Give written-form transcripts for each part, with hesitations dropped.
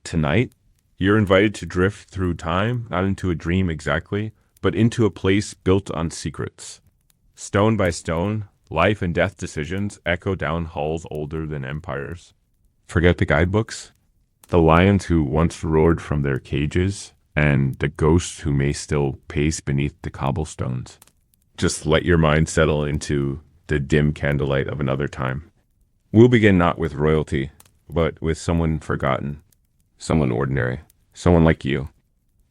Tonight, you're invited to drift through time, not into a dream exactly, but into a place built on secrets. Stone by stone, life and death decisions echo down halls older than empires. Forget the guidebooks, the lions who once roared from their cages, and the ghosts who may still pace beneath the cobblestones. Just let your mind settle into the dim candlelight of another time. We'll begin not with royalty, but with someone forgotten, someone ordinary, someone like you.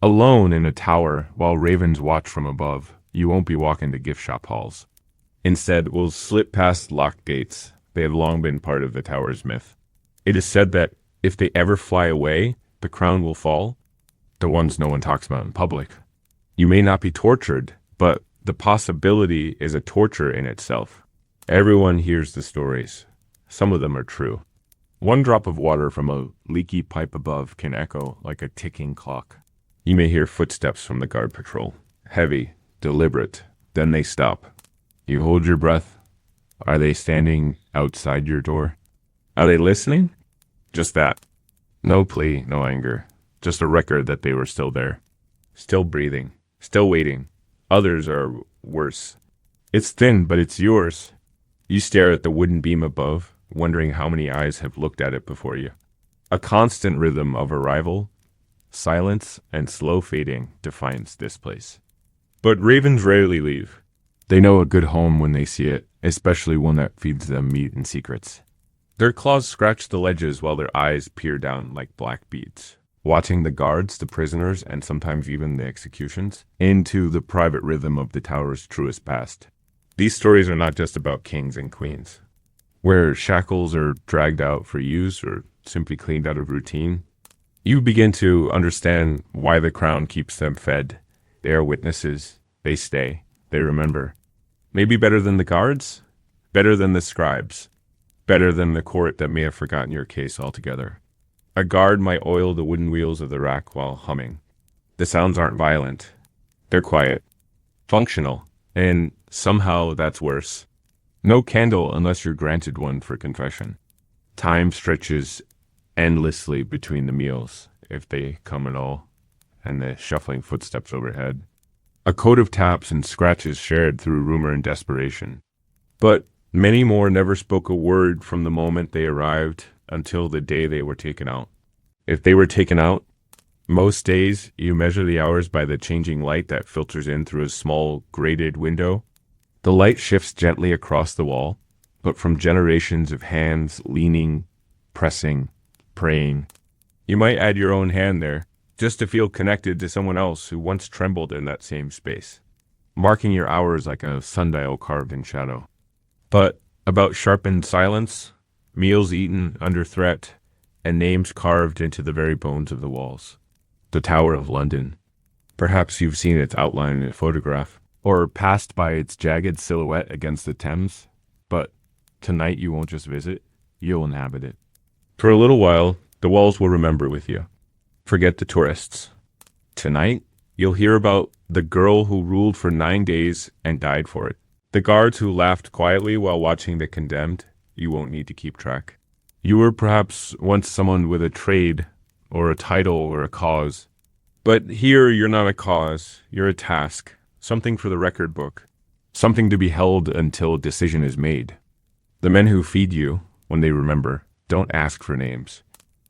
Alone in a tower while ravens watch from above, you won't be walking to gift shop halls. Instead, we'll slip past locked gates. They have long been part of the tower's myth. It is said that if they ever fly away, the crown will fall, the ones no one talks about in public. You may not be tortured, but the possibility is a torture in itself. Everyone hears the stories. Some of them are true. One drop of water from a leaky pipe above can echo like a ticking clock. You may hear footsteps from the guard patrol. Heavy, deliberate. Then they stop. You hold your breath. Are they standing outside your door? Are they listening? Just that. No plea, no anger. Just a record that they were still there. Still breathing. Still waiting. Others are worse. It's thin, but it's yours. You stare at the wooden beam above, wondering how many eyes have looked at it before you. A constant rhythm of arrival, silence, and slow fading defines this place. But ravens rarely leave. They know a good home when they see it, especially one that feeds them meat and secrets. Their claws scratch the ledges while their eyes peer down like black beads, watching the guards, the prisoners, and sometimes even the executions, into the private rhythm of the tower's truest past. These stories are not just about kings and queens, where shackles are dragged out for use or simply cleaned out of routine. You begin to understand why the crown keeps them fed. They are witnesses. They stay. They remember. Maybe better than the guards? Better than the scribes? Better than the court that may have forgotten your case altogether? A guard might oil the wooden wheels of the rack while humming. The sounds aren't violent. They're quiet. Functional. And somehow that's worse. No candle unless you're granted one for confession. Time stretches endlessly between the meals, if they come at all, and the shuffling footsteps overhead. A code of taps and scratches shared through rumor and desperation. But many more never spoke a word from the moment they arrived until the day they were taken out. If they were taken out, most days you measure the hours by the changing light that filters in through a small grated window. The light shifts gently across the wall, but from generations of hands leaning, pressing, praying. You might add your own hand there, just to feel connected to someone else who once trembled in that same space, marking your hours like a sundial carved in shadow. But about sharpened silence, meals eaten under threat, and names carved into the very bones of the walls. The Tower of London. Perhaps you've seen its outline in a photograph, or passed by its jagged silhouette against the Thames, but tonight you won't just visit, you'll inhabit it. For a little while, the walls will remember with you. Forget the tourists. Tonight, you'll hear about the girl who ruled for 9 days and died for it. The guards who laughed quietly while watching the condemned. You won't need to keep track. You were perhaps once someone with a trade, or a title, or a cause. But here you're not a cause, you're a task, something for the record book, something to be held until a decision is made. The men who feed you, when they remember, don't ask for names.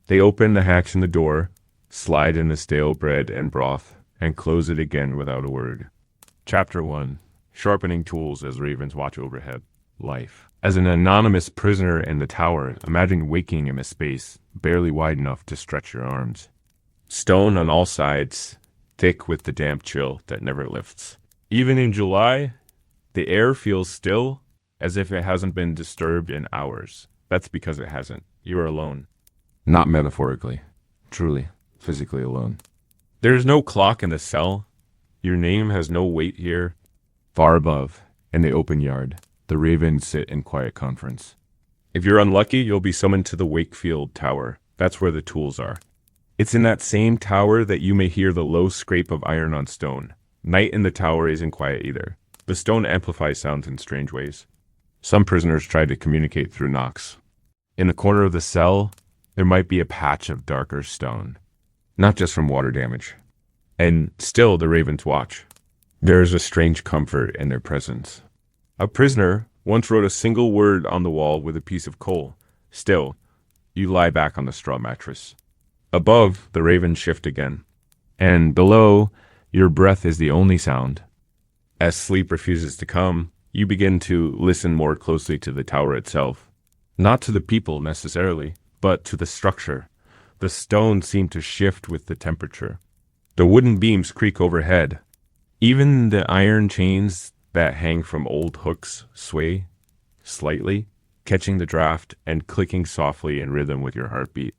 They open the hatch in the door, slide in the stale bread and broth, and close it again without a word. Chapter 1. Sharpening tools as ravens watch overhead. Life. As an anonymous prisoner in the tower, imagine waking in a space barely wide enough to stretch your arms. Stone on all sides, thick with the damp chill that never lifts. Even in July, the air feels still, as if it hasn't been disturbed in hours. That's because it hasn't. You are alone. Not metaphorically. Truly, physically alone. There is no clock in the cell. Your name has no weight here. Far above, in the open yard, the ravens sit in quiet conference. If you're unlucky, you'll be summoned to the Wakefield Tower. That's where the tools are. It's in that same tower that you may hear the low scrape of iron on stone. Night in the tower isn't quiet either. The stone amplifies sounds in strange ways. Some prisoners try to communicate through knocks. In the corner of the cell, There might be a patch of darker stone, not just from water damage. And still the ravens watch. There is a strange comfort in their presence. A prisoner once wrote a single word on the wall with a piece of coal. Still, you lie back on the straw mattress. Above, the ravens shift again. And below, your breath is the only sound. As sleep refuses to come, you begin to listen more closely to the tower itself. Not to the people necessarily, but to the structure. The stones seem to shift with the temperature. The wooden beams creak overhead. Even the iron chains that hang from old hooks sway slightly, catching the draft and clicking softly in rhythm with your heartbeat.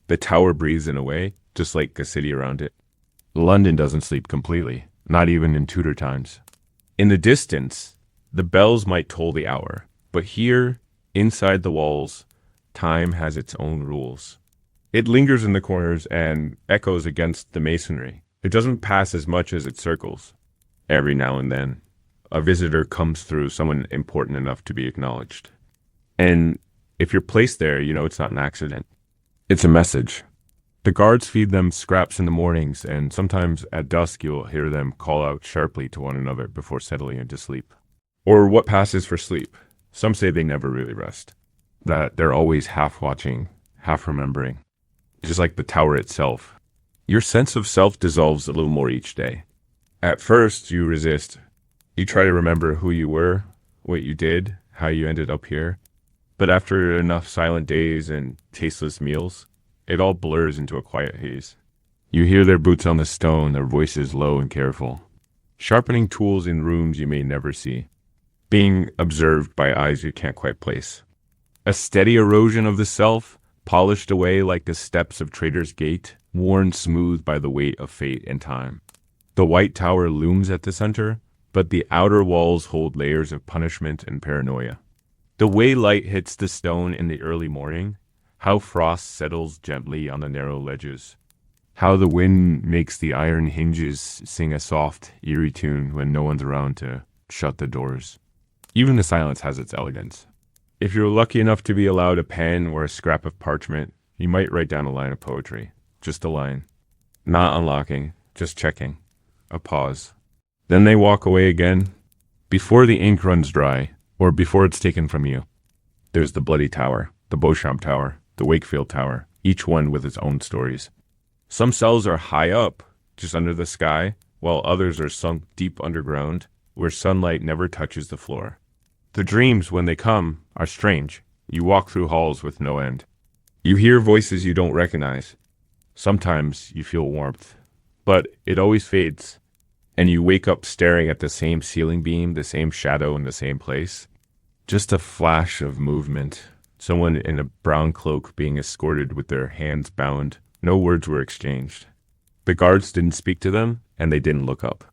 The tower breathes in a way, just like a city around it. London doesn't sleep completely, not even in Tudor times. In the distance, the bells might toll the hour, but here, inside the walls, time has its own rules. It lingers in the corners and echoes against the masonry. It doesn't pass as much as it circles. Every now and then, a visitor comes through, someone important enough to be acknowledged. And if you're placed there, you know it's not an accident. It's a message. The guards feed them scraps in the mornings, and sometimes at dusk you'll hear them call out sharply to one another before settling into sleep. Or what passes for sleep. Some say they never really rest. That they're always half watching, half remembering. Just like the tower itself. Your sense of self dissolves a little more each day. At first, you resist. You try to remember who you were, what you did, how you ended up here. But after enough silent days and tasteless meals, it all blurs into a quiet haze. You hear their boots on the stone, their voices low and careful. Sharpening tools in rooms you may never see. Being observed by eyes you can't quite place. A steady erosion of the self, polished away like the steps of Trader's Gate, worn smooth by the weight of fate and time. The white tower looms at the center, but the outer walls hold layers of punishment and paranoia. The way light hits the stone in the early morning, how frost settles gently on the narrow ledges, how the wind makes the iron hinges sing a soft, eerie tune when no one's around to shut the doors. Even the silence has its elegance. If you're lucky enough to be allowed a pen or a scrap of parchment, you might write down a line of poetry. Just a line. Not unlocking, just checking. A pause. Then they walk away again, before the ink runs dry, or before it's taken from you. There's the Bloody Tower, the Beauchamp Tower, the Wakefield Tower, each one with its own stories. Some cells are high up, just under the sky, while others are sunk deep underground, where sunlight never touches the floor. The dreams, when they come, are strange. You walk through halls with no end. You hear voices you don't recognize. Sometimes you feel warmth, but it always fades, and you wake up staring at the same ceiling beam, the same shadow in the same place. Just a flash of movement. Someone in a brown cloak being escorted with their hands bound. No words were exchanged. The guards didn't speak to them, and they didn't look up.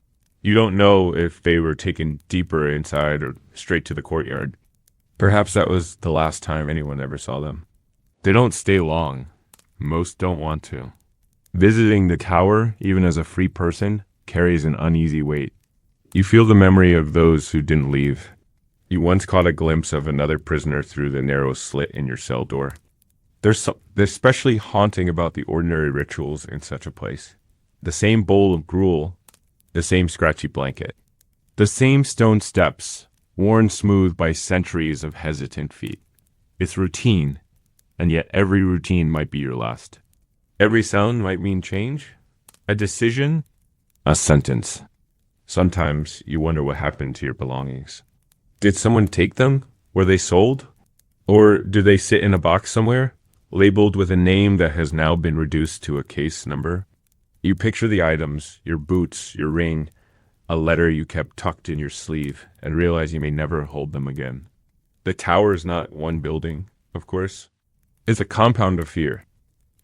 You don't know if they were taken deeper inside or straight to the courtyard. Perhaps that was the last time anyone ever saw them. They don't stay long. Most don't want to. Visiting the tower, even as a free person, carries an uneasy weight. You feel the memory of those who didn't leave. You once caught a glimpse of another prisoner through the narrow slit in your cell door. There's especially haunting about the ordinary rituals in such a place. The same bowl of gruel, the same scratchy blanket, the same stone steps, worn smooth by centuries of hesitant feet. It's routine, and yet every routine might be your last. Every sound might mean change, a decision, a sentence. Sometimes you wonder what happened to your belongings. Did someone take them? Were they sold? Or do they sit in a box somewhere, labeled with a name that has now been reduced to a case number? You picture the items, your boots, your ring, a letter you kept tucked in your sleeve, and realize you may never hold them again. The tower is not one building, of course. It's a compound of fear.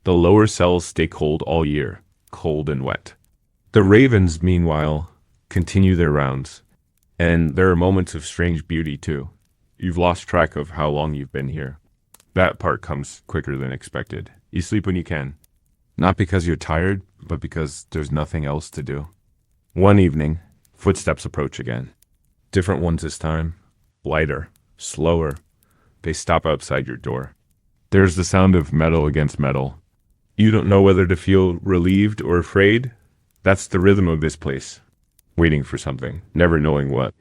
The lower cells stay cold all year, cold and wet. The ravens, meanwhile, continue their rounds. And there are moments of strange beauty, too. You've lost track of how long you've been here. That part comes quicker than expected. You sleep when you can. Not because you're tired, but because there's nothing else to do. One evening, footsteps approach again. Different ones this time. Lighter, slower. They stop outside your door. There's the sound of metal against metal. You don't know whether to feel relieved or afraid. That's the rhythm of this place. Waiting for something, never knowing what.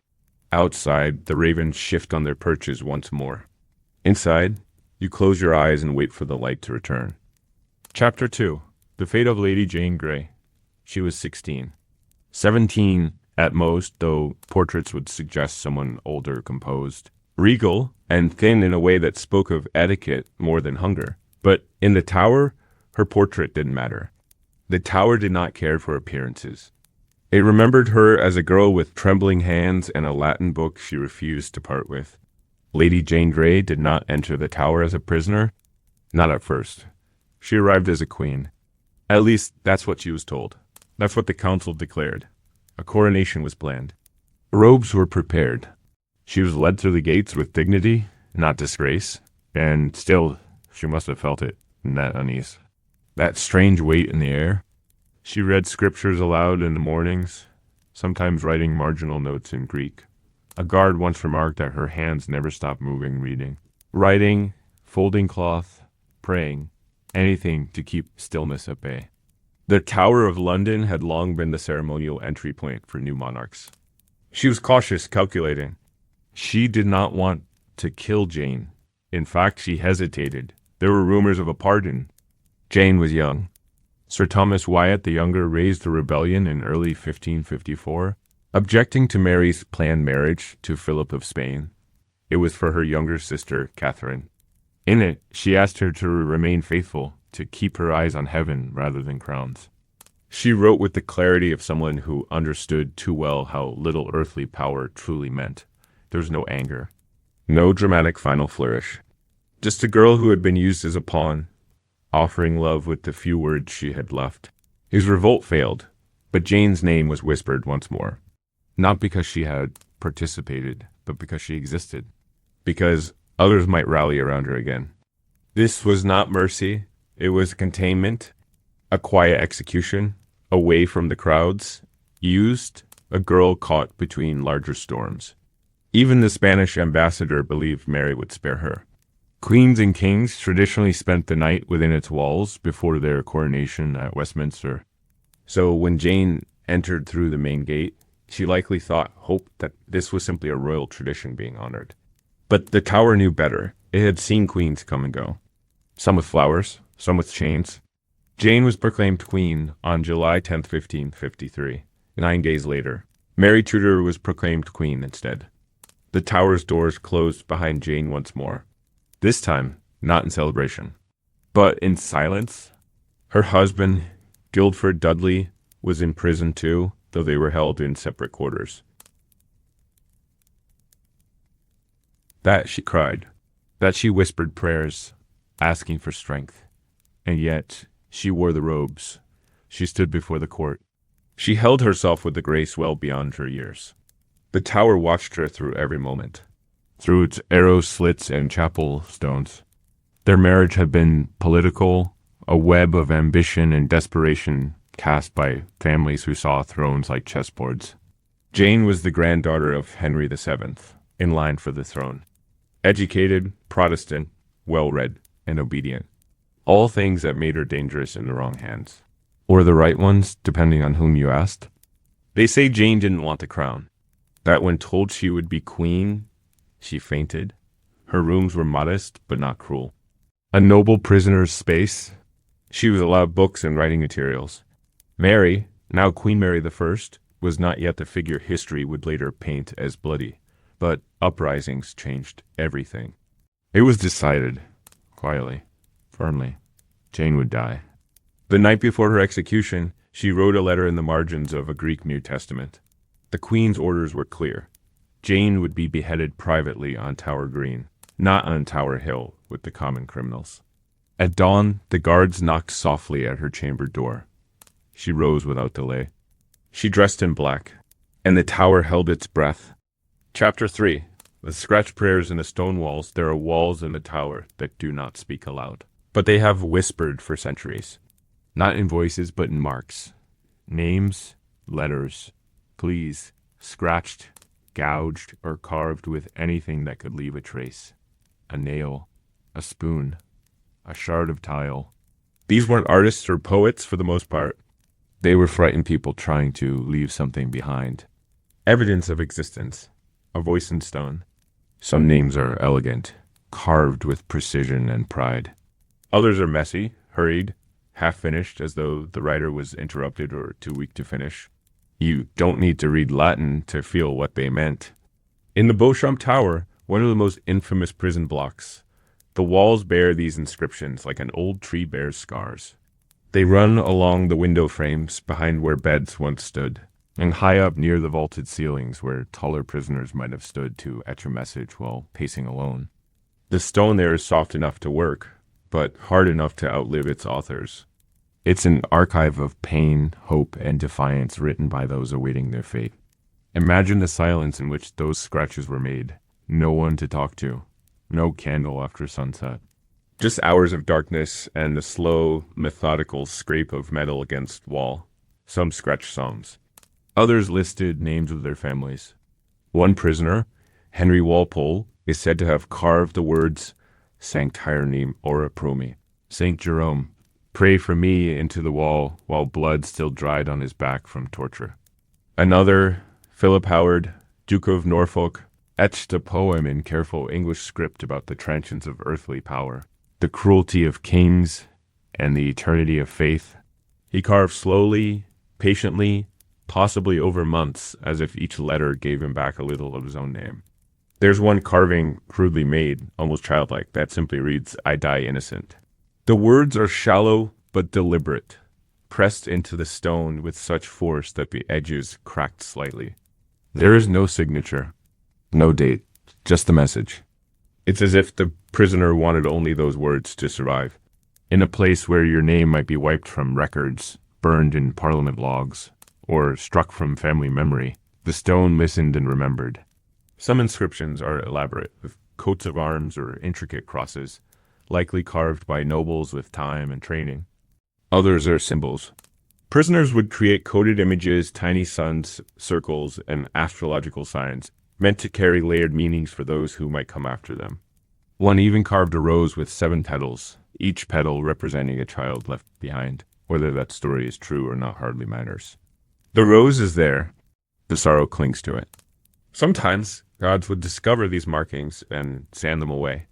Outside, the ravens shift on their perches once more. Inside, you close your eyes and wait for the light to return. Chapter 2. The Fate of Lady Jane Grey. She was 16. 17 at most, though portraits would suggest someone older, composed. Regal, and thin in a way that spoke of etiquette more than hunger. But in the tower, her portrait didn't matter. The tower did not care for appearances. It remembered her as a girl with trembling hands and a Latin book she refused to part with. Lady Jane Grey did not enter the tower as a prisoner. Not at first. She arrived as a queen. At least, that's what she was told. That's what the council declared. A coronation was planned. Robes were prepared. She was led through the gates with dignity, not disgrace. And still, she must have felt it, that unease. That strange weight in the air. She read scriptures aloud in the mornings, sometimes writing marginal notes in Greek. A guard once remarked that her hands never stopped moving reading. Writing, folding cloth, praying, anything to keep stillness at bay. The Tower of London had long been the ceremonial entry point for new monarchs. She was cautious, calculating. She did not want to kill Jane. In fact, she hesitated. There were rumors of a pardon. Jane was young. Sir Thomas Wyatt the Younger raised a rebellion in early 1554, objecting to Mary's planned marriage to Philip of Spain. It was for her younger sister, Catherine. In it, she asked her to remain faithful, to keep her eyes on heaven rather than crowns. She wrote with the clarity of someone who understood too well how little earthly power truly meant. There was no anger, no dramatic final flourish. Just a girl who had been used as a pawn, offering love with the few words she had left. His revolt failed, but Jane's name was whispered once more. Not because she had participated, but because she existed. Because others might rally around her again. This was not mercy. It was containment, a quiet execution, away from the crowds, used, a girl caught between larger storms. Even the Spanish ambassador believed Mary would spare her. Queens and kings traditionally spent the night within its walls before their coronation at Westminster. So when Jane entered through the main gate, she likely hoped that this was simply a royal tradition being honored. But the tower knew better. It had seen queens come and go. Some with flowers, some with chains. Jane was proclaimed queen on July 10th, 1553. 9 days later, Mary Tudor was proclaimed queen instead. The tower's doors closed behind Jane once more. This time, not in celebration, but in silence. Her husband, Guildford Dudley, was in prison too, though they were held in separate quarters. That she cried, that she whispered prayers, asking for strength. And yet, she wore the robes. She stood before the court. She held herself with a grace well beyond her years. The tower watched her through every moment, through its arrow slits and chapel stones. Their marriage had been political, a web of ambition and desperation cast by families who saw thrones like chessboards. Jane was the granddaughter of Henry VII, in line for the throne. Educated, Protestant, well-read, and obedient. All things that made her dangerous in the wrong hands. Or the right ones, depending on whom you asked. They say Jane didn't want the crown. That when told she would be queen, she fainted. Her rooms were modest, but not cruel. A noble prisoner's space. She was allowed books and writing materials. Mary, now Queen Mary I, was not yet the figure history would later paint as bloody. But uprisings changed everything. It was decided, quietly, firmly, Jane would die. The night before her execution, she wrote a letter in the margins of a Greek New Testament. The Queen's orders were clear. Jane would be beheaded privately on Tower Green, not on Tower Hill with the common criminals. At dawn, the guards knocked softly at her chamber door. She rose without delay. She dressed in black, and the tower held its breath. Chapter 3. With scratch prayers in the stone walls, there are walls in the tower that do not speak aloud. But they have whispered for centuries. Not in voices, but in marks. Names, letters, pleas, scratched, gouged, or carved with anything that could leave a trace. A nail, a spoon, a shard of tile. These weren't artists or poets for the most part. They were frightened people trying to leave something behind. Evidence of existence, a voice in stone. Some names are elegant, carved with precision and pride. Others are messy, hurried, half-finished as though the writer was interrupted or too weak to finish. You don't need to read Latin to feel what they meant. In the Beauchamp Tower, one of the most infamous prison blocks, the walls bear these inscriptions like an old tree bears scars. They run along the window frames behind where beds once stood, and high up near the vaulted ceilings where taller prisoners might have stood to etch a message while pacing alone. The stone there is soft enough to work, but hard enough to outlive its authors. It's an archive of pain, hope, and defiance written by those awaiting their fate. Imagine the silence in which those scratches were made. No one to talk to. No candle after sunset. Just hours of darkness and the slow, methodical scrape of metal against wall. Some scratched songs. Others listed names of their families. One prisoner, Henry Walpole, is said to have carved the words Sanctirenem ora pro me. Saint Jerome, pray for me into the wall while blood still dried on his back from torture. Another, Philip Howard, Duke of Norfolk, etched a poem in careful English script about the transience of earthly power, the cruelty of kings, and the eternity of faith. He carved slowly, patiently, possibly over months, as if each letter gave him back a little of his own name. There's one carving crudely made, almost childlike, that simply reads, I die innocent. The words are shallow but deliberate, pressed into the stone with such force that the edges cracked slightly. There is no signature, no date, just the message. It's as if the prisoner wanted only those words to survive. In a place where your name might be wiped from records, burned in parliament logs, or struck from family memory, the stone listened and remembered. Some inscriptions are elaborate, with coats of arms or intricate crosses, likely carved by nobles with time and training. Others are symbols. Prisoners would create coded images, tiny suns, circles, and astrological signs, meant to carry layered meanings for those who might come after them. One even carved a rose with 7 petals, each petal representing a child left behind. Whether that story is true or not hardly matters. The rose is there. The sorrow clings to it. Sometimes gods would discover these markings and sand them away.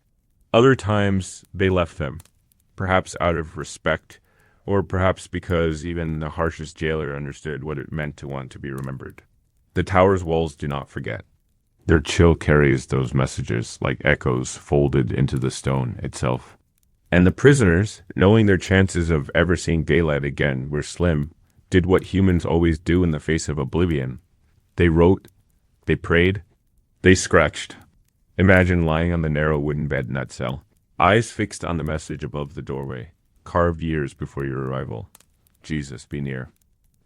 Other times they left them, perhaps out of respect, or perhaps because even the harshest jailer understood what it meant to want to be remembered. The tower's walls do not forget. Their chill carries those messages like echoes folded into the stone itself. And the prisoners, knowing their chances of ever seeing daylight again were slim, did what humans always do in the face of oblivion. They wrote, they prayed, they scratched. Imagine lying on the narrow wooden bed in that cell, eyes fixed on the message above the doorway, carved years before your arrival. Jesus, be near.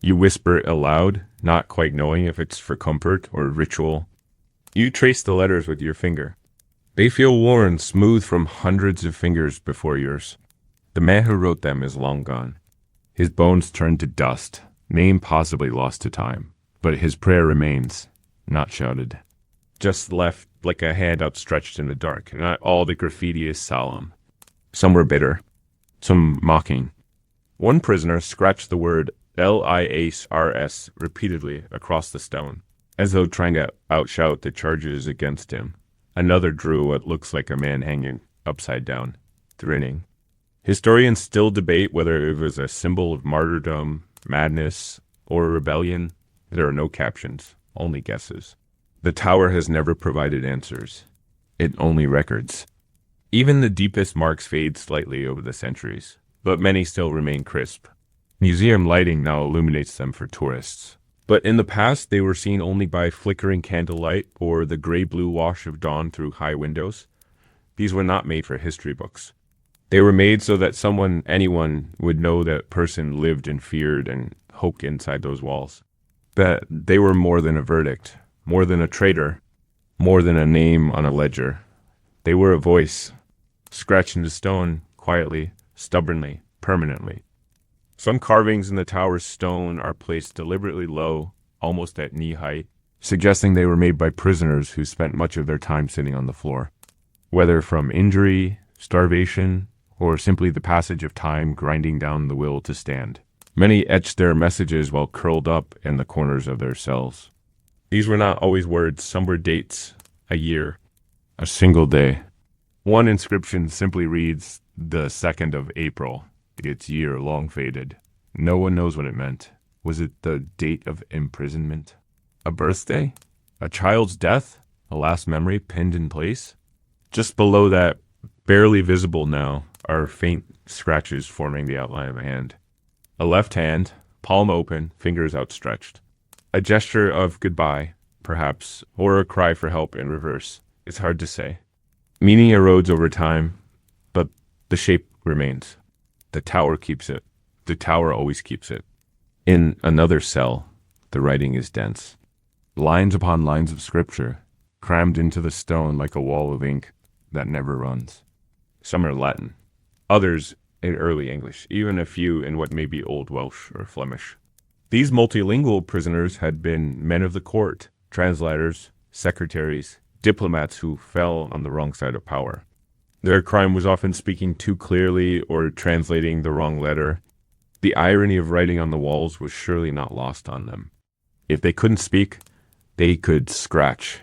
You whisper it aloud, not quite knowing if it's for comfort or ritual. You trace the letters with your finger. They feel worn, smooth from hundreds of fingers before yours. The man who wrote them is long gone. His bones turned to dust, name possibly lost to time. But his prayer remains, not shouted. Just left like a hand outstretched in the dark. Not all the graffiti is solemn. Some were bitter, some mocking. One prisoner scratched the word LIHRS repeatedly across the stone, as though trying to outshout the charges against him. Another drew what looks like a man hanging upside down, grinning. Historians still debate whether it was a symbol of martyrdom, madness, or rebellion. There are no captions, only guesses. The tower has never provided answers. It only records. Even the deepest marks fade slightly over the centuries, but many still remain crisp. Museum lighting now illuminates them for tourists. But in the past, they were seen only by flickering candlelight or the gray-blue wash of dawn through high windows. These were not made for history books. They were made so that anyone would know that person lived and feared and hoped inside those walls. That they were more than a verdict, more than a traitor, more than a name on a ledger. They were a voice, scratched into stone, quietly, stubbornly, permanently. Some carvings in the tower's stone are placed deliberately low, almost at knee height, suggesting they were made by prisoners who spent much of their time sitting on the floor. Whether from injury, starvation, or simply the passage of time grinding down the will to stand. Many etched their messages while curled up in the corners of their cells. These were not always words, some were dates, a year, a single day. One inscription simply reads, the 2nd of April, its year long faded. No one knows what it meant. Was it the date of imprisonment? A birthday? A child's death? A last memory pinned in place? Just below that, barely visible now, are faint scratches forming the outline of a hand. A left hand, palm open, fingers outstretched. A gesture of goodbye, perhaps, or a cry for help in reverse. It's hard to say. Meaning erodes over time, but the shape remains. The tower keeps it. The tower always keeps it. In another cell, the writing is dense. Lines upon lines of scripture, crammed into the stone like a wall of ink that never runs. Some are Latin, others in early English, even a few in what may be Old Welsh or Flemish. These multilingual prisoners had been men of the court, translators, secretaries, diplomats who fell on the wrong side of power. Their crime was often speaking too clearly or translating the wrong letter. The irony of writing on the walls was surely not lost on them. If they couldn't speak, they could scratch.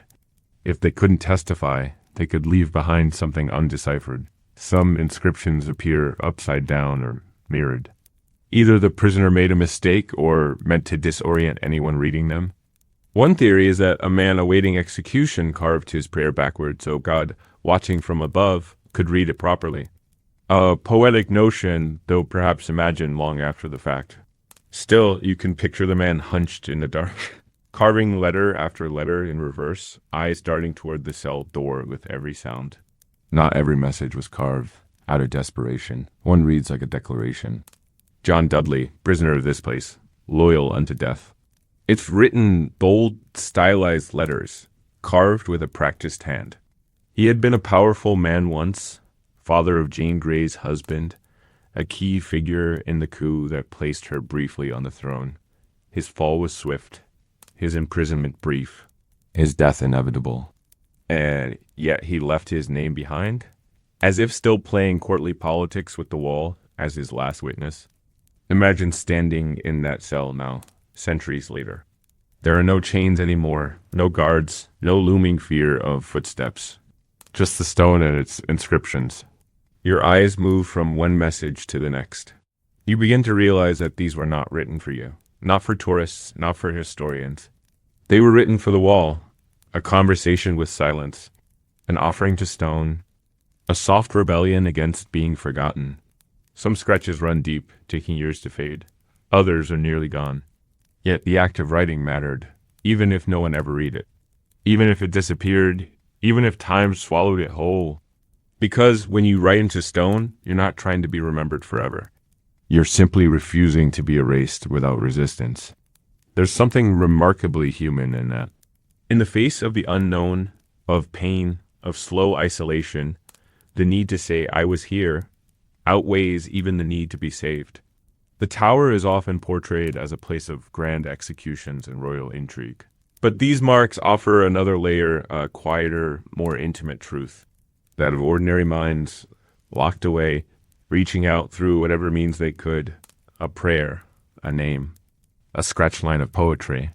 If they couldn't testify, they could leave behind something undeciphered. Some inscriptions appear upside down or mirrored. Either the prisoner made a mistake or meant to disorient anyone reading them. One theory is that a man awaiting execution carved his prayer backwards so God, watching from above, could read it properly. A poetic notion, though perhaps imagined long after the fact. Still, you can picture the man hunched in the dark, carving letter after letter in reverse, eyes darting toward the cell door with every sound. Not every message was carved out of desperation. One reads like a declaration. John Dudley, prisoner of this place, loyal unto death. It's written bold, stylized letters, carved with a practiced hand. He had been a powerful man once, father of Jane Grey's husband, a key figure in the coup that placed her briefly on the throne. His fall was swift, his imprisonment brief, his death inevitable. And yet he left his name behind, as if still playing courtly politics with the wall as his last witness. Imagine standing in that cell now, centuries later. There are no chains anymore, no guards, no looming fear of footsteps. Just the stone and its inscriptions. Your eyes move from one message to the next. You begin to realize that these were not written for you, not for tourists, not for historians. They were written for the wall, a conversation with silence, an offering to stone, a soft rebellion against being forgotten. Some scratches run deep, taking years to fade. Others are nearly gone. Yet the act of writing mattered, even if no one ever read it. Even if it disappeared, even if time swallowed it whole. Because when you write into stone, you're not trying to be remembered forever. You're simply refusing to be erased without resistance. There's something remarkably human in that. In the face of the unknown, of pain, of slow isolation, the need to say, I was here, outweighs even the need to be saved. The tower is often portrayed as a place of grand executions and royal intrigue. But these marks offer another layer, a quieter, more intimate truth. That of ordinary minds, locked away, reaching out through whatever means they could. A prayer, a name, a scratch line of poetry.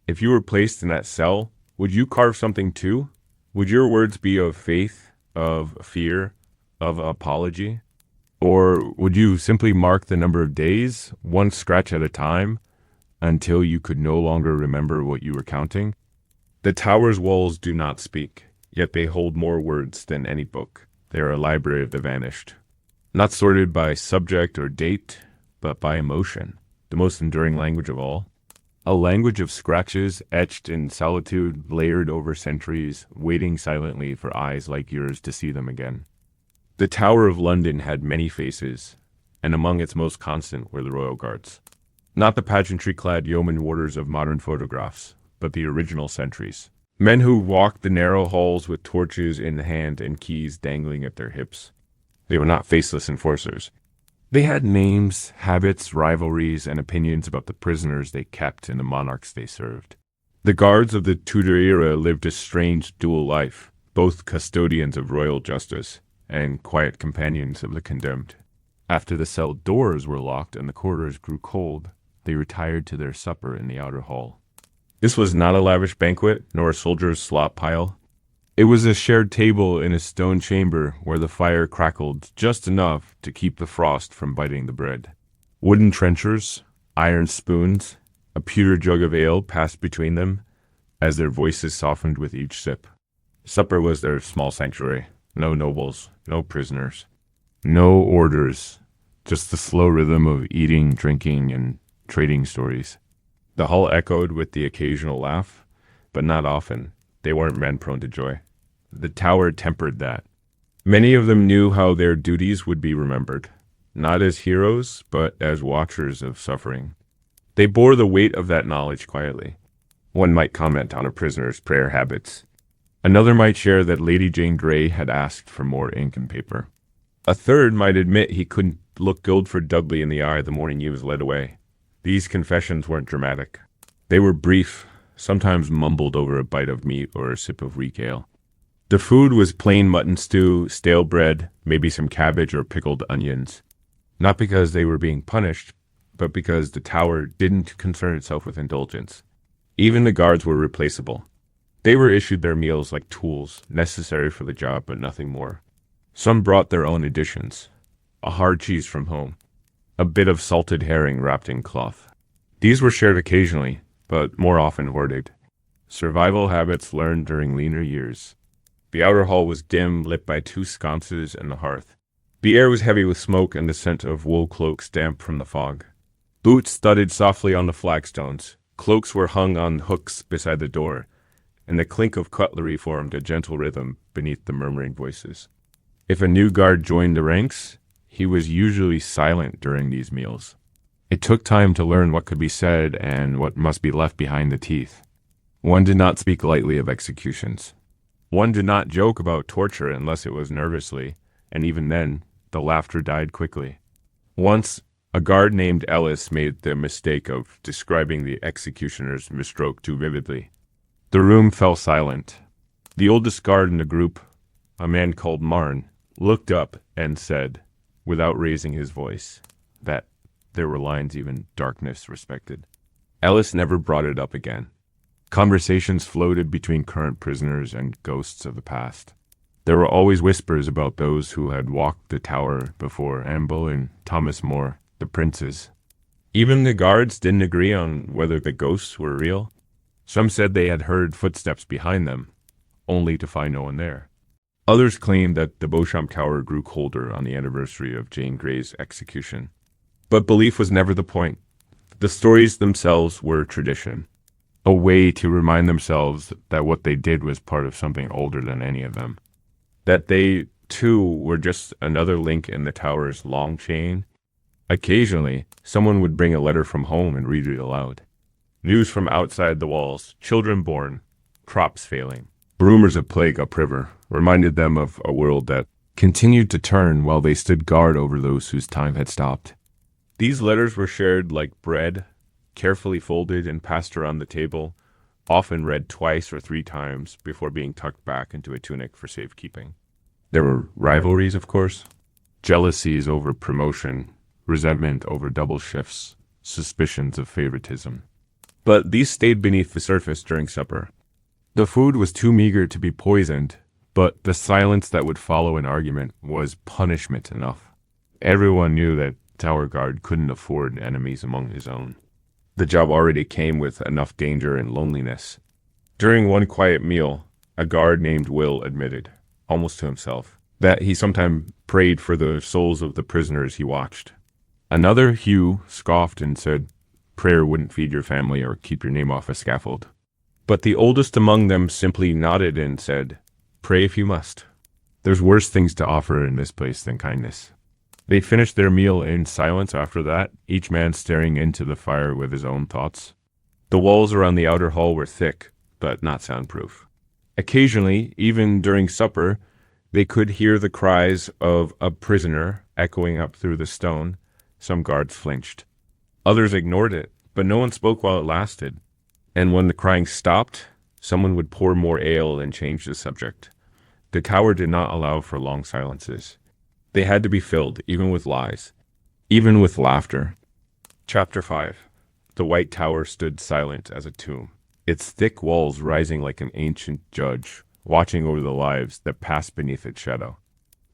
If you were placed in that cell, would you carve something too? Would your words be of faith, of fear, of apology? Or would you simply mark the number of days, one scratch at a time, until you could no longer remember what you were counting? The tower's walls do not speak, yet they hold more words than any book. They are a library of the vanished. Not sorted by subject or date, but by emotion, the most enduring language of all. A language of scratches etched in solitude, layered over centuries, waiting silently for eyes like yours to see them again. The Tower of London had many faces, and among its most constant were the royal guards. Not the pageantry-clad yeoman warders of modern photographs, but the original sentries. Men who walked the narrow halls with torches in hand and keys dangling at their hips. They were not faceless enforcers. They had names, habits, rivalries, and opinions about the prisoners they kept and the monarchs they served. The guards of the Tudor era lived a strange dual life, both custodians of royal justice and quiet companions of the condemned. After the cell doors were locked and the corridors grew cold, they retired to their supper in the outer hall. This was not a lavish banquet, nor a soldier's slop pile. It was a shared table in a stone chamber where the fire crackled just enough to keep the frost from biting the bread. Wooden trenchers, iron spoons, a pewter jug of ale passed between them as their voices softened with each sip. Supper was their small sanctuary. No nobles, no prisoners, no orders, just the slow rhythm of eating, drinking, and trading stories. The hall echoed with the occasional laugh, but not often. They weren't men prone to joy. The tower tempered that. Many of them knew how their duties would be remembered, not as heroes, but as watchers of suffering. They bore the weight of that knowledge quietly. One might comment on a prisoner's prayer habits. Another might share that Lady Jane Grey had asked for more ink and paper. A third might admit he couldn't look Guildford Dudley in the eye the morning he was led away. These confessions weren't dramatic. They were brief, sometimes mumbled over a bite of meat or a sip of weak ale. The food was plain mutton stew, stale bread, maybe some cabbage or pickled onions. Not because they were being punished, but because the tower didn't concern itself with indulgence. Even the guards were replaceable. They were issued their meals like tools, necessary for the job, but nothing more. Some brought their own additions. A hard cheese from home. A bit of salted herring wrapped in cloth. These were shared occasionally, but more often hoarded. Survival habits learned during leaner years. The outer hall was dim, lit by 2 sconces and the hearth. The air was heavy with smoke and the scent of wool cloaks damp from the fog. Boots thudded softly on the flagstones. Cloaks were hung on hooks beside the door, and the clink of cutlery formed a gentle rhythm beneath the murmuring voices. If a new guard joined the ranks, he was usually silent during these meals. It took time to learn what could be said and what must be left behind the teeth. One did not speak lightly of executions. One did not joke about torture unless it was nervously, and even then, the laughter died quickly. Once, a guard named Ellis made the mistake of describing the executioner's misstroke too vividly. The room fell silent. The oldest guard in the group, a man called Marn, looked up and said, without raising his voice, that there were lines even darkness respected. Ellis never brought it up again. Conversations floated between current prisoners and ghosts of the past. There were always whispers about those who had walked the tower before Amble and Thomas More, the princes. Even the guards didn't agree on whether the ghosts were real. Some said they had heard footsteps behind them, only to find no one there. Others claimed that the Beauchamp Tower grew colder on the anniversary of Jane Grey's execution. But belief was never the point. The stories themselves were tradition, a way to remind themselves that what they did was part of something older than any of them. That they, too, were just another link in the tower's long chain. Occasionally, someone would bring a letter from home and read it aloud. News from outside the walls, children born, crops failing. Rumors of plague upriver reminded them of a world that continued to turn while they stood guard over those whose time had stopped. These letters were shared like bread, carefully folded and passed around the table, often read 2 or 3 times before being tucked back into a tunic for safekeeping. There were rivalries, of course, jealousies over promotion, resentment over double shifts, suspicions of favoritism. But these stayed beneath the surface during supper. The food was too meager to be poisoned, but the silence that would follow an argument was punishment enough. Everyone knew that Tower Guard couldn't afford enemies among his own. The job already came with enough danger and loneliness. During one quiet meal, a guard named Will admitted, almost to himself, that he sometimes prayed for the souls of the prisoners he watched. Another, Hugh, scoffed and said, prayer wouldn't feed your family or keep your name off a scaffold. But the oldest among them simply nodded and said, pray if you must. There's worse things to offer in this place than kindness. They finished their meal in silence after that, each man staring into the fire with his own thoughts. The walls around the outer hall were thick, but not soundproof. Occasionally, even during supper, they could hear the cries of a prisoner echoing up through the stone. Some guards flinched. Others ignored it, but no one spoke while it lasted. And when the crying stopped, someone would pour more ale and change the subject. The tower did not allow for long silences. They had to be filled, even with lies, even with laughter. Chapter 5. The White Tower stood silent as a tomb, its thick walls rising like an ancient judge, watching over the lives that passed beneath its shadow.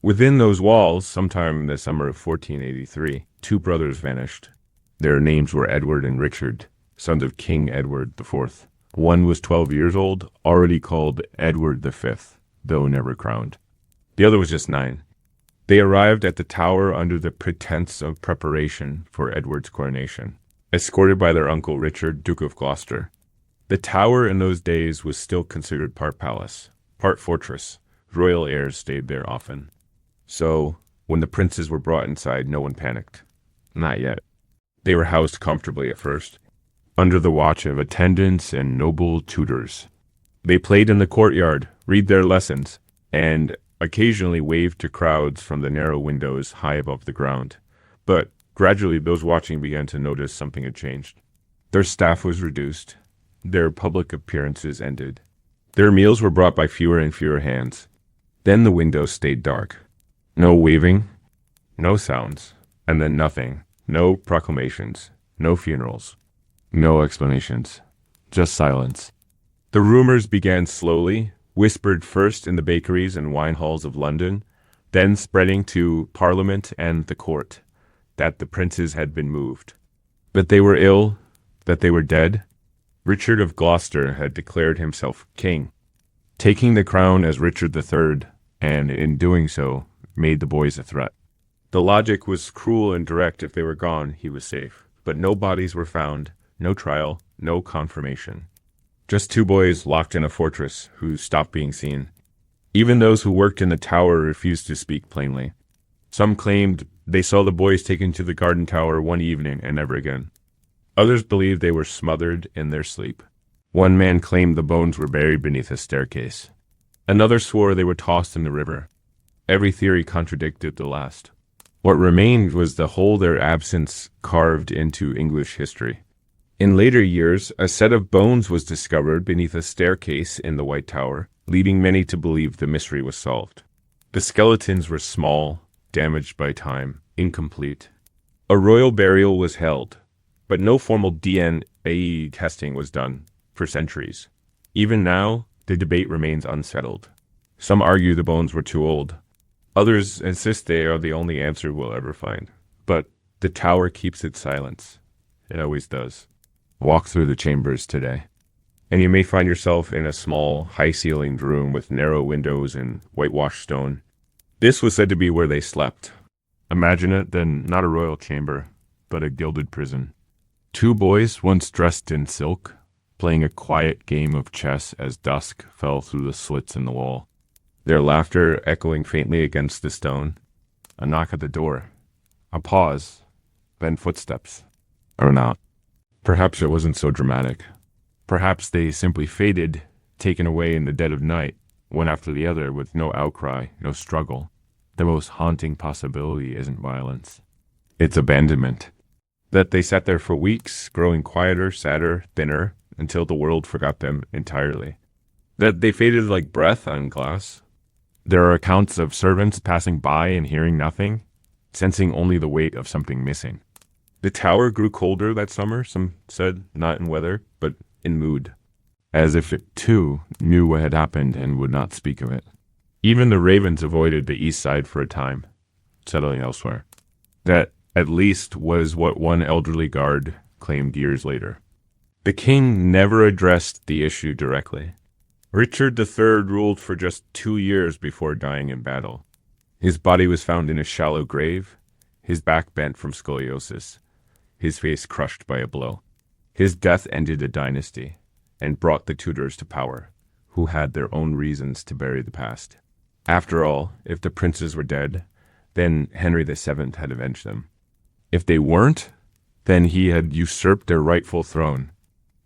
Within those walls, sometime in the summer of 1483, two brothers vanished. Their names were Edward and Richard, sons of King Edward IV. One was 12 years old, already called Edward V, though never crowned. The other was just 9. They arrived at the tower under the pretense of preparation for Edward's coronation, escorted by their uncle Richard, Duke of Gloucester. The tower in those days was still considered part palace, part fortress. Royal heirs stayed there often. So, when the princes were brought inside, no one panicked. Not yet. They were housed comfortably at first, under the watch of attendants and noble tutors. They played in the courtyard, read their lessons, and occasionally waved to crowds from the narrow windows high above the ground. But gradually those watching began to notice something had changed. Their staff was reduced. Their public appearances ended. Their meals were brought by fewer and fewer hands. Then the windows stayed dark. No waving, no sounds, and then nothing. No proclamations, no funerals, no explanations, just silence. The rumors began slowly, whispered first in the bakeries and wine halls of London, then spreading to Parliament and the court, that the princes had been moved, that they were ill, that they were dead. Richard of Gloucester had declared himself king, taking the crown as Richard III, and in doing so, made the boys a threat. The logic was cruel and direct. If they were gone, he was safe. But no bodies were found, no trial, no confirmation. Just two boys locked in a fortress who stopped being seen. Even those who worked in the tower refused to speak plainly. Some claimed they saw the boys taken to the garden tower one evening and never again. Others believed they were smothered in their sleep. One man claimed the bones were buried beneath a staircase. Another swore they were tossed in the river. Every theory contradicted the last. What remained was the whole their absence carved into English history. In later years, a set of bones was discovered beneath a staircase in the White Tower, leading many to believe the mystery was solved. The skeletons were small, damaged by time, incomplete. A royal burial was held, but no formal DNA testing was done for centuries. Even now, the debate remains unsettled. Some argue the bones were too old. Others insist they are the only answer we'll ever find. But the tower keeps its silence. It always does. Walk through the chambers today, and you may find yourself in a small, high-ceilinged room with narrow windows and whitewashed stone. This was said to be where they slept. Imagine it, then not a royal chamber, but a gilded prison. Two boys, once dressed in silk, playing a quiet game of chess as dusk fell through the slits in the wall. Their laughter echoing faintly against the stone. A knock at the door. A pause. Then footsteps. Or not. Perhaps it wasn't so dramatic. Perhaps they simply faded, taken away in the dead of night, one after the other with no outcry, no struggle. The most haunting possibility isn't violence. It's abandonment. That they sat there for weeks, growing quieter, sadder, thinner, until the world forgot them entirely. That they faded like breath on glass. There are accounts of servants passing by and hearing nothing, sensing only the weight of something missing. The tower grew colder that summer, some said, not in weather, but in mood, as if it too knew what had happened and would not speak of it. Even the ravens avoided the east side for a time, settling elsewhere. That, at least, was what one elderly guard claimed years later. The king never addressed the issue directly. Richard III ruled for just 2 years before dying in battle. His body was found in a shallow grave, his back bent from scoliosis, his face crushed by a blow. His death ended a dynasty and brought the Tudors to power, who had their own reasons to bury the past. After all, if the princes were dead, then Henry VII had avenged them. If they weren't, then he had usurped their rightful throne.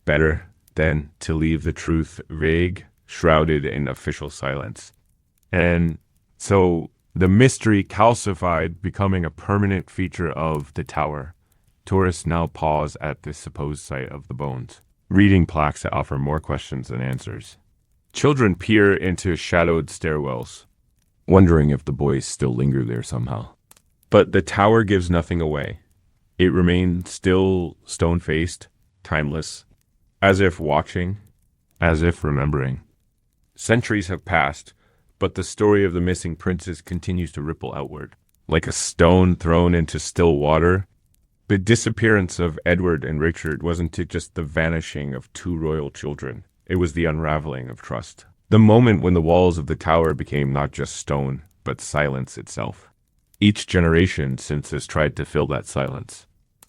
Better, then, to leave the truth vague, shrouded in official silence. And so the mystery calcified, becoming a permanent feature of the tower. Tourists now pause at the supposed site of the bones, reading plaques that offer more questions than answers. Children peer into shadowed stairwells, wondering if the boys still linger there somehow. But the tower gives nothing away. It remains still, stone-faced, timeless, as if watching, as if remembering. Centuries have passed, but the story of the missing princess continues to ripple outward. Like a stone thrown into still water, the disappearance of Edward and Richard wasn't just the vanishing of two royal children. It was the unraveling of trust. The moment when the walls of the tower became not just stone, but silence itself. Each generation since has tried to fill that silence.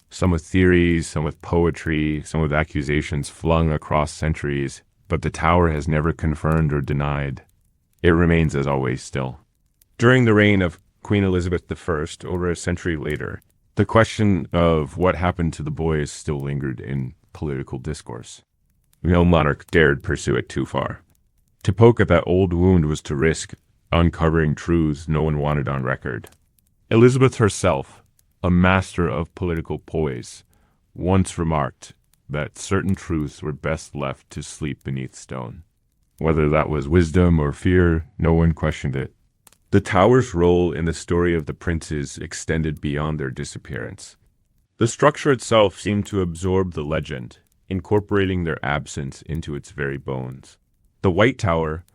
Some with theories, some with poetry, some with accusations flung across centuries, but the tower has never confirmed or denied. It remains as always still. During the reign of Queen Elizabeth I, over a century later, the question of what happened to the boys still lingered in political discourse. No monarch dared pursue it too far. To poke at that old wound was to risk uncovering truths no one wanted on record. Elizabeth herself, a master of political poise, once remarked that certain truths were best left to sleep beneath stone. Whether that was wisdom or fear, no one questioned it. The tower's role in the story of the princes extended beyond their disappearance. The structure itself seemed to absorb the legend, incorporating their absence into its very bones. The White Tower,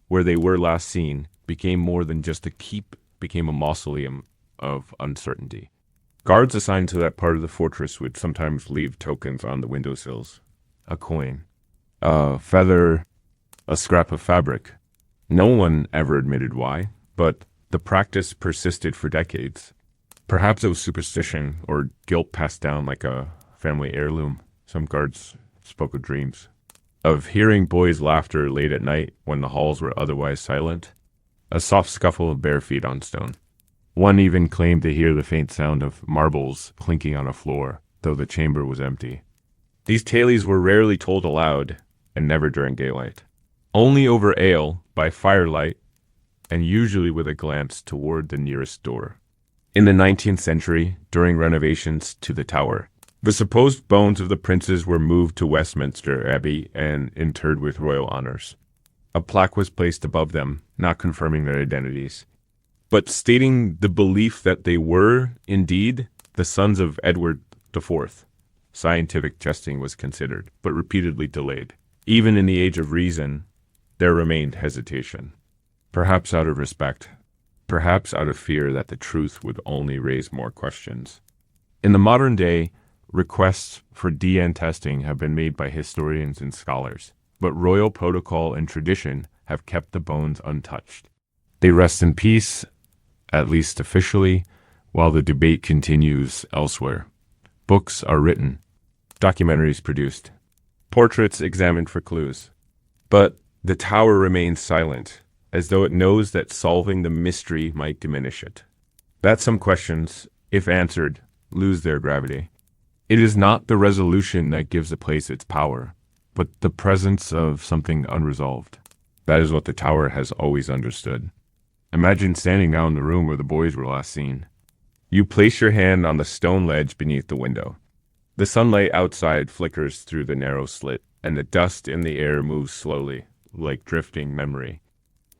where they were last seen, became more than just a keep, became a mausoleum of uncertainty. Guards assigned to that part of the fortress would sometimes leave tokens on the windowsills. A coin, a feather, a scrap of fabric. No one ever admitted why, but the practice persisted for decades. Perhaps it was superstition or guilt passed down like a family heirloom. Some guards spoke of dreams, of hearing boys' laughter late at night when the halls were otherwise silent, a soft scuffle of bare feet on stone. One even claimed to hear the faint sound of marbles clinking on a floor, though the chamber was empty. These tales were rarely told aloud, and never during daylight. Only over ale, by firelight, and usually with a glance toward the nearest door. In the 19th century, during renovations to the tower, the supposed bones of the princes were moved to Westminster Abbey and interred with royal honors. A plaque was placed above them, not confirming their identities, but stating the belief that they were, indeed, the sons of Edward IV. Scientific testing was considered, but repeatedly delayed. Even in the age of reason, there remained hesitation. Perhaps out of respect, perhaps out of fear that the truth would only raise more questions. In the modern day, requests for DNA testing have been made by historians and scholars, but royal protocol and tradition have kept the bones untouched. They rest in peace, at least officially, while the debate continues elsewhere. Books are written, documentaries produced, portraits examined for clues. But the tower remains silent, as though it knows that solving the mystery might diminish it. That some questions, if answered, lose their gravity. It is not the resolution that gives a place its power, but the presence of something unresolved. That is what the tower has always understood. Imagine standing now in the room where the boys were last seen. You place your hand on the stone ledge beneath the window. The sunlight outside flickers through the narrow slit, and the dust in the air moves slowly, like drifting memory.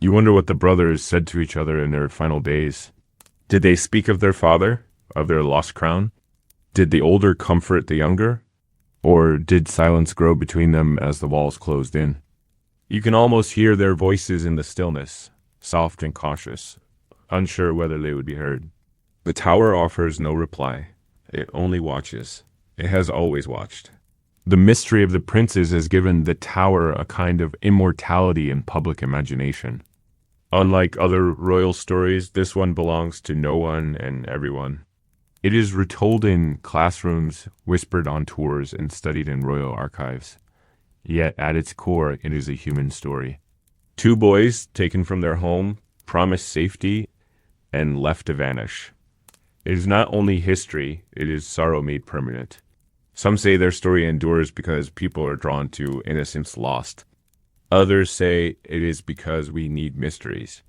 You wonder what the brothers said to each other in their final days. Did they speak of their father, of their lost crown? Did the older comfort the younger? Or did silence grow between them as the walls closed in? You can almost hear their voices in the stillness, soft and cautious, unsure whether they would be heard. The tower offers no reply. It only watches. It has always watched. The mystery of the princes has given the tower a kind of immortality in public imagination. Unlike other royal stories, this one belongs to no one and everyone. It is retold in classrooms, whispered on tours, and studied in royal archives. Yet at its core, it is a human story. Two boys taken from their home, promised safety, and left to vanish. It is not only history, it is sorrow made permanent. Some say their story endures because people are drawn to innocence lost. Others say it is because we need mysteries.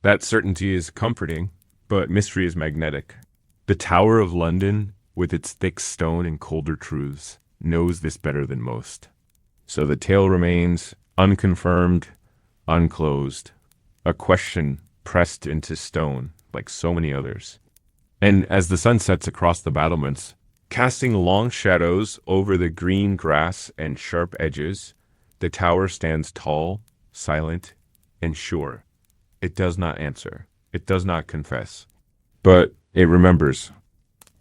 That certainty is comforting, but mystery is magnetic. The Tower of London, with its thick stone and colder truths, knows this better than most. So the tale remains unconfirmed, unclosed, a question pressed into stone like so many others. And as the sun sets across the battlements, casting long shadows over the green grass and sharp edges, the tower stands tall, silent, and sure. It does not answer. It does not confess. But it remembers.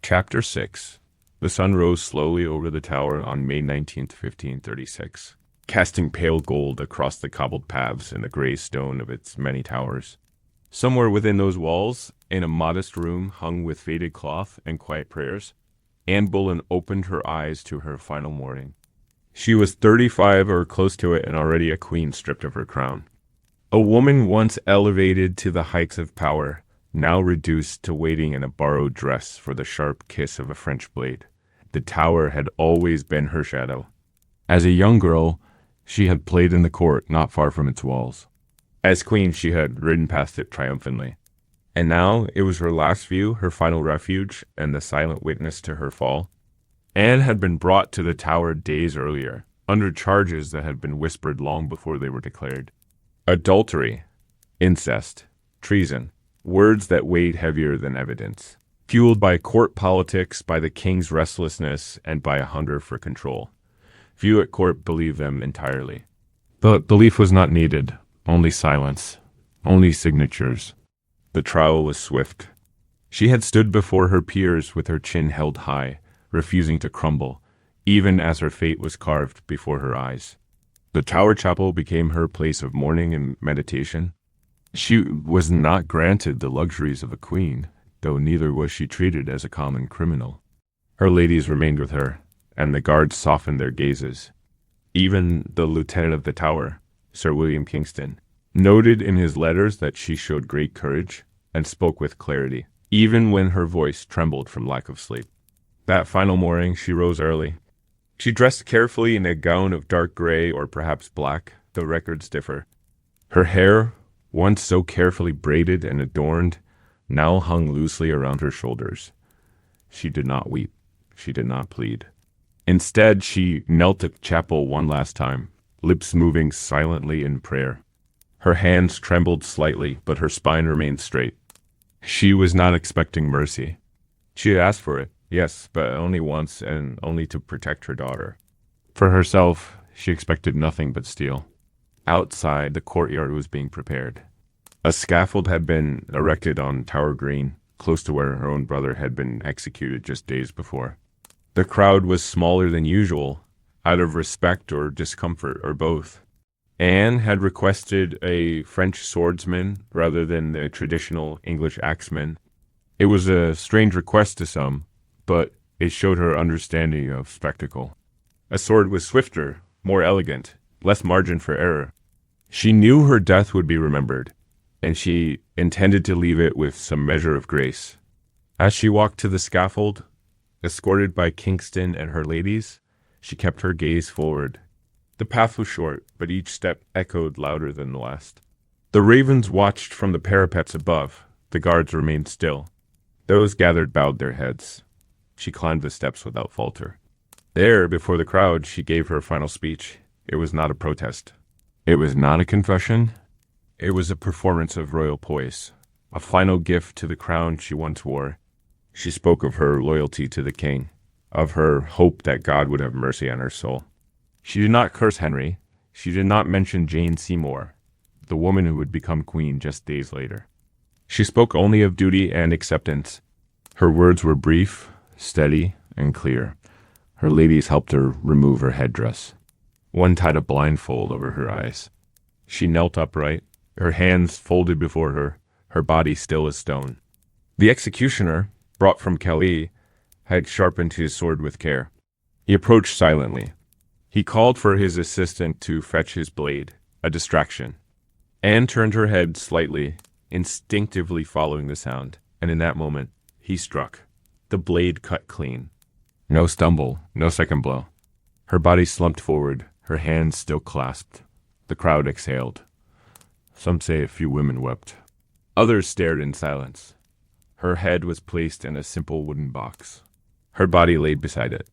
Chapter 6. The sun rose slowly over the tower on May 19th, 1536, casting pale gold across the cobbled paths and the gray stone of its many towers. Somewhere within those walls, in a modest room hung with faded cloth and quiet prayers, Anne Boleyn opened her eyes to her final morning. She was 35 or close to it and already a queen stripped of her crown. A woman once elevated to the heights of power, now reduced to waiting in a borrowed dress for the sharp kiss of a French blade. The tower had always been her shadow. As a young girl, she had played in the court not far from its walls. As queen, she had ridden past it triumphantly. And now it was her last view, her final refuge, and the silent witness to her fall. Anne had been brought to the tower days earlier, under charges that had been whispered long before they were declared. Adultery, incest, treason, words that weighed heavier than evidence, fueled by court politics, by the king's restlessness, and by a hunger for control. Few at court believed them entirely. But belief was not needed, only silence, only signatures. The trial was swift. She had stood before her peers with her chin held high, refusing to crumble, even as her fate was carved before her eyes. The Tower Chapel became her place of mourning and meditation. She was not granted the luxuries of a queen, though neither was she treated as a common criminal. Her ladies remained with her, and the guards softened their gazes. Even the lieutenant of the Tower, Sir William Kingston, noted in his letters that she showed great courage and spoke with clarity, even when her voice trembled from lack of sleep. That final morning, she rose early. She dressed carefully in a gown of dark gray or perhaps black, though records differ. Her hair, once so carefully braided and adorned, now hung loosely around her shoulders. She did not weep. She did not plead. Instead, she knelt at chapel one last time, lips moving silently in prayer. Her hands trembled slightly, but her spine remained straight. She was not expecting mercy. She had asked for it, yes, but only once, and only to protect her daughter. For herself, she expected nothing but steel. Outside, the courtyard was being prepared. A scaffold had been erected on Tower Green, close to where her own brother had been executed just days before. The crowd was smaller than usual, out of respect or discomfort, or both. Anne had requested a French swordsman rather than the traditional English axeman. It was a strange request to some, but it showed her understanding of spectacle. A sword was swifter, more elegant, less margin for error. She knew her death would be remembered, and she intended to leave it with some measure of grace. As she walked to the scaffold, escorted by Kingston and her ladies, she kept her gaze forward. The path was short, but each step echoed louder than the last. The ravens watched from the parapets above. The guards remained still. Those gathered bowed their heads. She climbed the steps without falter. There, before the crowd, she gave her final speech. It was not a protest. It was not a confession. It was a performance of royal poise, a final gift to the crown she once wore. She spoke of her loyalty to the king, of her hope that God would have mercy on her soul. She did not curse Henry. She did not mention Jane Seymour, the woman who would become queen just days later. She spoke only of duty and acceptance. Her words were brief, steady, and clear. Her ladies helped her remove her headdress. One tied a blindfold over her eyes. She knelt upright, her hands folded before her body still as stone. The executioner, brought from Calais, had sharpened his sword with care. He approached silently. He called for his assistant to fetch his blade, a distraction. Anne turned her head slightly, instinctively following the sound, and in that moment, he struck. The blade cut clean. No stumble, no second blow. Her body slumped forward, her hands still clasped. The crowd exhaled. Some say a few women wept. Others stared in silence. Her head was placed in a simple wooden box. Her body laid beside it.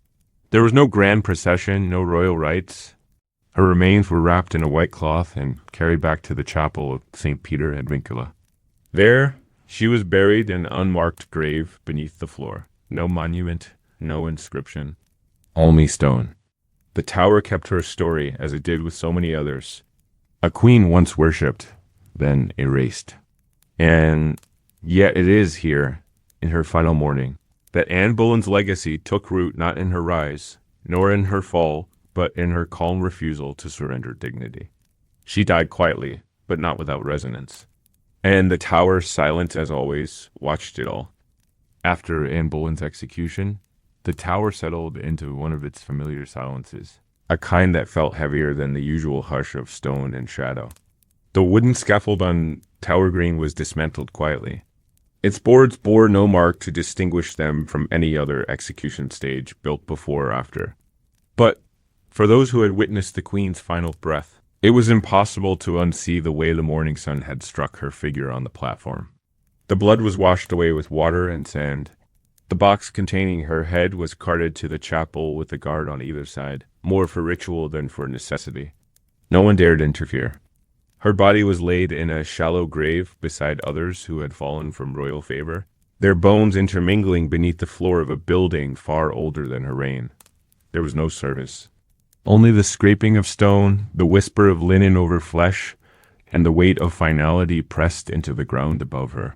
There was no grand procession, no royal rites. Her remains were wrapped in a white cloth and carried back to the chapel of St. Peter ad Vincula. There, she was buried in an unmarked grave beneath the floor. No monument, no inscription, only stone. The tower kept her story as it did with so many others. A queen once worshipped, then erased. And yet it is here, in her final morning, that Anne Boleyn's legacy took root not in her rise, nor in her fall, but in her calm refusal to surrender dignity. She died quietly, but not without resonance. And the tower, silent as always, watched it all. After Anne Boleyn's execution, the tower settled into one of its familiar silences, a kind that felt heavier than the usual hush of stone and shadow. The wooden scaffold on Tower Green was dismantled quietly. Its boards bore no mark to distinguish them from any other execution stage built before or after. But for those who had witnessed the Queen's final breath, it was impossible to unsee the way the morning sun had struck her figure on the platform. The blood was washed away with water and sand. The box containing her head was carted to the chapel with a guard on either side, more for ritual than for necessity. No one dared interfere. Her body was laid in a shallow grave beside others who had fallen from royal favor, their bones intermingling beneath the floor of a building far older than her reign. There was no service. Only the scraping of stone, the whisper of linen over flesh, and the weight of finality pressed into the ground above her.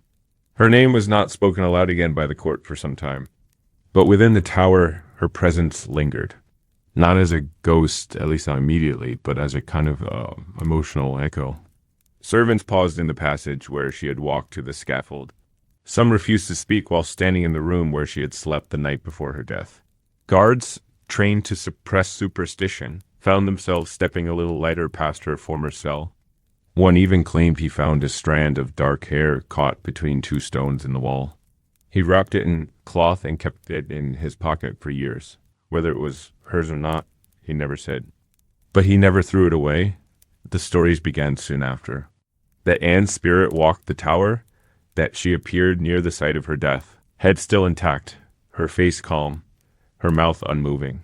Her name was not spoken aloud again by the court for some time, but within the tower her presence lingered. Not as a ghost, at least not immediately, but as a kind of emotional echo. Servants paused in the passage where she had walked to the scaffold. Some refused to speak while standing in the room where she had slept the night before her death. Guards, trained to suppress superstition, found themselves stepping a little lighter past her former cell. One even claimed he found a strand of dark hair caught between two stones in the wall. He wrapped it in cloth and kept it in his pocket for years. Whether it was hers or not, he never said. But he never threw it away. The stories began soon after. That Anne's spirit walked the tower, that she appeared near the site of her death, head still intact, her face calm, her mouth unmoving.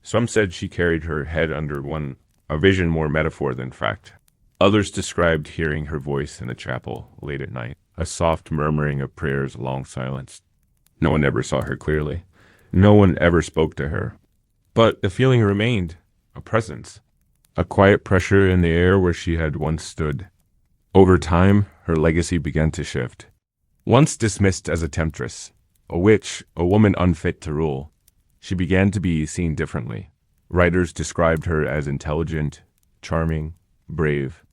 Some said she carried her head under a vision more metaphor than fact. Others described hearing her voice in the chapel late at night, a soft murmuring of prayers long silenced. No one ever saw her clearly. No one ever spoke to her. But the feeling remained, a presence, a quiet pressure in the air where she had once stood. Over time, her legacy began to shift. Once dismissed as a temptress, a witch, a woman unfit to rule, she began to be seen differently. Writers described her as intelligent, charming, brave.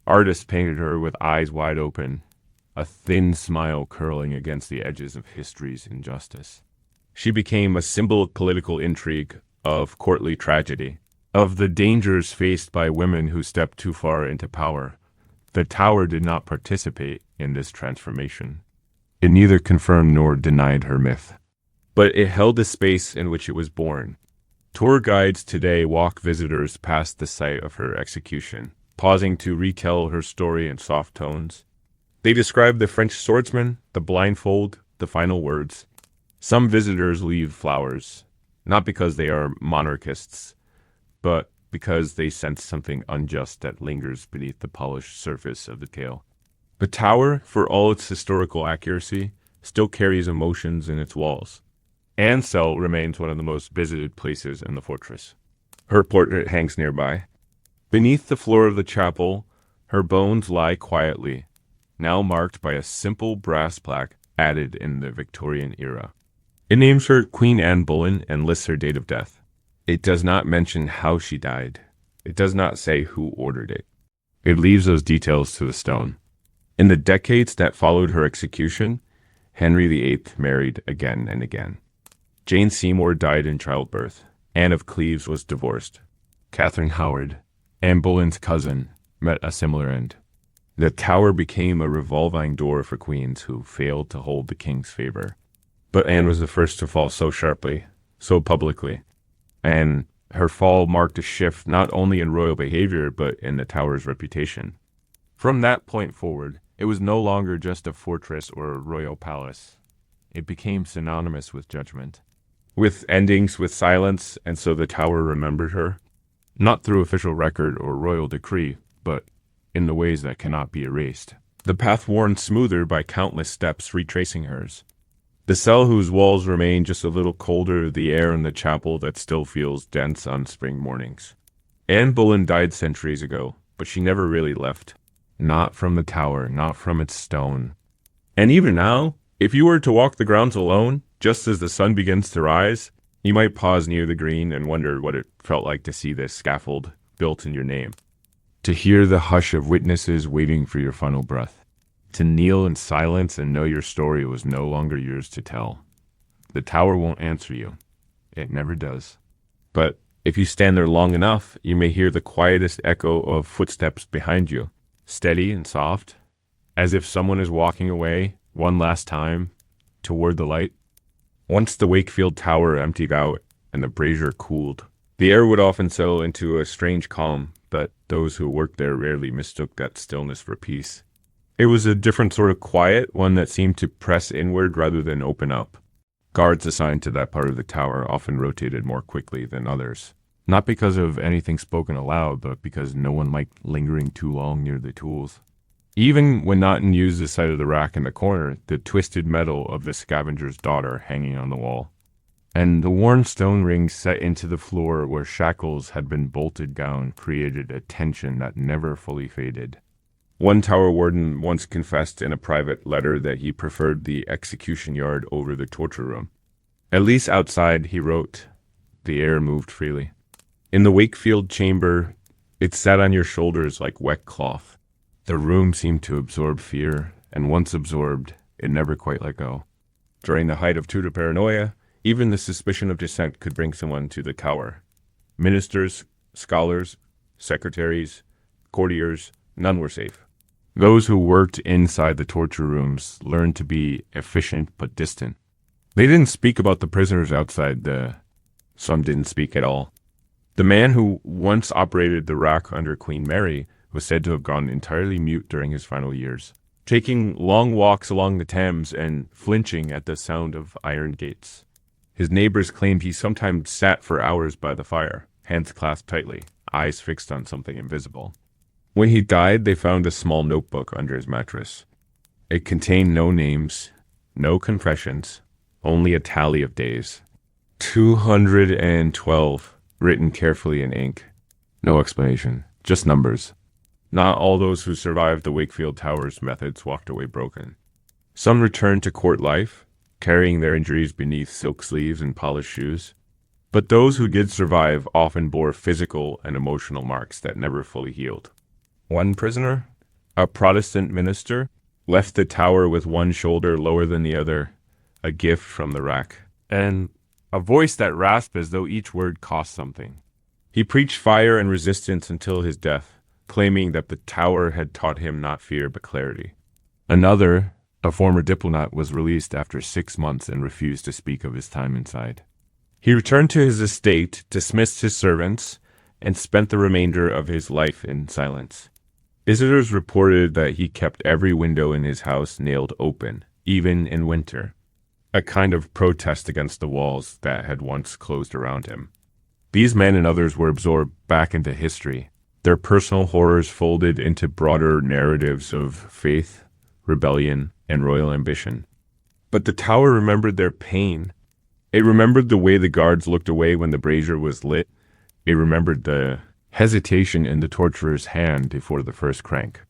Artists painted her with eyes wide open, a thin smile curling against the edges of history's injustice. She became a symbol of political intrigue, of courtly tragedy, of the dangers faced by women who stepped too far into power. The tower did not participate in this transformation. It neither confirmed nor denied her myth, but it held the space in which it was born. Tour guides today walk visitors past the site of her execution, pausing to retell her story in soft tones. They describe the French swordsman, the blindfold, the final words. Some visitors leave flowers, not because they are monarchists, but because they sense something unjust that lingers beneath the polished surface of the tale. The tower, for all its historical accuracy, still carries emotions in its walls. Anne's cell remains one of the most visited places in the fortress. Her portrait hangs nearby. Beneath the floor of the chapel, her bones lie quietly, now marked by a simple brass plaque added in the Victorian era. It names her Queen Anne Boleyn and lists her date of death. It does not mention how she died. It does not say who ordered it. It leaves those details to the stone. In the decades that followed her execution, Henry VIII married again and again. Jane Seymour died in childbirth. Anne of Cleves was divorced. Catherine Howard, Anne Boleyn's cousin, met a similar end. The tower became a revolving door for queens who failed to hold the king's favor. But Anne was the first to fall so sharply, so publicly, and her fall marked a shift not only in royal behavior but in the tower's reputation. From that point forward, it was no longer just a fortress or a royal palace. It became synonymous with judgment, with endings with silence, and so the tower remembered her. not through official record or royal decree, but in the ways that cannot be erased. The path worn smoother by countless steps retracing hers. The cell whose walls remain just a little colder, the air in the chapel that still feels dense on spring mornings. Anne Boleyn died centuries ago, but she never really left. Not from the tower, not from its stone. And even now, if you were to walk the grounds alone, just as the sun begins to rise, you might pause near the green and wonder what it felt like to see this scaffold built in your name. To hear the hush of witnesses waiting for your final breath. To kneel in silence and know your story was no longer yours to tell. The tower won't answer you. It never does. But if you stand there long enough, you may hear the quietest echo of footsteps behind you, steady and soft, as if someone is walking away one last time toward the light. Once the Wakefield Tower emptied out and the brazier cooled, the air would often settle into a strange calm, but those who worked there rarely mistook that stillness for peace. It was a different sort of quiet, one that seemed to press inward rather than open up. Guards assigned to that part of the tower often rotated more quickly than others. Not because of anything spoken aloud, but because no one liked lingering too long near the tools. Even when not in use, the sight of the rack in the corner, the twisted metal of the scavenger's daughter hanging on the wall, and the worn stone rings set into the floor where shackles had been bolted down created a tension that never fully faded. One tower warden once confessed in a private letter that he preferred the execution yard over the torture room. At least outside, he wrote, the air moved freely. In the Wakefield chamber, it sat on your shoulders like wet cloth. The room seemed to absorb fear, and once absorbed, it never quite let go. During the height of Tudor paranoia, even the suspicion of dissent could bring someone to the tower. Ministers, scholars, secretaries, courtiers, none were safe. Those who worked inside the torture rooms learned to be efficient but distant. They didn't speak about the prisoners outside. Some didn't speak at all. The man who once operated the rack under Queen Mary was said to have gone entirely mute during his final years, taking long walks along the Thames and flinching at the sound of iron gates. His neighbors claimed he sometimes sat for hours by the fire, hands clasped tightly, eyes fixed on something invisible. When he died, they found a small notebook under his mattress. It contained no names, no confessions, only a tally of days. 212, written carefully in ink. No explanation, just numbers. Not all those who survived the Wakefield Tower's methods walked away broken. Some returned to court life, carrying their injuries beneath silk sleeves and polished shoes. But those who did survive often bore physical and emotional marks that never fully healed. One prisoner, a Protestant minister, left the tower with one shoulder lower than the other, a gift from the rack, and a voice that rasped as though each word cost something. He preached fire and resistance until his death, claiming that the tower had taught him not fear but clarity. Another, a former diplomat, was released after 6 months and refused to speak of his time inside. He returned to his estate, dismissed his servants, and spent the remainder of his life in silence. Visitors reported that he kept every window in his house nailed open, even in winter, a kind of protest against the walls that had once closed around him. These men and others were absorbed back into history, their personal horrors folded into broader narratives of faith, rebellion, and royal ambition. But the tower remembered their pain. It remembered the way the guards looked away when the brazier was lit. It remembered the hesitation in the torturer's hand before the first crank.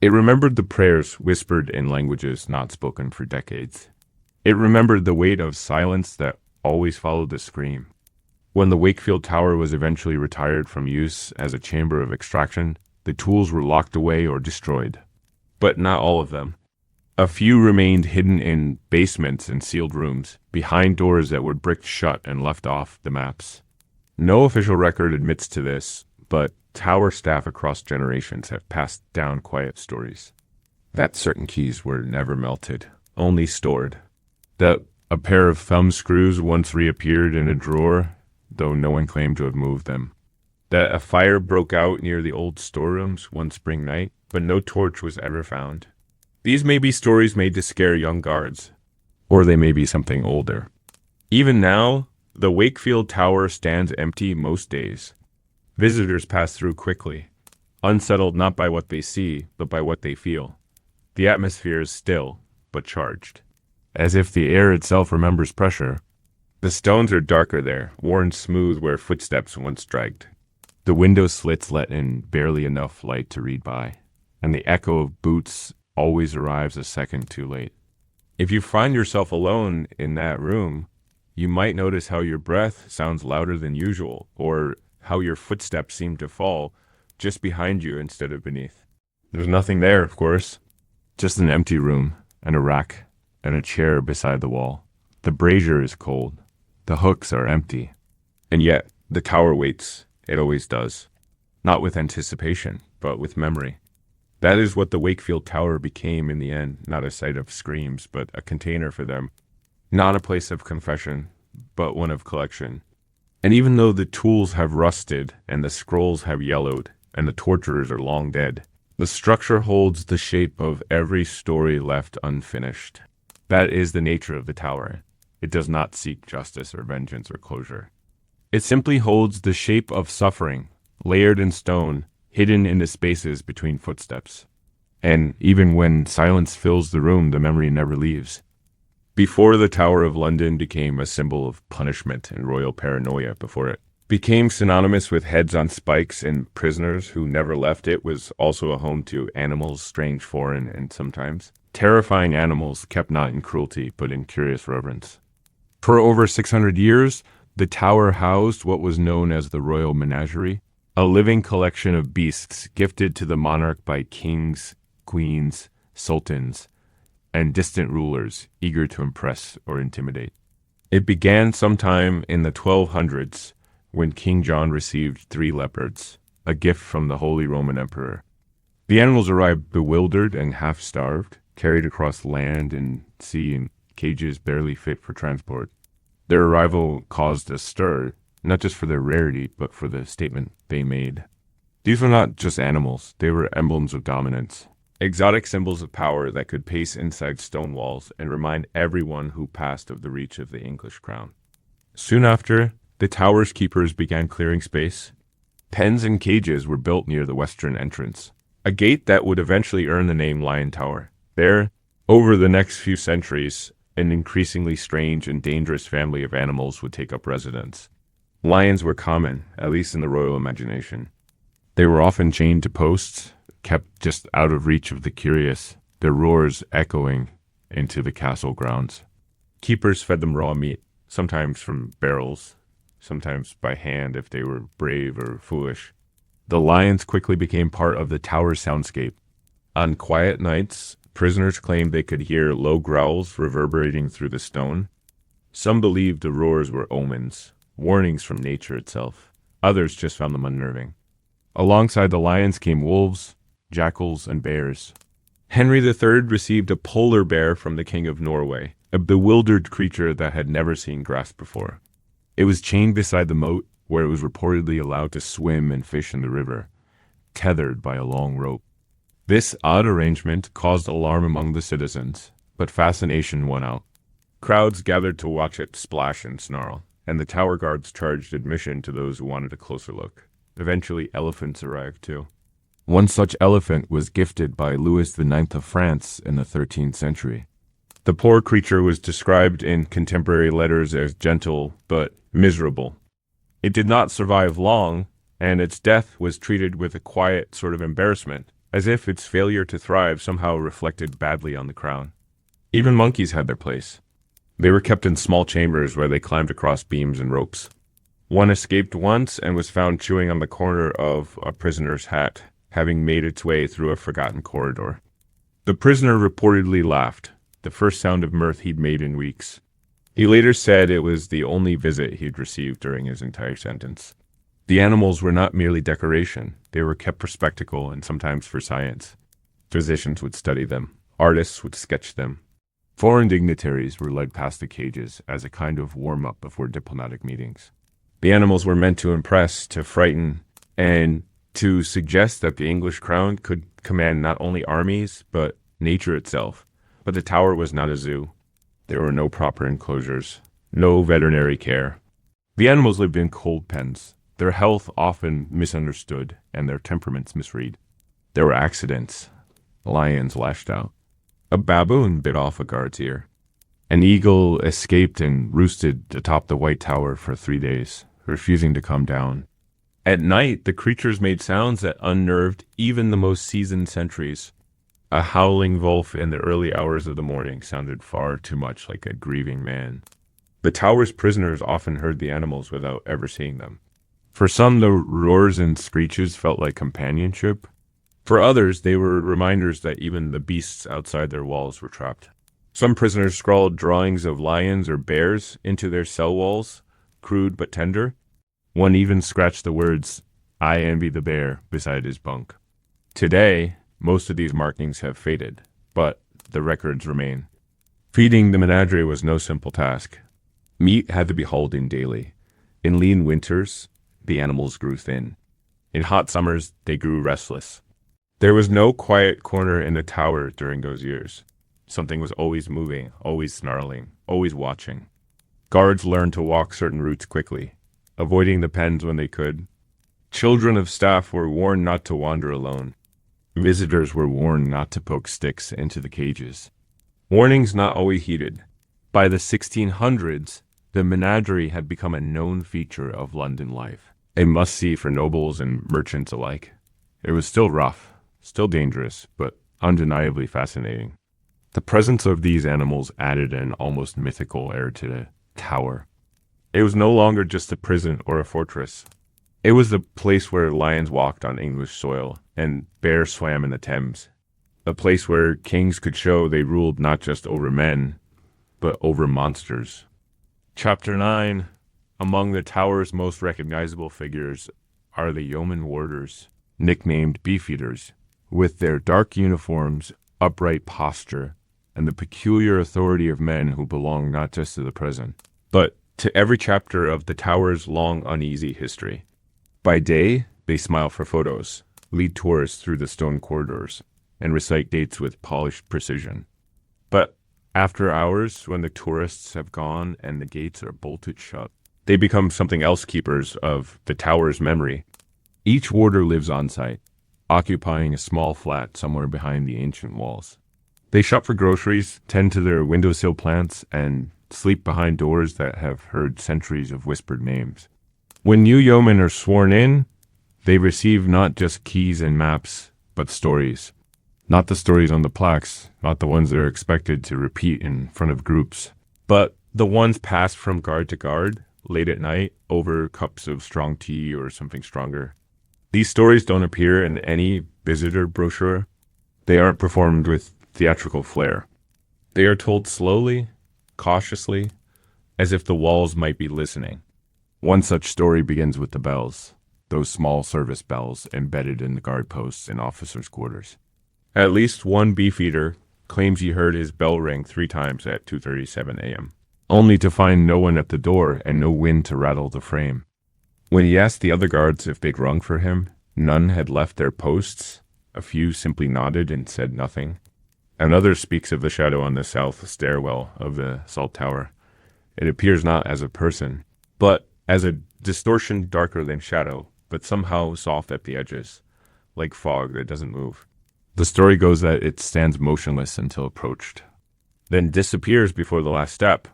It remembered the prayers whispered in languages not spoken for decades. It remembered the weight of silence that always followed the scream. When the Wakefield Tower was eventually retired from use as a chamber of extraction, the tools were locked away or destroyed. But not all of them. A few remained hidden in basements and sealed rooms, behind doors that were bricked shut and left off the maps. No official record admits to this, but tower staff across generations have passed down quiet stories. That certain keys were never melted, only stored. That a pair of thumb screws once reappeared in a drawer, though no one claimed to have moved them. That a fire broke out near the old storerooms one spring night, but no torch was ever found. These may be stories made to scare young guards, or they may be something older. Even now, the Wakefield Tower stands empty most days. Visitors pass through quickly, unsettled not by what they see, but by what they feel. The atmosphere is still, but charged, as if the air itself remembers pressure. The stones are darker there, worn smooth where footsteps once dragged. The window slits let in barely enough light to read by, and the echo of boots always arrives a second too late. If you find yourself alone in that room, you might notice how your breath sounds louder than usual, or how your footsteps seem to fall just behind you instead of beneath. There's nothing there, of course, just an empty room and a rack and a chair beside the wall. The brazier is cold. The hooks are empty. And yet, the tower waits. It always does. Not with anticipation, but with memory. That is what the Wakefield Tower became in the end, not a site of screams, but a container for them. Not a place of confession, but one of collection. And even though the tools have rusted, and the scrolls have yellowed, and the torturers are long dead, the structure holds the shape of every story left unfinished. That is the nature of the tower. It does not seek justice or vengeance or closure. It simply holds the shape of suffering, layered in stone, hidden in the spaces between footsteps. And even when silence fills the room, the memory never leaves. Before the Tower of London became a symbol of punishment and royal paranoia, before it became synonymous with heads on spikes and prisoners who never left, it was also a home to animals, strange, foreign, and sometimes terrifying animals kept not in cruelty, but in curious reverence. For over 600 years, the tower housed what was known as the Royal Menagerie, a living collection of beasts gifted to the monarch by kings, queens, sultans, and distant rulers eager to impress or intimidate. It began sometime in the 1200s when King John received 3 leopards, a gift from the Holy Roman Emperor. The animals arrived bewildered and half-starved, carried across land and sea in cages barely fit for transport. Their arrival caused a stir, not just for their rarity, but for the statement they made. These were not just animals, they were emblems of dominance. Exotic symbols of power that could pace inside stone walls and remind everyone who passed of the reach of the English crown. Soon after, the tower's keepers began clearing space. Pens and cages were built near the western entrance, a gate that would eventually earn the name Lion Tower. There, over the next few centuries, an increasingly strange and dangerous family of animals would take up residence. Lions were common, at least in the royal imagination. They were often chained to posts, kept just out of reach of the curious, their roars echoing into the castle grounds. Keepers fed them raw meat, sometimes from barrels, sometimes by hand if they were brave or foolish. The lions quickly became part of the tower's soundscape. On quiet nights, prisoners claimed they could hear low growls reverberating through the stone. Some believed the roars were omens, warnings from nature itself. Others just found them unnerving. Alongside the lions came wolves, jackals, and bears. Henry III received a polar bear from the King of Norway, a bewildered creature that had never seen grass before. It was chained beside the moat, where it was reportedly allowed to swim and fish in the river, tethered by a long rope. This odd arrangement caused alarm among the citizens, but fascination won out. Crowds gathered to watch it splash and snarl, and the tower guards charged admission to those who wanted a closer look. Eventually, elephants arrived too. One such elephant was gifted by Louis IX of France in the 13th century. The poor creature was described in contemporary letters as gentle but miserable. It did not survive long, and its death was treated with a quiet sort of embarrassment, as if its failure to thrive somehow reflected badly on the crown. Even monkeys had their place. They were kept in small chambers where they climbed across beams and ropes. One escaped once and was found chewing on the corner of a prisoner's hat, having made its way through a forgotten corridor. The prisoner reportedly laughed, the first sound of mirth he'd made in weeks. He later said it was the only visit he'd received during his entire sentence. The animals were not merely decoration. They were kept for spectacle and sometimes for science. Physicians would study them. Artists would sketch them. Foreign dignitaries were led past the cages as a kind of warm-up before diplomatic meetings. The animals were meant to impress, to frighten, and to suggest that the English crown could command not only armies, but nature itself. But the tower was not a zoo. There were no proper enclosures, no veterinary care. The animals lived in cold pens, their health often misunderstood, and their temperaments misread. There were accidents. Lions lashed out. A baboon bit off a guard's ear. An eagle escaped and roosted atop the White Tower for 3 days, refusing to come down. At night, the creatures made sounds that unnerved even the most seasoned sentries. A howling wolf in the early hours of the morning sounded far too much like a grieving man. The tower's prisoners often heard the animals without ever seeing them. For some, the roars and screeches felt like companionship. For others, they were reminders that even the beasts outside their walls were trapped. Some prisoners scrawled drawings of lions or bears into their cell walls, crude but tender. One even scratched the words, "I envy the bear," beside his bunk. Today, most of these markings have faded, but the records remain. Feeding the menagerie was no simple task. Meat had to be hauled in daily. In lean winters, the animals grew thin. In hot summers, they grew restless. There was no quiet corner in the tower during those years. Something was always moving, always snarling, always watching. Guards learned to walk certain routes quickly, avoiding the pens when they could. Children of staff were warned not to wander alone. Visitors were warned not to poke sticks into the cages. Warnings not always heeded. By the 1600s, the menagerie had become a known feature of London life, a must-see for nobles and merchants alike. It was still rough, still dangerous, but undeniably fascinating. The presence of these animals added an almost mythical air to the tower. It was no longer just a prison or a fortress. It was the place where lions walked on English soil and bears swam in the Thames. A place where kings could show they ruled not just over men, but over monsters. Chapter 9. Among the tower's most recognizable figures are the yeoman warders, nicknamed beefeaters, with their dark uniforms, upright posture, and the peculiar authority of men who belong not just to the prison, but to every chapter of the tower's long, uneasy history. By day, they smile for photos, lead tourists through the stone corridors, and recite dates with polished precision. But after hours, when the tourists have gone and the gates are bolted shut, they become something else, keepers of the tower's memory. Each warder lives on site, occupying a small flat somewhere behind the ancient walls. They shop for groceries, tend to their windowsill plants, and sleep behind doors that have heard centuries of whispered names. When new yeomen are sworn in, they receive not just keys and maps, but stories. Not the stories on the plaques, not the ones that are expected to repeat in front of groups, but the ones passed from guard to guard, late at night, over cups of strong tea or something stronger. These stories don't appear in any visitor brochure. They aren't performed with theatrical flair. They are told slowly, cautiously, as if the walls might be listening. One such story begins with the bells, those small service bells embedded in the guard posts and officers' quarters. At least one beefeater claims he heard his bell ring 3 times at 2:37 a.m., only to find no one at the door and no wind to rattle the frame. When he asked the other guards if they'd rung for him, none had left their posts. A few simply nodded and said nothing. Another speaks of the shadow on the south stairwell of the Salt Tower. It appears not as a person, but as a distortion darker than shadow, but somehow soft at the edges, like fog that doesn't move. The story goes that it stands motionless until approached, then disappears before the last step.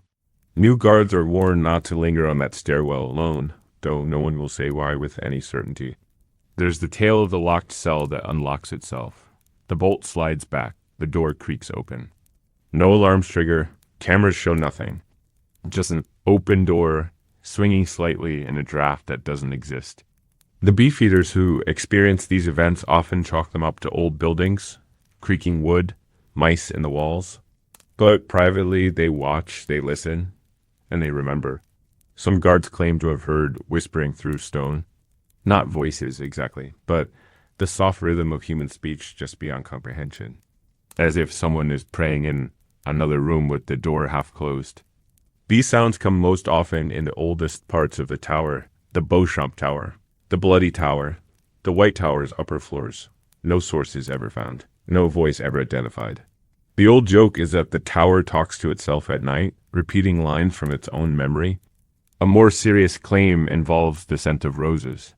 New guards are warned not to linger on that stairwell alone, though no one will say why with any certainty. There's the tale of the locked cell that unlocks itself. The bolt slides back, the door creaks open. No alarms trigger, cameras show nothing. Just an open door, swinging slightly in a draft that doesn't exist. The beefeaters who experience these events often chalk them up to old buildings, creaking wood, mice in the walls. But privately, they watch, they listen, and they remember. Some guards claim to have heard whispering through stone. Not voices exactly, but the soft rhythm of human speech just beyond comprehension. As if someone is praying in another room with the door half closed. These sounds come most often in the oldest parts of the tower, the Beauchamp Tower, the Bloody Tower, the White Tower's upper floors. No source is ever found, no voice ever identified. The old joke is that the tower talks to itself at night, repeating lines from its own memory. A more serious claim involves the scent of roses.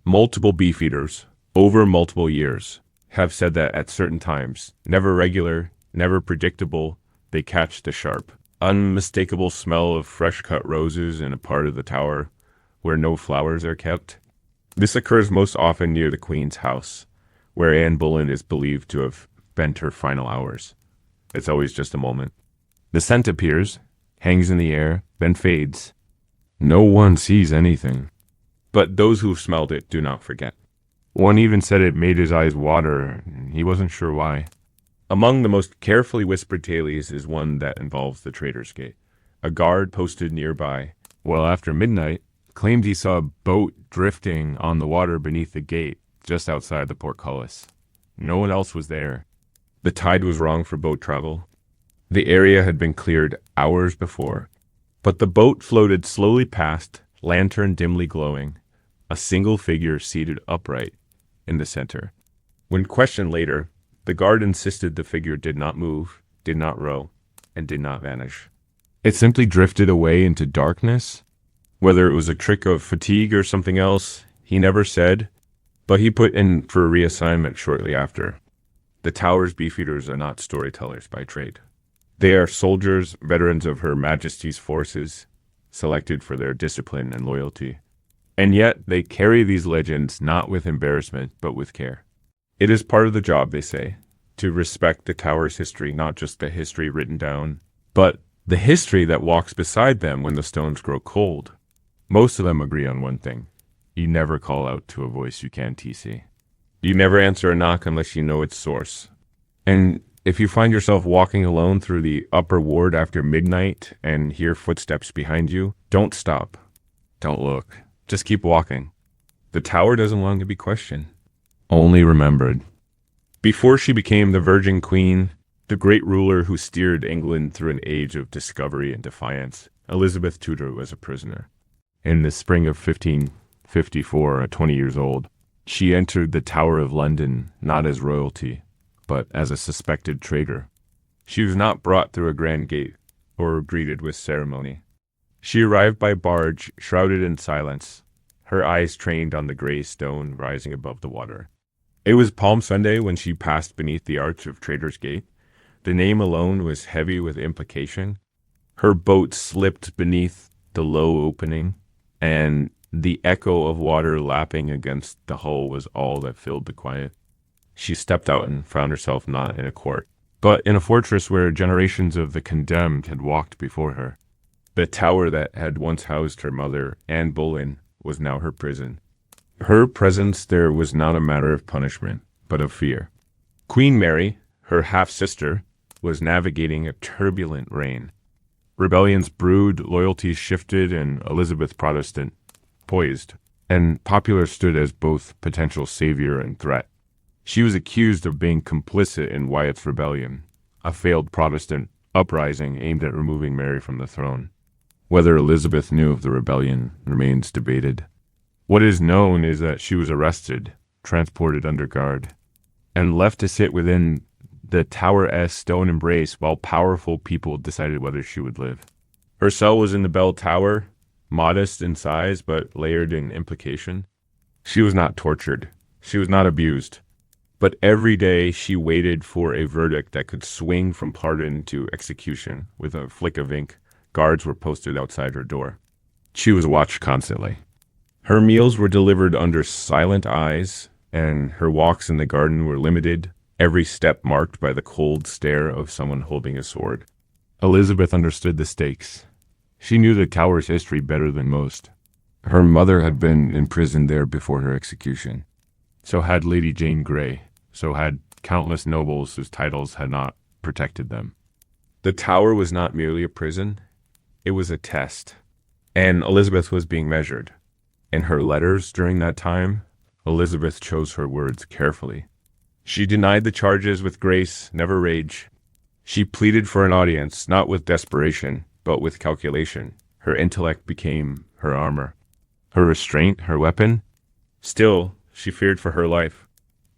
Multiple beefeaters, over multiple years, have said that at certain times, never regular, never predictable, they catch the sharp, unmistakable smell of fresh-cut roses in a part of the tower where no flowers are kept. This occurs most often near the Queen's house, where Anne Boleyn is believed to have spent her final hours. It's always just a moment. The scent appears, hangs in the air, then fades. No one sees anything. But those who've smelled it do not forget. One even said it made his eyes water, and he wasn't sure why. Among the most carefully whispered tales is one that involves the Traitor's Gate. A guard posted nearby, well after midnight, claimed he saw a boat drifting on the water beneath the gate, just outside the portcullis. No one else was there. The tide was wrong for boat travel. The area had been cleared hours before, but the boat floated slowly past, lantern dimly glowing, a single figure seated upright in the center. When questioned later, the guard insisted the figure did not move, did not row, and did not vanish. It simply drifted away into darkness. Whether it was a trick of fatigue or something else, he never said, but he put in for a reassignment shortly after. The tower's beefeaters are not storytellers by trade. They are soldiers, veterans of Her Majesty's forces, selected for their discipline and loyalty. And yet they carry these legends not with embarrassment, but with care. It is part of the job, they say, to respect the tower's history, not just the history written down, but the history that walks beside them when the stones grow cold. Most of them agree on one thing. You never call out to a voice you can't TC. You never answer a knock unless you know its source. And if you find yourself walking alone through the upper ward after midnight and hear footsteps behind you, don't stop. Don't look. Just keep walking. The tower doesn't long to be questioned, only remembered. Before she became the Virgin Queen, the great ruler who steered England through an age of discovery and defiance, Elizabeth Tudor was a prisoner. In the spring of 1554, at 20 years old, she entered the Tower of London not as royalty, but as a suspected traitor. She was not brought through a grand gate or greeted with ceremony. She arrived by barge, shrouded in silence, her eyes trained on the gray stone rising above the water. It was Palm Sunday when she passed beneath the arch of Traitor's Gate. The name alone was heavy with implication. Her boat slipped beneath the low opening, and the echo of water lapping against the hull was all that filled the quiet. She stepped out and found herself not in a court, but in a fortress where generations of the condemned had walked before her. The tower that had once housed her mother, Anne Boleyn, was now her prison. Her presence there was not a matter of punishment, but of fear. Queen Mary, her half-sister, was navigating a turbulent reign. Rebellions brewed, loyalties shifted, and Elizabeth Protestant poised, and popular stood as both potential savior and threat. She was accused of being complicit in Wyatt's rebellion, a failed Protestant uprising aimed at removing Mary from the throne. Whether Elizabeth knew of the rebellion remains debated. What is known is that she was arrested, transported under guard, and left to sit within the Tower-esque stone embrace while powerful people decided whether she would live. Her cell was in the bell tower, modest in size but layered in implication. She was not tortured. She was not abused. But every day she waited for a verdict that could swing from pardon to execution. With a flick of ink, guards were posted outside her door. She was watched constantly. Her meals were delivered under silent eyes, and her walks in the garden were limited, every step marked by the cold stare of someone holding a sword. Elizabeth understood the stakes. She knew the tower's history better than most. Her mother had been imprisoned there before her execution. So had Lady Jane Grey. So had countless nobles whose titles had not protected them. The tower was not merely a prison. It was a test. And Elizabeth was being measured. In her letters during that time, Elizabeth chose her words carefully. She denied the charges with grace, never rage. She pleaded for an audience, not with desperation, but with calculation. Her intellect became her armor. Her restraint, her weapon. Still, she feared for her life.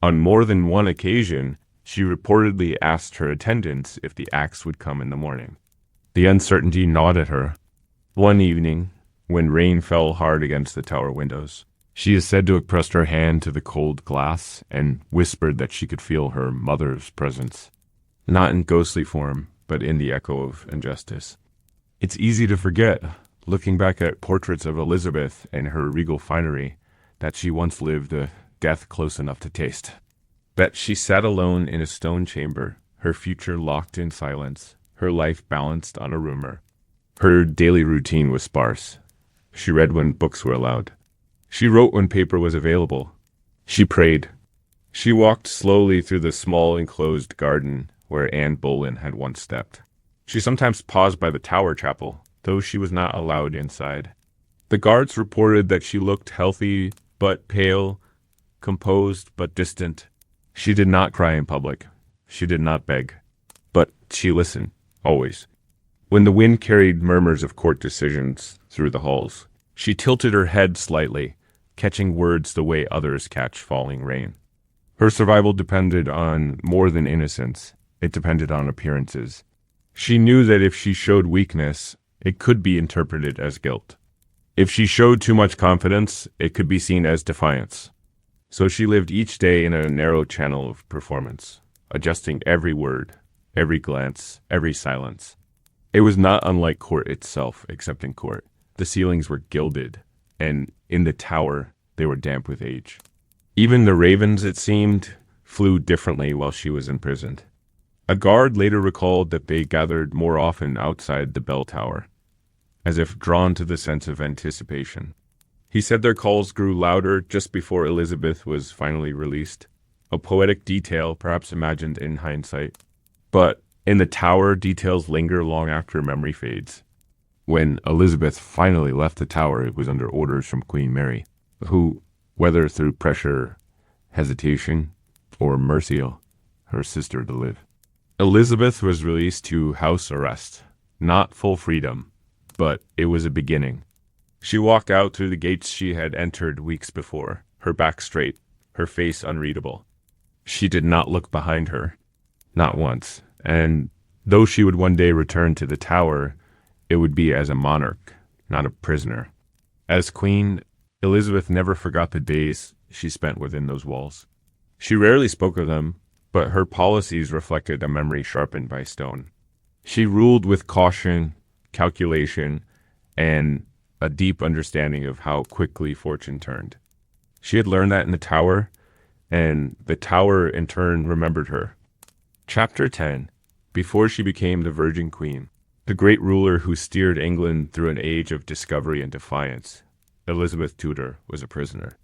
On more than one occasion, she reportedly asked her attendants if the axe would come in the morning. The uncertainty gnawed at her. One evening, when rain fell hard against the tower windows. She is said to have pressed her hand to the cold glass and whispered that she could feel her mother's presence, not in ghostly form, but in the echo of injustice. It's easy to forget, looking back at portraits of Elizabeth and her regal finery, that she once lived a death close enough to taste. That she sat alone in a stone chamber, her future locked in silence, her life balanced on a rumor. Her daily routine was sparse. She read when books were allowed. She wrote when paper was available. She prayed. She walked slowly through the small enclosed garden where Anne Boleyn had once stepped. She sometimes paused by the Tower Chapel, though she was not allowed inside. The guards reported that she looked healthy but pale, composed but distant. She did not cry in public. She did not beg. But she listened, always. When the wind carried murmurs of court decisions through the halls, she tilted her head slightly, catching words the way others catch falling rain. Her survival depended on more than innocence. It depended on appearances. She knew that if she showed weakness, it could be interpreted as guilt. If she showed too much confidence, it could be seen as defiance. So she lived each day in a narrow channel of performance, adjusting every word, every glance, every silence. It was not unlike court itself, except in court. The ceilings were gilded, and in the tower, they were damp with age. Even the ravens, it seemed, flew differently while she was imprisoned. A guard later recalled that they gathered more often outside the bell tower, as if drawn to the sense of anticipation. He said their calls grew louder just before Elizabeth was finally released, a poetic detail perhaps imagined in hindsight. But in the tower, details linger long after memory fades. When Elizabeth finally left the tower, it was under orders from Queen Mary, who, whether through pressure, hesitation, or mercy, her sister to live. Elizabeth was released to house arrest, not full freedom, but it was a beginning. She walked out through the gates she had entered weeks before, her back straight, her face unreadable. She did not look behind her, not once, and though she would one day return to the tower, it would be as a monarch, not a prisoner. As queen, Elizabeth never forgot the days she spent within those walls. She rarely spoke of them, but her policies reflected a memory sharpened by stone. She ruled with caution, calculation, and a deep understanding of how quickly fortune turned. She had learned that in the tower, and the tower in turn remembered her. Chapter 10. Before she became the Virgin Queen, the great ruler who steered England through an age of discovery and defiance, Elizabeth Tudor was a prisoner.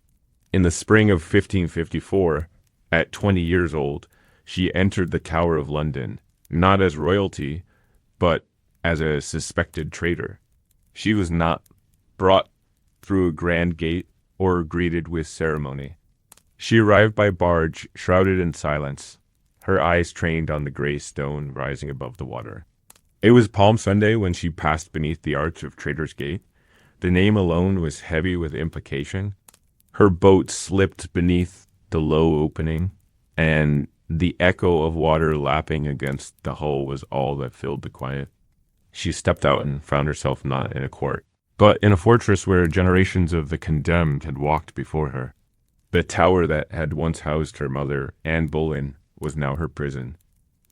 In the spring of 1554, at 20 years old, she entered the Tower of London, not as royalty, but as a suspected traitor. She was not brought through a grand gate or greeted with ceremony. She arrived by barge, shrouded in silence, her eyes trained on the gray stone rising above the water. It was Palm Sunday when she passed beneath the arch of Traitor's Gate. The name alone was heavy with implication. Her boat slipped beneath the low opening, and the echo of water lapping against the hull was all that filled the quiet. She stepped out and found herself not in a court, but in a fortress where generations of the condemned had walked before her. The tower that had once housed her mother, Anne Boleyn, was now her prison.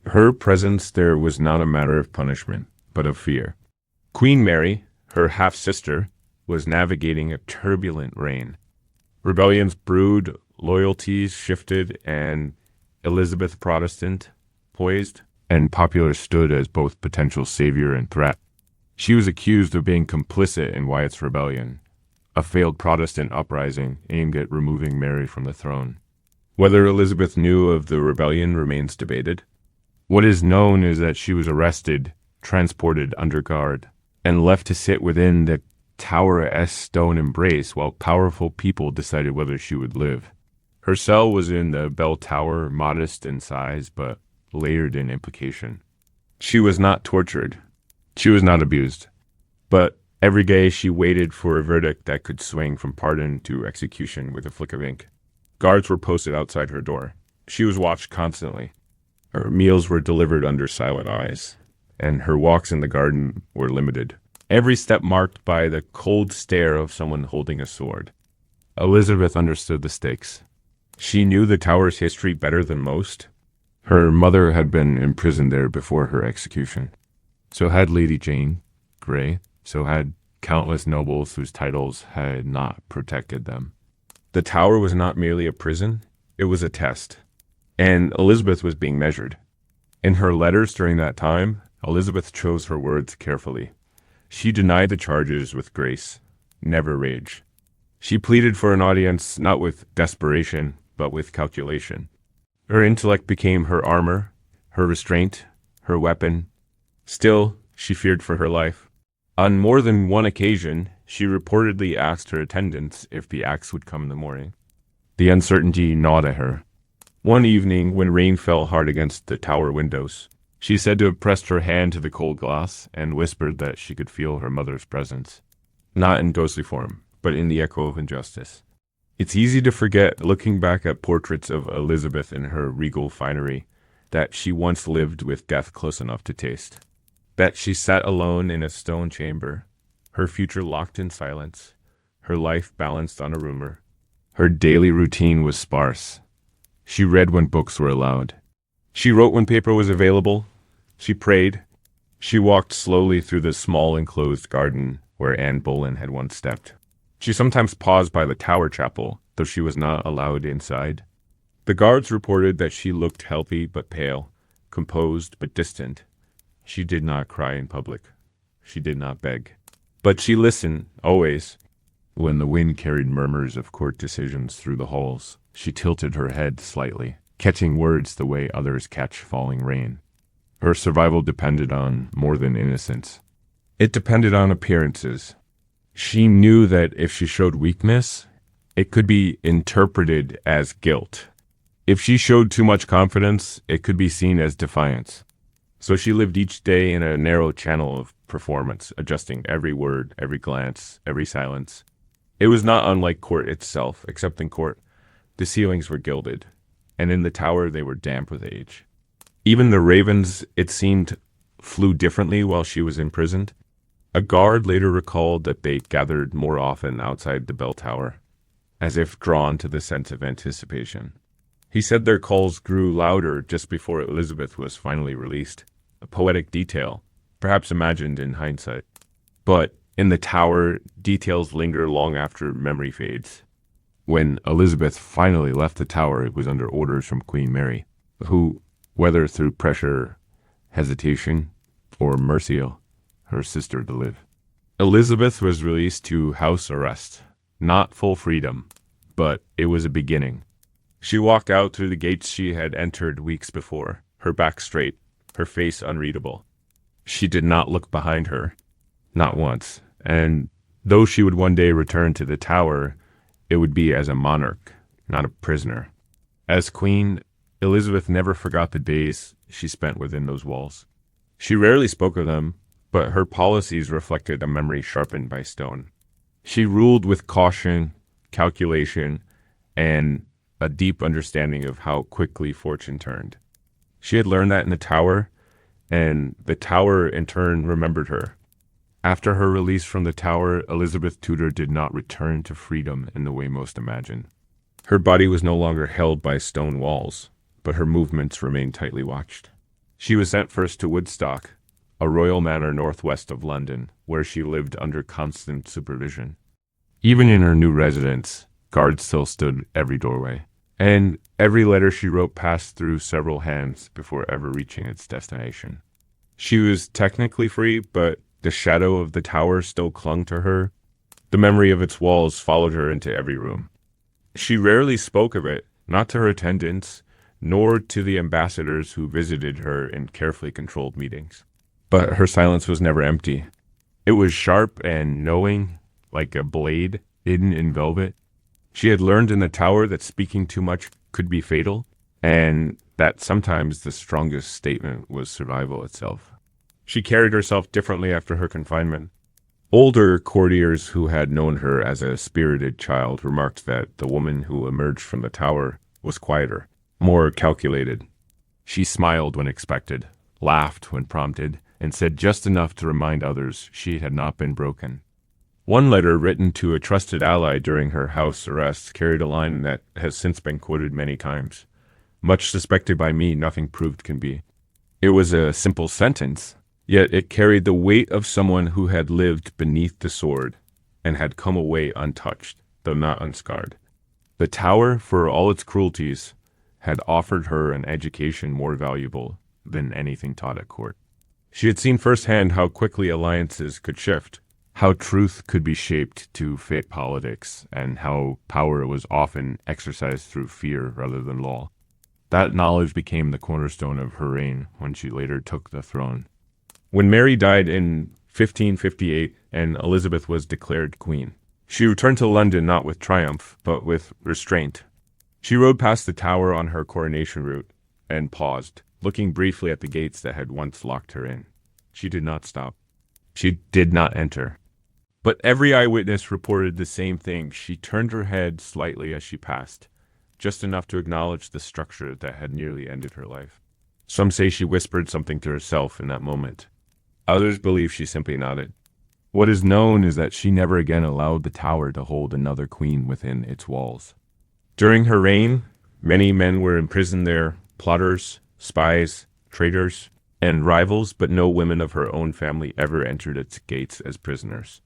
Her presence there was not a matter of punishment, but of fear. Queen Mary, her half-sister, was navigating a turbulent reign. Rebellions brewed, loyalties shifted, and Elizabeth Protestant poised, and popular stood as both potential savior and threat. She was accused of being complicit in Wyatt's rebellion, a failed Protestant uprising aimed at removing Mary from the throne. Whether Elizabeth knew of the rebellion remains debated. What is known is that she was arrested, transported under guard, and left to sit within the tower-esque stone embrace while powerful people decided whether she would live. Her cell was in the bell tower, modest in size, but layered in implication. She was not tortured. She was not abused. But every day she waited for a verdict that could swing from pardon to execution with a flick of ink. Guards were posted outside her door. She was watched constantly. Her meals were delivered under silent eyes, and her walks in the garden were limited. every step marked by the cold stare of someone holding a sword. Elizabeth understood the stakes. She knew the tower's history better than most. Her mother had been imprisoned there before her execution. So had Lady Jane Grey. So had countless nobles whose titles had not protected them. The tower was not merely a prison, it was a test. And Elizabeth was being measured. In her letters during that time, Elizabeth chose her words carefully. She denied the charges with grace, never rage. She pleaded for an audience not with desperation, but with calculation. Her intellect became her armor, her restraint, her weapon. Still, she feared for her life. On more than one occasion, she reportedly asked her attendants if the axe would come in the morning. The uncertainty gnawed at her. One evening, when rain fell hard against the tower windows, she said to have pressed her hand to the cold glass and whispered that she could feel her mother's presence. Not in ghostly form, but in the echo of injustice. It's easy to forget, looking back at portraits of Elizabeth in her regal finery, that she once lived with death close enough to taste. That she sat alone in a stone chamber, her future locked in silence, her life balanced on a rumor. Her daily routine was sparse. She read when books were allowed. She wrote when paper was available. She prayed. She walked slowly through the small enclosed garden where Anne Boleyn had once stepped. She sometimes paused by the Tower Chapel, though she was not allowed inside. The guards reported that she looked healthy but pale, composed but distant. She did not cry in public. She did not beg. But she listened, always. When the wind carried murmurs of court decisions through the halls, she tilted her head slightly, catching words the way others catch falling rain. Her survival depended on more than innocence. It depended on appearances. She knew that if she showed weakness, it could be interpreted as guilt. If she showed too much confidence, it could be seen as defiance. So she lived each day in a narrow channel of performance, adjusting every word, every glance, every silence. It was not unlike court itself, except in court, the ceilings were gilded, and in the tower they were damp with age. Even the ravens, it seemed, flew differently while she was imprisoned. A guard later recalled that they gathered more often outside the bell tower, as if drawn to the sense of anticipation. He said their calls grew louder just before Elizabeth was finally released, a poetic detail, perhaps imagined in hindsight. But in the tower, details linger long after memory fades. When Elizabeth finally left the tower, it was under orders from Queen Mary, who, whether through pressure, hesitation, or mercy, her sister to live. Elizabeth was released to house arrest, not full freedom, but it was a beginning. She walked out through the gates she had entered weeks before, her back straight, her face unreadable. She did not look behind her, not once, and though she would one day return to the tower, it would be as a monarch, not a prisoner. As queen, Elizabeth never forgot the days she spent within those walls. She rarely spoke of them, but her policies reflected a memory sharpened by stone. She ruled with caution, calculation, and a deep understanding of how quickly fortune turned. She had learned that in the tower, and the tower in turn remembered her. After her release from the tower, Elizabeth Tudor did not return to freedom in the way most imagine. Her body was no longer held by stone walls, but her movements remained tightly watched. She was sent first to Woodstock, a royal manor northwest of London, where she lived under constant supervision. Even in her new residence, guards still stood every doorway, and every letter she wrote passed through several hands before ever reaching its destination. She was technically free, but the shadow of the tower still clung to her. The memory of its walls followed her into every room. She rarely spoke of it, not to her attendants, nor to the ambassadors who visited her in carefully controlled meetings. But her silence was never empty. It was sharp and knowing, like a blade hidden in velvet. She had learned in the tower that speaking too much could be fatal, and that sometimes the strongest statement was survival itself. She carried herself differently after her confinement. Older courtiers who had known her as a spirited child remarked that the woman who emerged from the tower was quieter, more calculated. She smiled when expected, laughed when prompted, and said just enough to remind others she had not been broken. One letter written to a trusted ally during her house arrest carried a line that has since been quoted many times. Much suspected by me, nothing proved can be. It was a simple sentence, yet it carried the weight of someone who had lived beneath the sword and had come away untouched, though not unscarred. The tower, for all its cruelties, had offered her an education more valuable than anything taught at court. She had seen firsthand how quickly alliances could shift, how truth could be shaped to fit politics, and how power was often exercised through fear rather than law. That knowledge became the cornerstone of her reign when she later took the throne. When Mary died in 1558 and Elizabeth was declared queen, she returned to London not with triumph, but with restraint. She rode past the tower on her coronation route and paused, looking briefly at the gates that had once locked her in. She did not stop. She did not enter. But every eyewitness reported the same thing. She turned her head slightly as she passed, just enough to acknowledge the structure that had nearly ended her life. Some say she whispered something to herself in that moment. Others believe she simply nodded. What is known is that she never again allowed the tower to hold another queen within its walls. During her reign, many men were imprisoned there, plotters, spies, traitors, and rivals, but no women of her own family ever entered its gates as prisoners.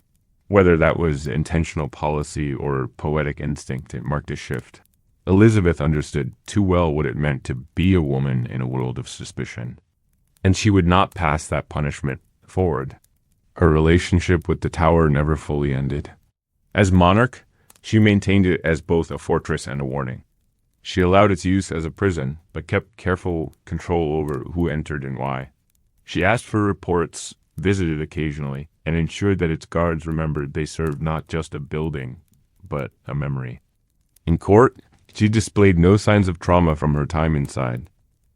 Whether that was intentional policy or poetic instinct, it marked a shift. Elizabeth understood too well what it meant to be a woman in a world of suspicion, and she would not pass that punishment forward. Her relationship with the tower never fully ended. As monarch, she maintained it as both a fortress and a warning. She allowed its use as a prison, but kept careful control over who entered and why. She asked for reports, visited occasionally, and ensured that its guards remembered they served not just a building, but a memory. In court, she displayed no signs of trauma from her time inside.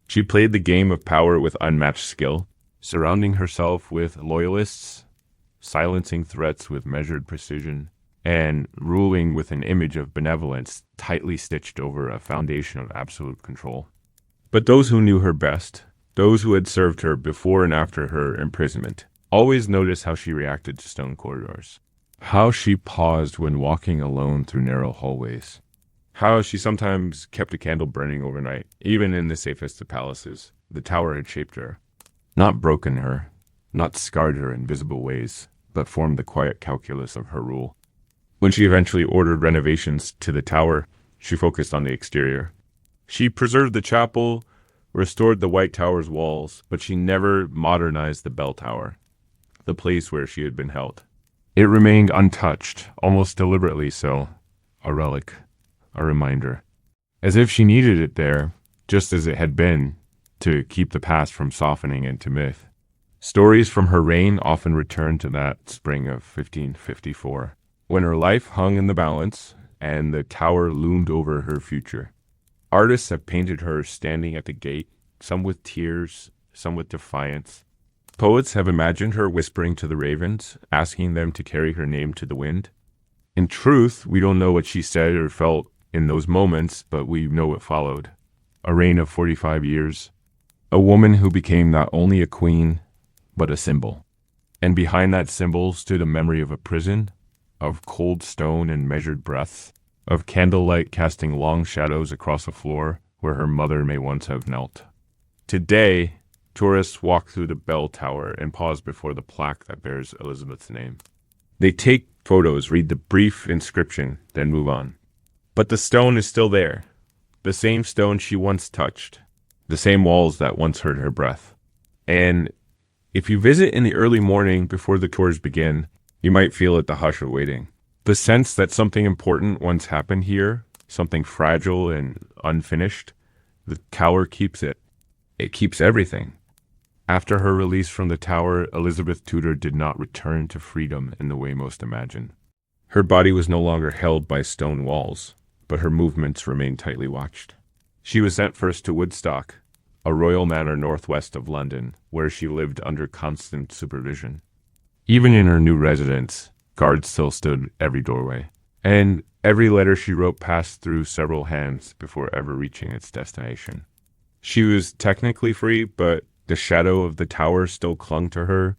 She played the game of power with unmatched skill, surrounding herself with loyalists, silencing threats with measured precision, and ruling with an image of benevolence tightly stitched over a foundation of absolute control. But those who knew her best, those who had served her before and after her imprisonment, always noticed how she reacted to stone corridors, how she paused when walking alone through narrow hallways, how she sometimes kept a candle burning overnight, even in the safest of palaces. The tower had shaped her, not broken her, not scarred her in visible ways, but formed the quiet calculus of her rule. When she eventually ordered renovations to the tower, she focused on the exterior. She preserved the chapel, restored the White Tower's walls, but she never modernized the bell tower, the place where she had been held. It remained untouched, almost deliberately so, a relic, a reminder, as if she needed it there, just as it had been, to keep the past from softening into myth. Stories from her reign often return to that spring of 1554, when her life hung in the balance and the tower loomed over her future. Artists have painted her standing at the gate, some with tears, some with defiance. Poets have imagined her whispering to the ravens, asking them to carry her name to the wind. In truth, we don't know what she said or felt in those moments, but we know what followed. A reign of 45 years. A woman who became not only a queen, but a symbol. And behind that symbol stood a memory of a prison, of cold stone and measured breaths, of candlelight casting long shadows across a floor where her mother may once have knelt. Today, tourists walk through the bell tower and pause before the plaque that bears Elizabeth's name. They take photos, read the brief inscription, then move on. But the stone is still there, the same stone she once touched, the same walls that once heard her breath. And if you visit in the early morning before the tours begin, you might feel it the hush of waiting. The sense that something important once happened here, something fragile and unfinished, the tower keeps it. It keeps everything. After her release from the tower, Elizabeth Tudor did not return to freedom in the way most imagine. Her body was no longer held by stone walls, but her movements remained tightly watched. She was sent first to Woodstock, a royal manor northwest of London, where she lived under constant supervision. Even in her new residence, guards still stood every doorway, and every letter she wrote passed through several hands before ever reaching its destination. She was technically free, but The shadow of the tower still clung to her.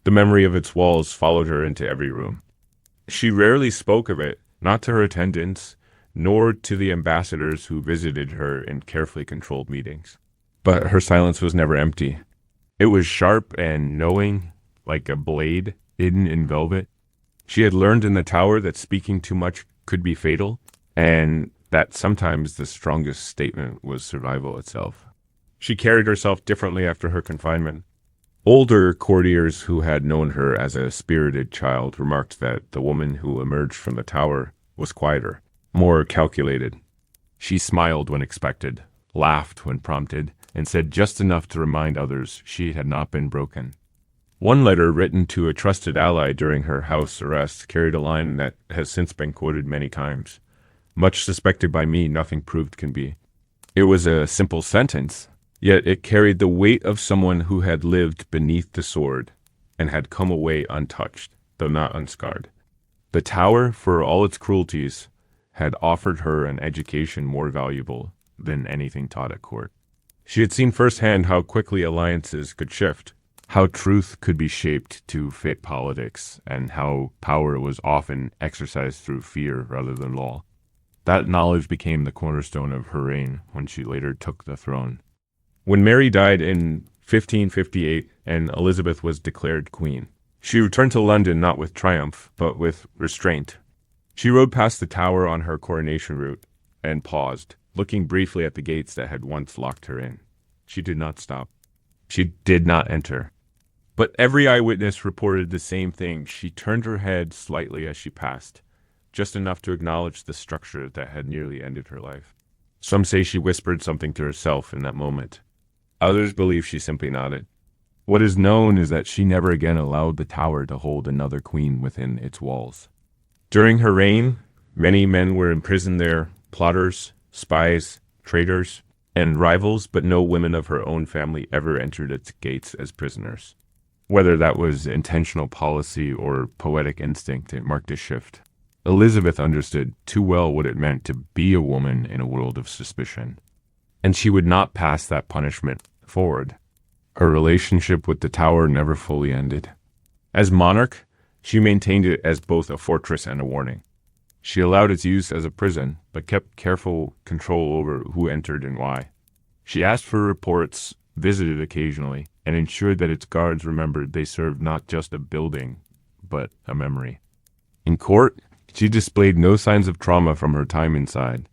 The memory of its walls followed her into every room. She rarely spoke of it, not to her attendants, nor to the ambassadors who visited her in carefully controlled meetings. But her silence was never empty. It was sharp and knowing, like a blade hidden in velvet. She had learned in the tower that speaking too much could be fatal, and that sometimes the strongest statement was survival itself. She carried herself differently after her confinement. Older courtiers who had known her as a spirited child remarked that the woman who emerged from the tower was quieter, more calculated. She smiled when expected, laughed when prompted, and said just enough to remind others she had not been broken. One letter written to a trusted ally during her house arrest carried a line that has since been quoted many times. Much suspected by me, nothing proved can be. It was a simple sentence, yet it carried the weight of someone who had lived beneath the sword and had come away untouched, though not unscarred. The tower, for all its cruelties, had offered her an education more valuable than anything taught at court. She had seen firsthand how quickly alliances could shift, how truth could be shaped to fit politics, and how power was often exercised through fear rather than law. That knowledge became the cornerstone of her reign when she later took the throne. When Mary died in 1558 and Elizabeth was declared queen, she returned to London not with triumph, but with restraint. She rode past the tower on her coronation route and paused, looking briefly at the gates that had once locked her in. She did not stop. She did not enter. But every eyewitness reported the same thing. She turned her head slightly as she passed, just enough to acknowledge the structure that had nearly ended her life. Some say she whispered something to herself in that moment. Others believe she simply nodded. What is known is that she never again allowed the tower to hold another queen within its walls. During her reign, many men were imprisoned there, plotters, spies, traitors, and rivals, but no women of her own family ever entered its gates as prisoners. Whether that was intentional policy or poetic instinct, it marked a shift. Elizabeth understood too well what it meant to be a woman in a world of suspicion, and she would not pass that punishment forward. Her relationship with the tower never fully ended. As monarch, she maintained it as both a fortress and a warning. She allowed its use as a prison, but kept careful control over who entered and why. She asked for reports, visited occasionally, and ensured that its guards remembered they served not just a building, but a memory. In court, she displayed no signs of trauma from her time inside.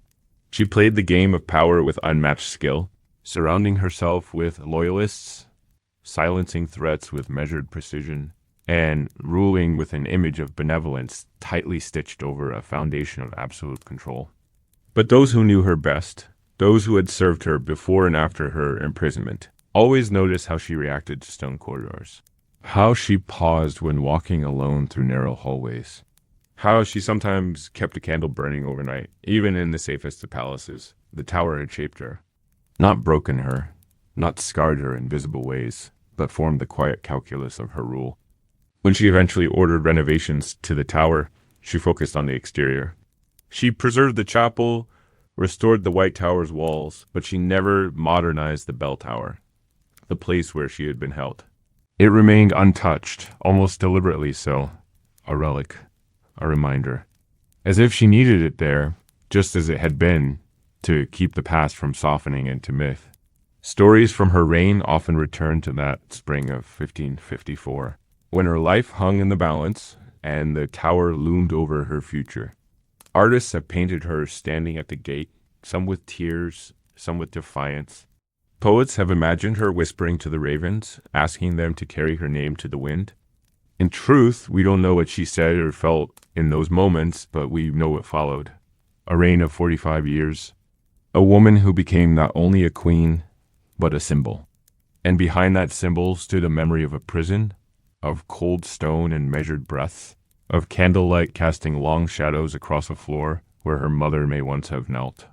She played the game of power with unmatched skill, surrounding herself with loyalists, silencing threats with measured precision, and ruling with an image of benevolence tightly stitched over a foundation of absolute control. But those who knew her best, those who had served her before and after her imprisonment, always noticed how she reacted to stone corridors, how she paused when walking alone through narrow hallways, how she sometimes kept a candle burning overnight, even in the safest of palaces. The tower had shaped her, not broken her, not scarred her in visible ways, but formed the quiet calculus of her rule. When she eventually ordered renovations to the tower, she focused on the exterior. She preserved the chapel, restored the White Tower's walls, but she never modernized the bell tower, the place where she had been held. It remained untouched, almost deliberately so, a relic, a reminder, as if she needed it there, just as it had been, to keep the past from softening into myth. Stories from her reign often return to that spring of 1554, when her life hung in the balance and the tower loomed over her future. Artists have painted her standing at the gate, some with tears, some with defiance. Poets have imagined her whispering to the ravens, asking them to carry her name to the wind. In truth, we don't know what she said or felt in those moments, but we know what followed. A reign of 45 years. A woman who became not only a queen, but a symbol. And behind that symbol stood a memory of a prison, of cold stone and measured breaths, of candlelight casting long shadows across a floor where her mother may once have knelt.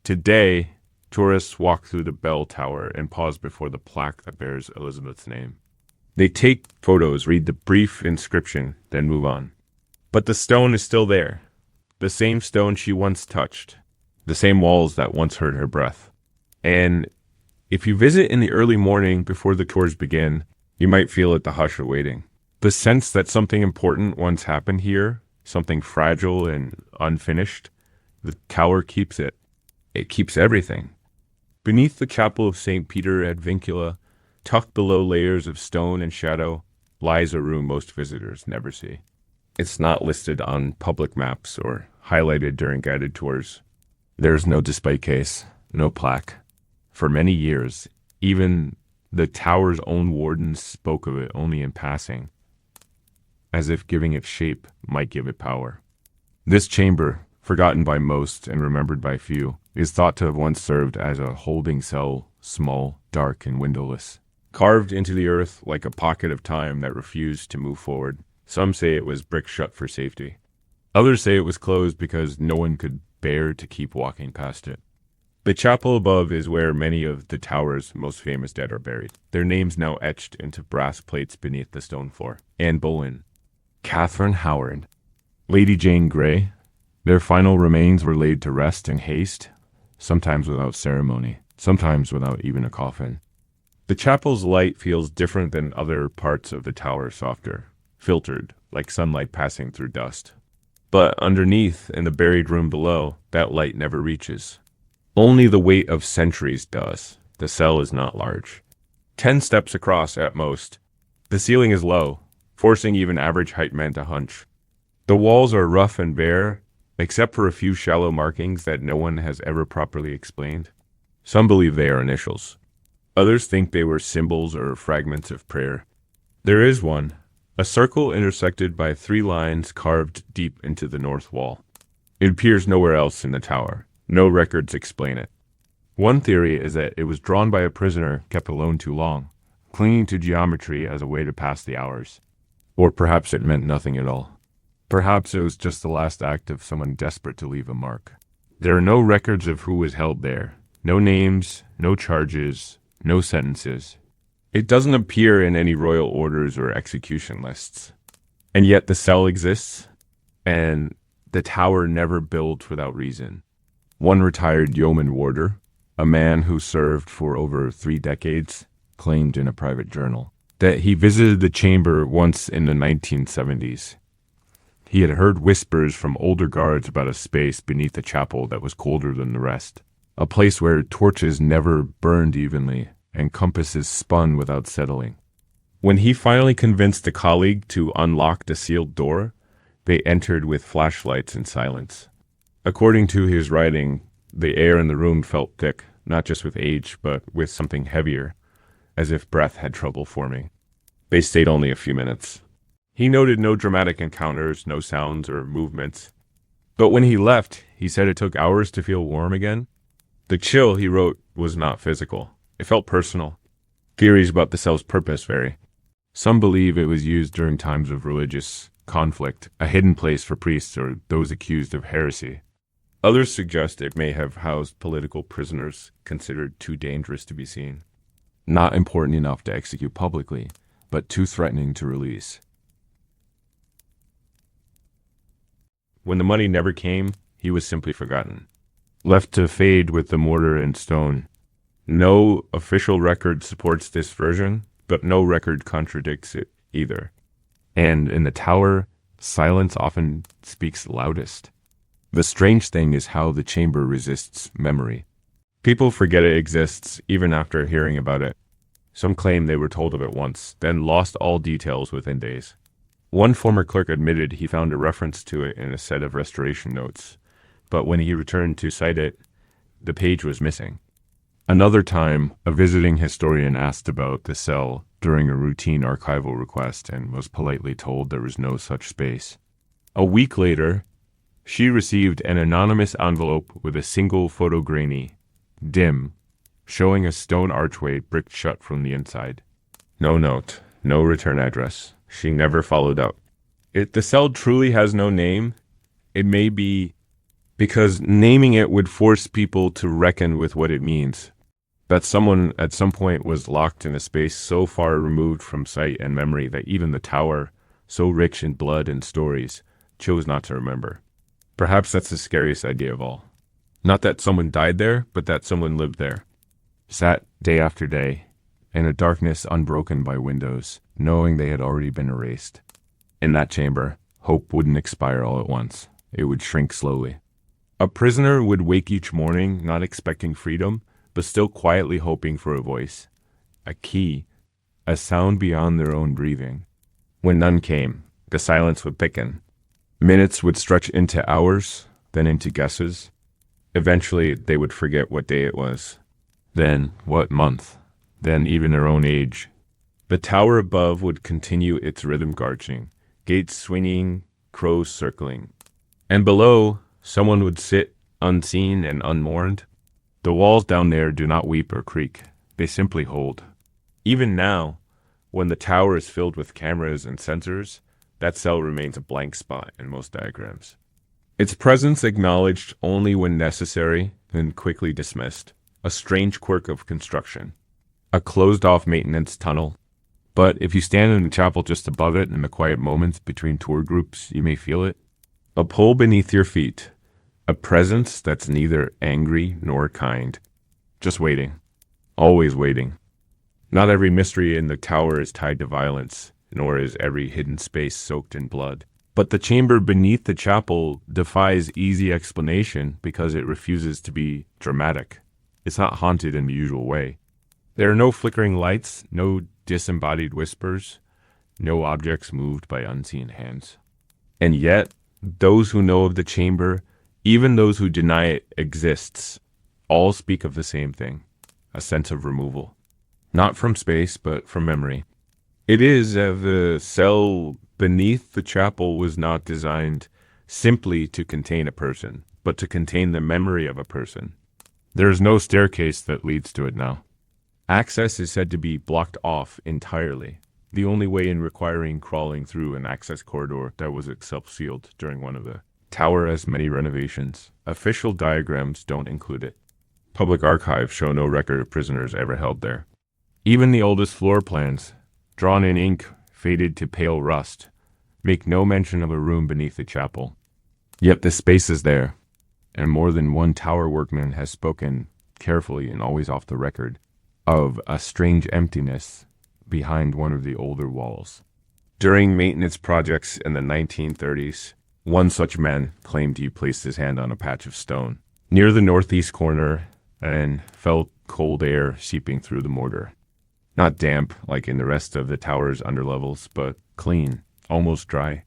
Today, tourists walk through the bell tower and pause before the plaque that bears Elizabeth's name. They take photos, read the brief inscription, then move on. But the stone is still there, the same stone she once touched, the same walls that once heard her breath. And If you visit in the early morning before the tours begin, you might feel it the hush of waiting. The sense that something important once happened here, something fragile and unfinished, the tower keeps it. It keeps everything. Beneath the chapel of St. Peter ad Vincula, tucked below layers of stone and shadow, lies a room most visitors never see. It's not listed on public maps or highlighted during guided tours. There's no display case, no plaque. For many years, even the tower's own wardens spoke of it only in passing, as if giving it shape might give it power. This chamber, forgotten by most and remembered by few, is thought to have once served as a holding cell, small, dark, and windowless. Carved into the earth like a pocket of time that refused to move forward, some say it was brick shut for safety. Others say it was closed because no one could bear to keep walking past it. The chapel above is where many of the tower's most famous dead are buried, their names now etched into brass plates beneath the stone floor. Anne Boleyn, Catherine Howard, Lady Jane Grey. Their final remains were laid to rest in haste, sometimes without ceremony, sometimes without even a coffin. The chapel's light feels different than other parts of the tower, softer, filtered, like sunlight passing through dust. But underneath, in the buried room below, that light never reaches. Only the weight of centuries does. The cell is not large. 10 steps across at most. The ceiling is low, forcing even average height men to hunch. The walls are rough and bare, except for a few shallow markings that no one has ever properly explained. Some believe they are initials. Others think they were symbols or fragments of prayer. There is one, a circle intersected by 3 lines carved deep into the north wall. It appears nowhere else in the tower. No records explain it. One theory is that it was drawn by a prisoner kept alone too long, clinging to geometry as a way to pass the hours. Or perhaps it meant nothing at all. Perhaps it was just the last act of someone desperate to leave a mark. There are no records of who was held there. No names, no charges, no sentences. It doesn't appear in any royal orders or execution lists. And yet the cell exists, and the tower never built without reason. One retired yeoman warder, a man who served for over 3 decades, claimed in a private journal that he visited the chamber once in the 1970s. He had heard whispers from older guards about a space beneath the chapel that was colder than the rest, a place where torches never burned evenly and compasses spun without settling. When he finally convinced a colleague to unlock the sealed door, they entered with flashlights in silence. According to his writing, the air in the room felt thick, not just with age, but with something heavier, as if breath had trouble forming. They stayed only a few minutes. He noted no dramatic encounters, no sounds or movements. But when he left, he said it took hours to feel warm again. The chill, he wrote, was not physical. It felt personal. Theories about the cell's purpose vary. Some believe it was used during times of religious conflict, a hidden place for priests or those accused of heresy. Others suggest it may have housed political prisoners considered too dangerous to be seen. Not important enough to execute publicly, but too threatening to release. When the money never came, he was simply forgotten, left to fade with the mortar and stone. No official record supports this version, but no record contradicts it either. And in the tower, silence often speaks loudest. The strange thing is how the chamber resists memory. People forget it exists even after hearing about it. Some claim they were told of it once, then lost all details within days. One former clerk admitted he found a reference to it in a set of restoration notes, but when he returned to cite it, the page was missing. Another time, a visiting historian asked about the cell during a routine archival request and was politely told there was no such space. A week later, she received an anonymous envelope with a single photogranny, dim, showing a stone archway bricked shut from the inside. No note, no return address. She never followed up. If the cell truly has no name, it may be because naming it would force people to reckon with what it means. That someone at some point was locked in a space so far removed from sight and memory that even the tower, so rich in blood and stories, chose not to remember. Perhaps that's the scariest idea of all. Not that someone died there, but that someone lived there. sat day after day, in a darkness unbroken by windows, knowing they had already been erased. In that chamber, hope wouldn't expire all at once. It would shrink slowly. A prisoner would wake each morning not expecting freedom, but still quietly hoping for a voice, a key, a sound beyond their own breathing. When none came, the silence would thicken. Minutes would stretch into hours, then into guesses. Eventually, they would forget what day it was, then what month, then even their own age. The tower above would continue its rhythm garching, gates swinging, crows circling. And below, someone would sit, unseen and unmourned. The walls down there do not weep or creak. They simply hold. Even now, when the tower is filled with cameras and sensors, that cell remains a blank spot in most diagrams. Its presence acknowledged only when necessary and quickly dismissed. A strange quirk of construction. A closed-off maintenance tunnel. But if you stand in the chapel just above it in the quiet moments between tour groups, you may feel it. A pull beneath your feet. A presence that's neither angry nor kind. Just waiting. Always waiting. Not every mystery in the tower is tied to violence, nor is every hidden space soaked in blood. But the chamber beneath the chapel defies easy explanation because it refuses to be dramatic. It's not haunted in the usual way. There are no flickering lights, no disembodied whispers, no objects moved by unseen hands. And yet, those who know of the chamber, even those who deny it exists, all speak of the same thing, a sense of removal. Not from space, but from memory. It is as the cell beneath the chapel was not designed simply to contain a person, but to contain the memory of a person. There is no staircase that leads to it now. Access is said to be blocked off entirely, the only way in requiring crawling through an access corridor that was itself sealed during one of the tower has many renovations. Official diagrams don't include it. Public archives show no record of prisoners ever held there. Even the oldest floor plans, drawn in ink faded to pale rust, make no mention of a room beneath the chapel. Yet the space is there, and more than one tower workman has spoken, carefully and always off the record, of a strange emptiness behind one of the older walls. During maintenance projects in the 1930s, one such man claimed he placed his hand on a patch of stone near the northeast corner and felt cold air seeping through the mortar. Not damp like in the rest of the tower's underlevels, but clean, almost dry.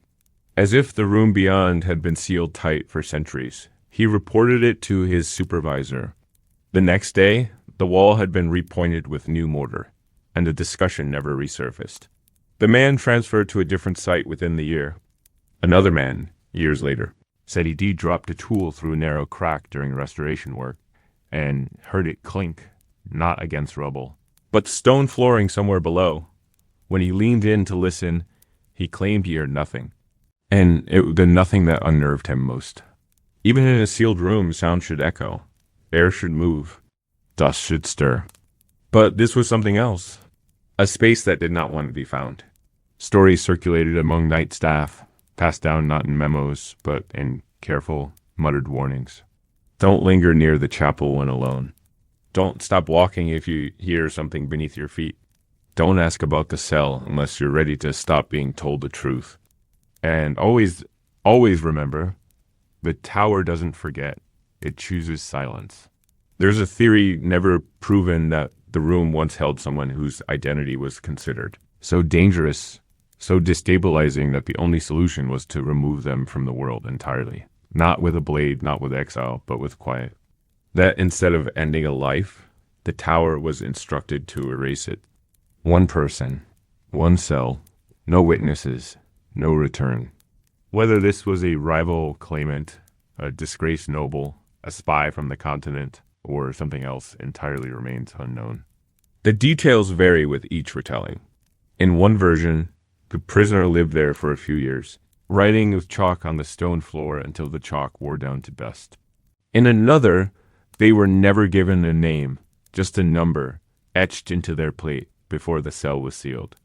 As if the room beyond had been sealed tight for centuries. He reported it to his supervisor. The next day, the wall had been repointed with new mortar, and the discussion never resurfaced. The man transferred to a different site within the year. Another man, years later, said he dropped a tool through a narrow crack during restoration work, and heard it clink, not against rubble, but stone flooring somewhere below. When he leaned in to listen, he claimed he heard nothing. And it was the nothing that unnerved him most. Even in a sealed room, sound should echo. Air should move. Dust should stir. But this was something else. A space that did not want to be found. Stories circulated among night staff, passed down not in memos, but in careful, muttered warnings. Don't linger near the chapel when alone. Don't stop walking if you hear something beneath your feet. Don't ask about the cell unless you're ready to stop being told the truth. And always remember, the tower doesn't forget. It chooses silence. There's a theory never proven that the room once held someone whose identity was considered so dangerous, so destabilizing that the only solution was to remove them from the world entirely. Not with a blade, not with exile, but with quiet. That instead of ending a life, the tower was instructed to erase it. One person, one cell, no witnesses, no return. Whether this was a rival claimant, a disgraced noble, a spy from the continent, or something else entirely remains unknown. The details vary with each retelling. In one version, the prisoner lived there for a few years, writing with chalk on the stone floor until the chalk wore down to dust. In another, they were never given a name, just a number, etched into their plate before the cell was sealed.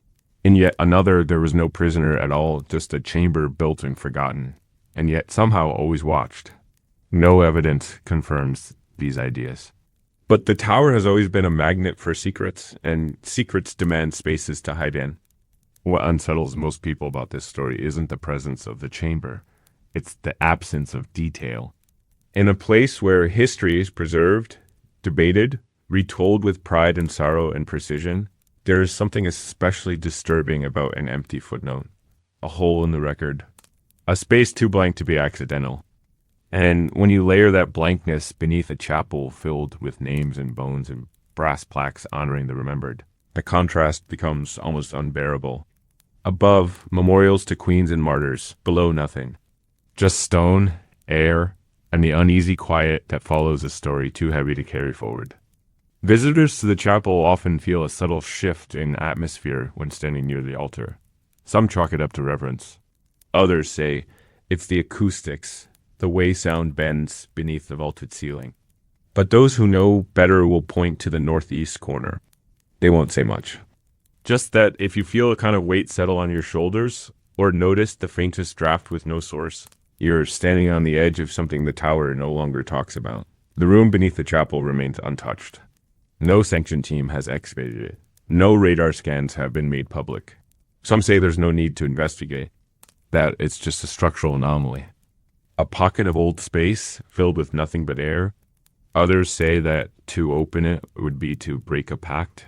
In yet another, there was no prisoner at all, just a chamber built and forgotten, and yet somehow always watched. No evidence confirms these ideas. But the tower has always been a magnet for secrets, and secrets demand spaces to hide in. What unsettles most people about this story isn't the presence of the chamber, it's the absence of detail. In a place where history is preserved, debated, retold with pride and sorrow and precision, there is something especially disturbing about an empty footnote, a hole in the record, a space too blank to be accidental. And when you layer that blankness beneath a chapel filled with names and bones and brass plaques honoring the remembered, the contrast becomes almost unbearable. Above, memorials to queens and martyrs. Below, nothing. Just stone, air, and the uneasy quiet that follows a story too heavy to carry forward. Visitors to the chapel often feel a subtle shift in atmosphere when standing near the altar. Some chalk it up to reverence. Others say it's the acoustics, the way sound bends beneath the vaulted ceiling. But those who know better will point to the northeast corner. They won't say much. Just that if you feel a kind of weight settle on your shoulders, or notice the faintest draft with no source, you're standing on the edge of something the tower no longer talks about. The room beneath the chapel remains untouched. No sanction team has excavated it. No radar scans have been made public. Some say there's no need to investigate, that it's just a structural anomaly. A pocket of old space filled with nothing but air. Others say that to open it would be to break a pact.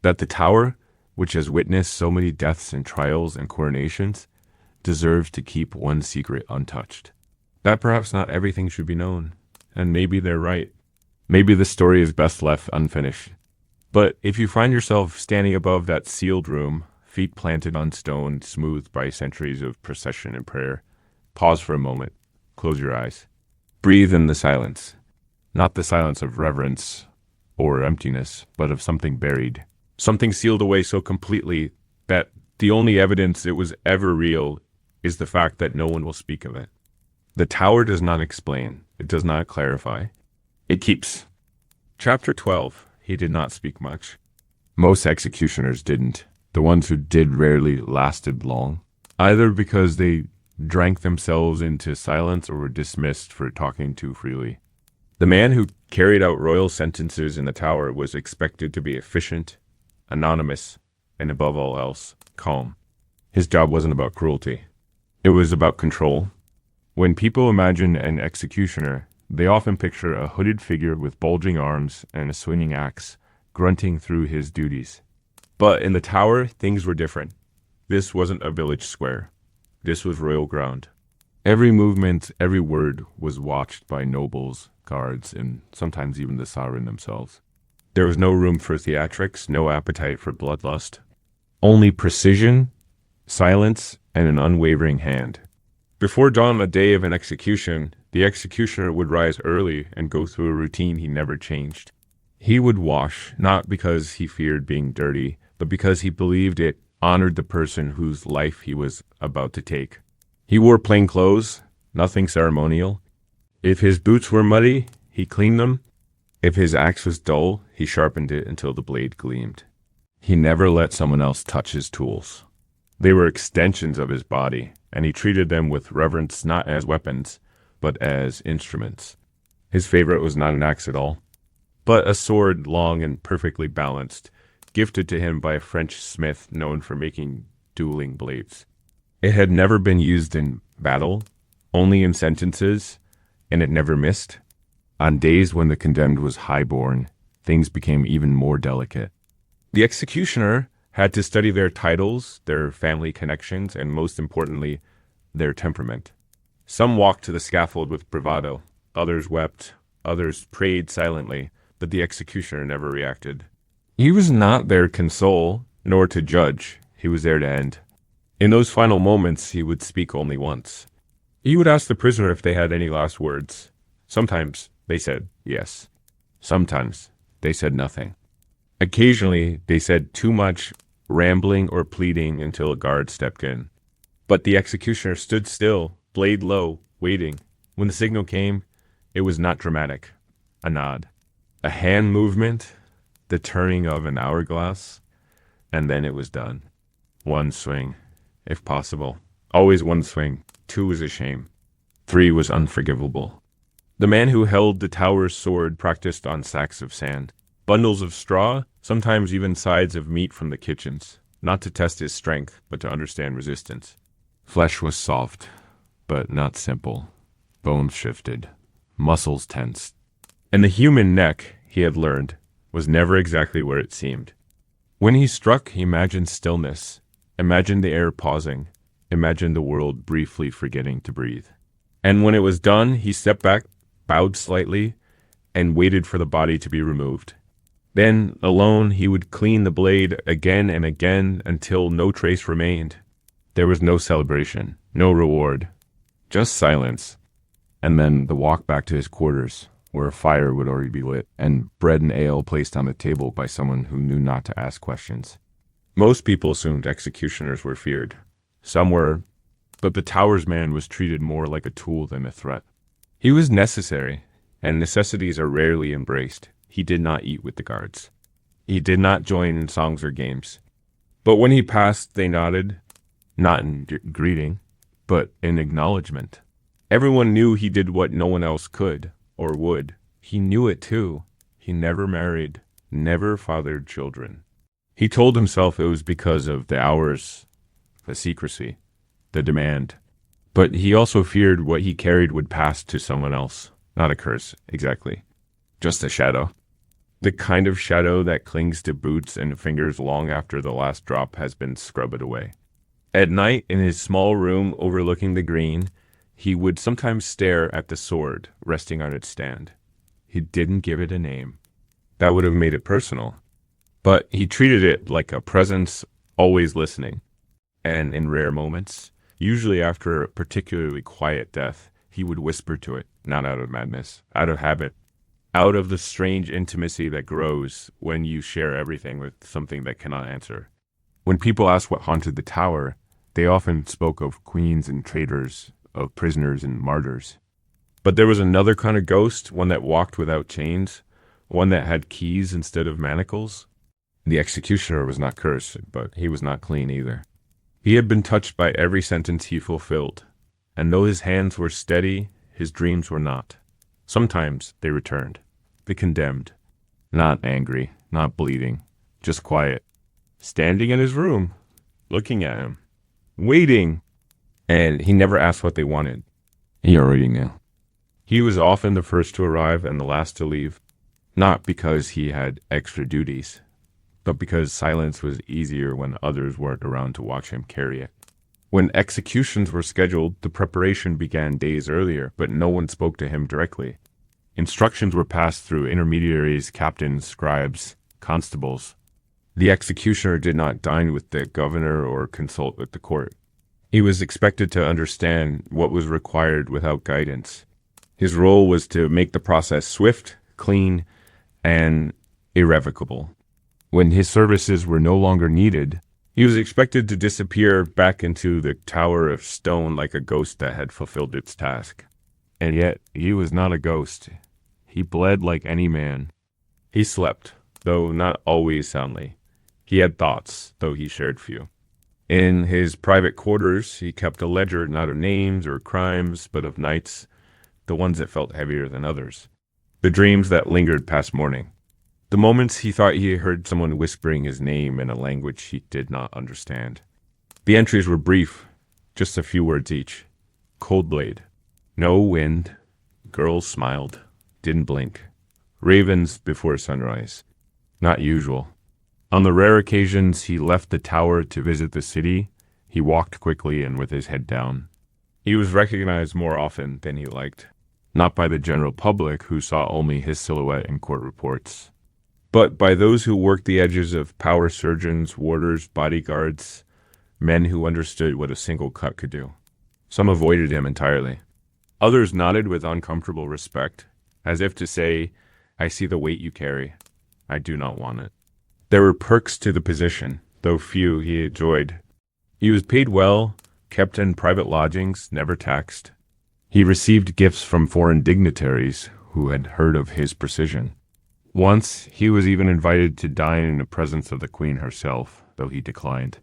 That the tower, which has witnessed so many deaths and trials and coronations, deserves to keep one secret untouched. That perhaps not everything should be known, and maybe they're right. Maybe the story is best left unfinished. But if you find yourself standing above that sealed room, feet planted on stone, smoothed by centuries of procession and prayer, pause for a moment, close your eyes. Breathe in the silence. Not the silence of reverence or emptiness, but of something buried. Something sealed away so completely that the only evidence it was ever real is the fact that no one will speak of it. The tower does not explain. It does not clarify. It keeps. Chapter 12. He did not speak much. Most executioners didn't. The ones who did rarely lasted long, either because they drank themselves into silence or were dismissed for talking too freely. The man who carried out royal sentences in the tower was expected to be efficient, anonymous, and above all else, calm. His job wasn't about cruelty. It was about control. When people imagine an executioner, they often picture a hooded figure with bulging arms and a swinging axe, grunting through his duties. But in the tower, things were different. This wasn't a village square. This was royal ground. Every movement, every word was watched by nobles, guards, and sometimes even the sovereign themselves. There was no room for theatrics, no appetite for bloodlust. Only precision, silence, and an unwavering hand. Before dawn on the day of an execution, the executioner would rise early and go through a routine he never changed. He would wash, not because he feared being dirty, but because he believed it honored the person whose life he was about to take. He wore plain clothes, nothing ceremonial. If his boots were muddy, he cleaned them. If his axe was dull, he sharpened it until the blade gleamed. He never let someone else touch his tools. They were extensions of his body, and he treated them with reverence not as weapons, but as instruments. His favorite was not an axe at all, but a sword long and perfectly balanced, gifted to him by a French smith known for making dueling blades. It had never been used in battle, only in sentences, and it never missed. On days when the condemned was highborn, things became even more delicate. The executioner had to study their titles, their family connections, and most importantly, their temperament. Some walked to the scaffold with bravado, others wept, others prayed silently, but the executioner never reacted. He was not there to console, nor to judge. He was there to end. In those final moments, he would speak only once. He would ask the prisoner if they had any last words. Sometimes they said yes. Sometimes they said nothing. Occasionally, they said too much, rambling or pleading until a guard stepped in. But the executioner stood still, blade low, waiting. When the signal came, it was not dramatic. A nod. A hand movement, the turning of an hourglass, and then it was done. One swing, if possible. Always one swing. 2 was a shame. 3 was unforgivable. The man who held the tower's sword practiced on sacks of sand, bundles of straw, sometimes even sides of meat from the kitchens, not to test his strength, but to understand resistance. Flesh was soft, but not simple. Bones shifted, muscles tensed. And the human neck, he had learned, was never exactly where it seemed. When he struck, he imagined stillness, imagined the air pausing, imagined the world briefly forgetting to breathe. And when it was done, he stepped back, bowed slightly, and waited for the body to be removed. Then, alone, he would clean the blade again and again until no trace remained. There was no celebration, no reward, just silence. And then the walk back to his quarters, where a fire would already be lit, and bread and ale placed on the table by someone who knew not to ask questions. Most people assumed executioners were feared. Some were, but the tower's man was treated more like a tool than a threat. He was necessary, and necessities are rarely embraced. He did not eat with the guards. He did not join in songs or games. But when he passed, they nodded, not in greeting, but in acknowledgement. Everyone knew he did what no one else could or would. He knew it too. He never married, never fathered children. He told himself it was because of the hours, the secrecy, the demand. But he also feared what he carried would pass to someone else. Not a curse, exactly. Just a shadow. The kind of shadow that clings to boots and fingers long after the last drop has been scrubbed away. At night, in his small room overlooking the green, he would sometimes stare at the sword resting on its stand. He didn't give it a name. That would have made it personal. But he treated it like a presence always listening. And in rare moments, usually after a particularly quiet death, he would whisper to it, not out of madness, out of habit, out of the strange intimacy that grows when you share everything with something that cannot answer. When people asked what haunted the tower, they often spoke of queens and traitors, of prisoners and martyrs. But there was another kind of ghost, one that walked without chains, one that had keys instead of manacles. The executioner was not cursed, but he was not clean either. He had been touched by every sentence he fulfilled, and though his hands were steady, his dreams were not. Sometimes they returned, the condemned, not angry, not bleeding, just quiet, standing in his room, looking at him, waiting. And he never asked what they wanted. He already knew. He was often the first to arrive and the last to leave, not because he had extra duties, but because silence was easier when others weren't around to watch him carry it. When executions were scheduled, the preparation began days earlier, but no one spoke to him directly. Instructions were passed through intermediaries, captains, scribes, constables. The executioner did not dine with the governor or consult with the court. He was expected to understand what was required without guidance. His role was to make the process swift, clean, and irrevocable. When his services were no longer needed, he was expected to disappear back into the tower of stone like a ghost that had fulfilled its task. And yet, he was not a ghost. He bled like any man. He slept, though not always soundly. He had thoughts, though he shared few. In his private quarters, he kept a ledger not of names or crimes, but of nights, the ones that felt heavier than others, the dreams that lingered past morning, the moments he thought he heard someone whispering his name in a language he did not understand. The entries were brief, just a few words each. Cold blade. No wind. Girls smiled, didn't blink. Ravens before sunrise. Not usual. On the rare occasions he left the tower to visit the city, he walked quickly and with his head down. He was recognized more often than he liked, not by the general public who saw only his silhouette in court reports, but by those who worked the edges of power surgeons, warders, bodyguards, men who understood what a single cut could do. Some avoided him entirely. Others nodded with uncomfortable respect, as if to say, "I see the weight you carry. I do not want it." There were perks to the position, though few he enjoyed. He was paid well, kept in private lodgings, never taxed. He received gifts from foreign dignitaries who had heard of his precision. Once, he was even invited to dine in the presence of the queen herself, though he declined.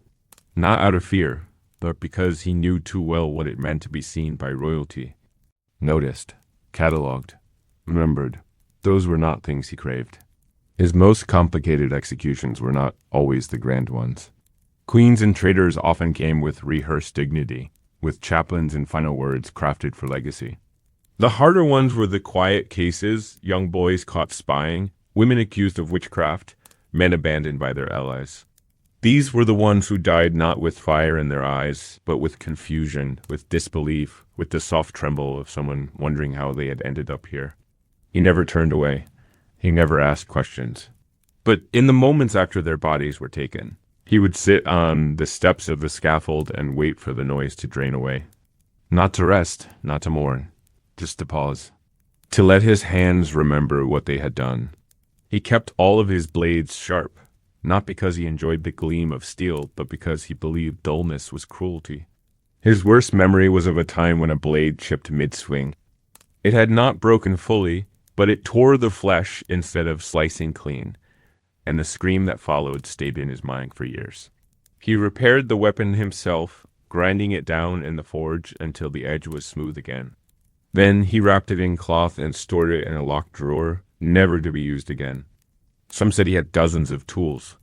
Not out of fear, but because he knew too well what it meant to be seen by royalty. Noticed, catalogued, remembered, those were not things he craved. His most complicated executions were not always the grand ones. Queens and traitors often came with rehearsed dignity, with chaplains and final words crafted for legacy. The harder ones were the quiet cases, young boys caught spying, women accused of witchcraft, men abandoned by their allies. These were the ones who died not with fire in their eyes, but with confusion, with disbelief, with the soft tremble of someone wondering how they had ended up here. He never turned away. He never asked questions. But in the moments after their bodies were taken, he would sit on the steps of the scaffold and wait for the noise to drain away. Not to rest, not to mourn, just to pause. To let his hands remember what they had done. He kept all of his blades sharp, not because he enjoyed the gleam of steel, but because he believed dullness was cruelty. His worst memory was of a time when a blade chipped mid-swing. It had not broken fully, but it tore the flesh instead of slicing clean, and the scream that followed stayed in his mind for years. He repaired the weapon himself, grinding it down in the forge until the edge was smooth again. Then he wrapped it in cloth and stored it in a locked drawer, never to be used again. Some said he had dozens of tools.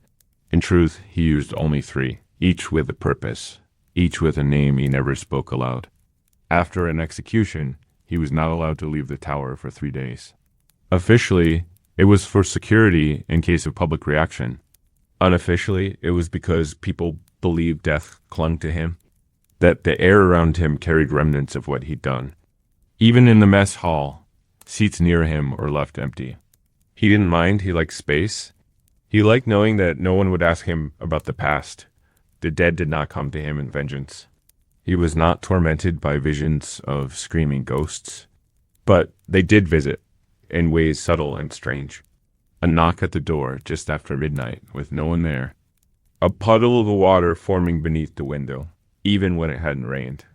In truth, he used only 3, each with a purpose, each with a name he never spoke aloud. After an execution, he was not allowed to leave the tower for 3 days. Officially, it was for security in case of public reaction. Unofficially, it was because people believed death clung to him, that the air around him carried remnants of what he'd done. Even in the mess hall, seats near him were left empty. He didn't mind, he liked space. He liked knowing that no one would ask him about the past. The dead did not come to him in vengeance. He was not tormented by visions of screaming ghosts. But they did visit, in ways subtle and strange. A knock at the door just after midnight, with no one there. A puddle of water forming beneath the window, even when it hadn't rained.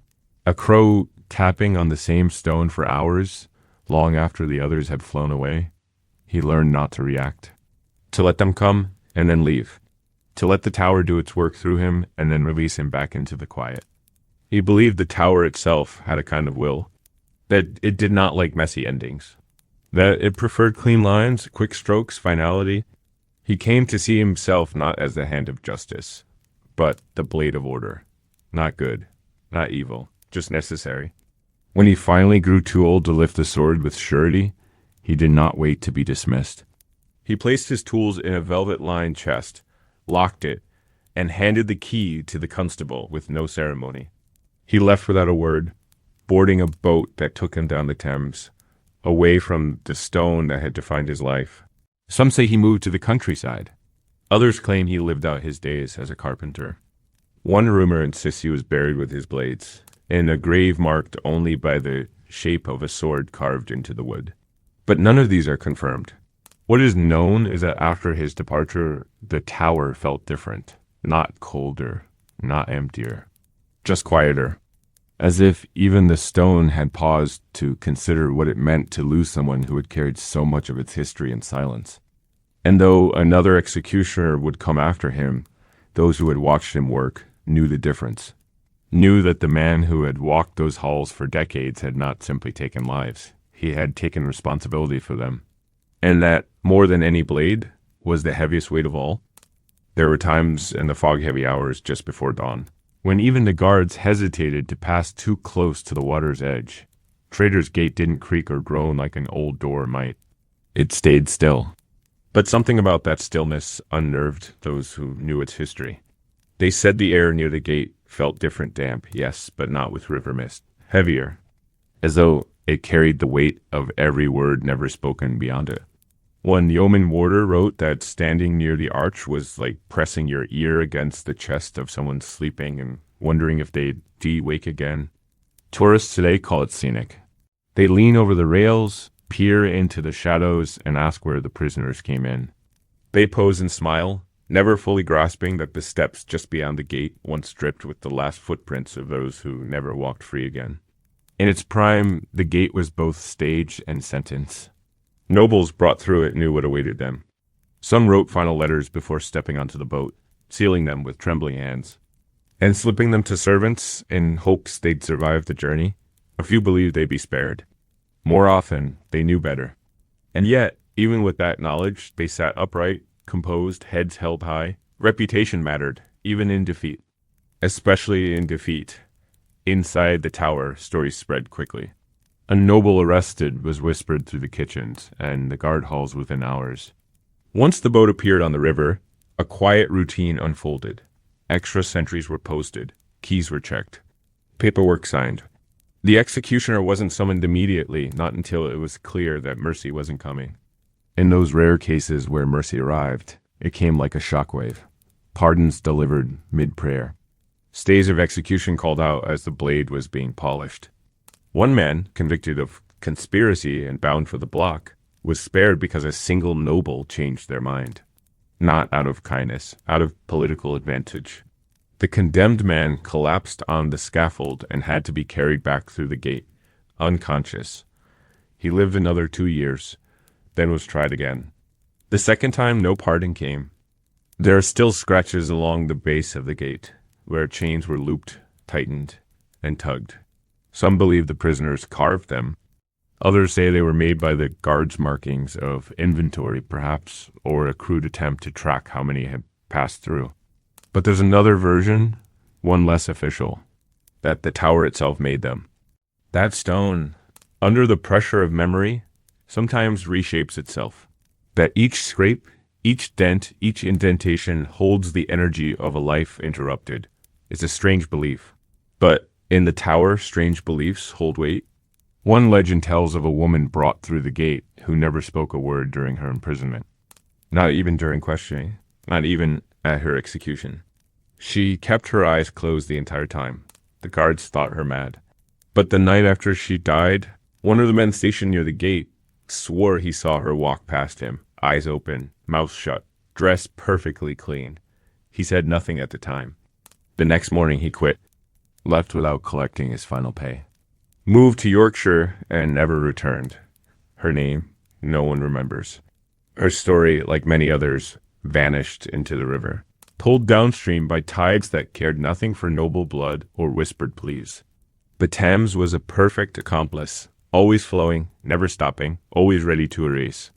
A crow tapping on the same stone for hours, long after the others had flown away. He learned not to react. To let them come, and then leave. To let the tower do its work through him, and then release him back into the quiet. He believed the tower itself had a kind of will, that it did not like messy endings, that it preferred clean lines, quick strokes, finality. He came to see himself not as the hand of justice, but the blade of order. Not good, not evil, just necessary. When he finally grew too old to lift the sword with surety, he did not wait to be dismissed. He placed his tools in a velvet-lined chest, locked it, and handed the key to the constable with no ceremony. He left without a word, boarding a boat that took him down the Thames, away from the stone that had defined his life. Some say he moved to the countryside. Others claim he lived out his days as a carpenter. One rumor insists he was buried with his blades, in a grave marked only by the shape of a sword carved into the wood. But none of these are confirmed. What is known is that after his departure, the tower felt different, not colder, not emptier, just quieter, as if even the stone had paused to consider what it meant to lose someone who had carried so much of its history in silence. And though another executioner would come after him, those who had watched him work knew the difference, knew that the man who had walked those halls for decades had not simply taken lives. He had taken responsibility for them. And that, more than any blade, was the heaviest weight of all. There were times in the fog-heavy hours just before dawn, when even the guards hesitated to pass too close to the water's edge. Trader's Gate didn't creak or groan like an old door might. It stayed still. But something about that stillness unnerved those who knew its history. They said the air near the gate felt different, damp, yes, but not with river mist. Heavier, as though it carried the weight of every word never spoken beyond it. One yeoman warder wrote that standing near the arch was like pressing your ear against the chest of someone sleeping and wondering if they'd wake again. Tourists today call it scenic. They lean over the rails, peer into the shadows, and ask where the prisoners came in. They pose and smile, never fully grasping that the steps just beyond the gate once dripped with the last footprints of those who never walked free again. In its prime, the gate was both stage and sentence. Nobles brought through it knew what awaited them. Some wrote final letters before stepping onto the boat, sealing them with trembling hands, and slipping them to servants in hopes they'd survive the journey. A few believed they'd be spared. More often, they knew better. And yet, even with that knowledge, they sat upright, composed, heads held high. Reputation mattered, even in defeat. Especially in defeat. Inside the tower, stories spread quickly. A noble arrested was whispered through the kitchens and the guard halls within hours. Once the boat appeared on the river, a quiet routine unfolded. Extra sentries were posted, keys were checked, paperwork signed. The executioner wasn't summoned immediately, not until it was clear that mercy wasn't coming. In those rare cases where mercy arrived, it came like a shockwave. Pardons delivered mid-prayer. Stays of execution called out as the blade was being polished. One man, convicted of conspiracy and bound for the block, was spared because a single noble changed their mind. Not out of kindness, out of political advantage. The condemned man collapsed on the scaffold and had to be carried back through the gate, unconscious. He lived another 2 years, then was tried again. The second time, no pardon came. There are still scratches along the base of the gate, where chains were looped, tightened, and tugged. Some believe the prisoners carved them. Others say they were made by the guards' markings of inventory, perhaps, or a crude attempt to track how many had passed through. But there's another version, one less official, that the tower itself made them. That stone, under the pressure of memory, sometimes reshapes itself. That each scrape, each dent, each indentation holds the energy of a life interrupted. It's a strange belief. But in the tower, strange beliefs hold weight. One legend tells of a woman brought through the gate who never spoke a word during her imprisonment. Not even during questioning. Not even at her execution. She kept her eyes closed the entire time. The guards thought her mad. But the night after she died, one of the men stationed near the gate swore he saw her walk past him, eyes open, mouth shut, dressed perfectly clean. He said nothing at the time. The next morning he quit, left without collecting his final pay. Moved to Yorkshire and never returned. Her name, no one remembers. Her story, like many others, vanished into the river, pulled downstream by tides that cared nothing for noble blood or whispered pleas. The Thames was a perfect accomplice, always flowing, never stopping, always ready to erase.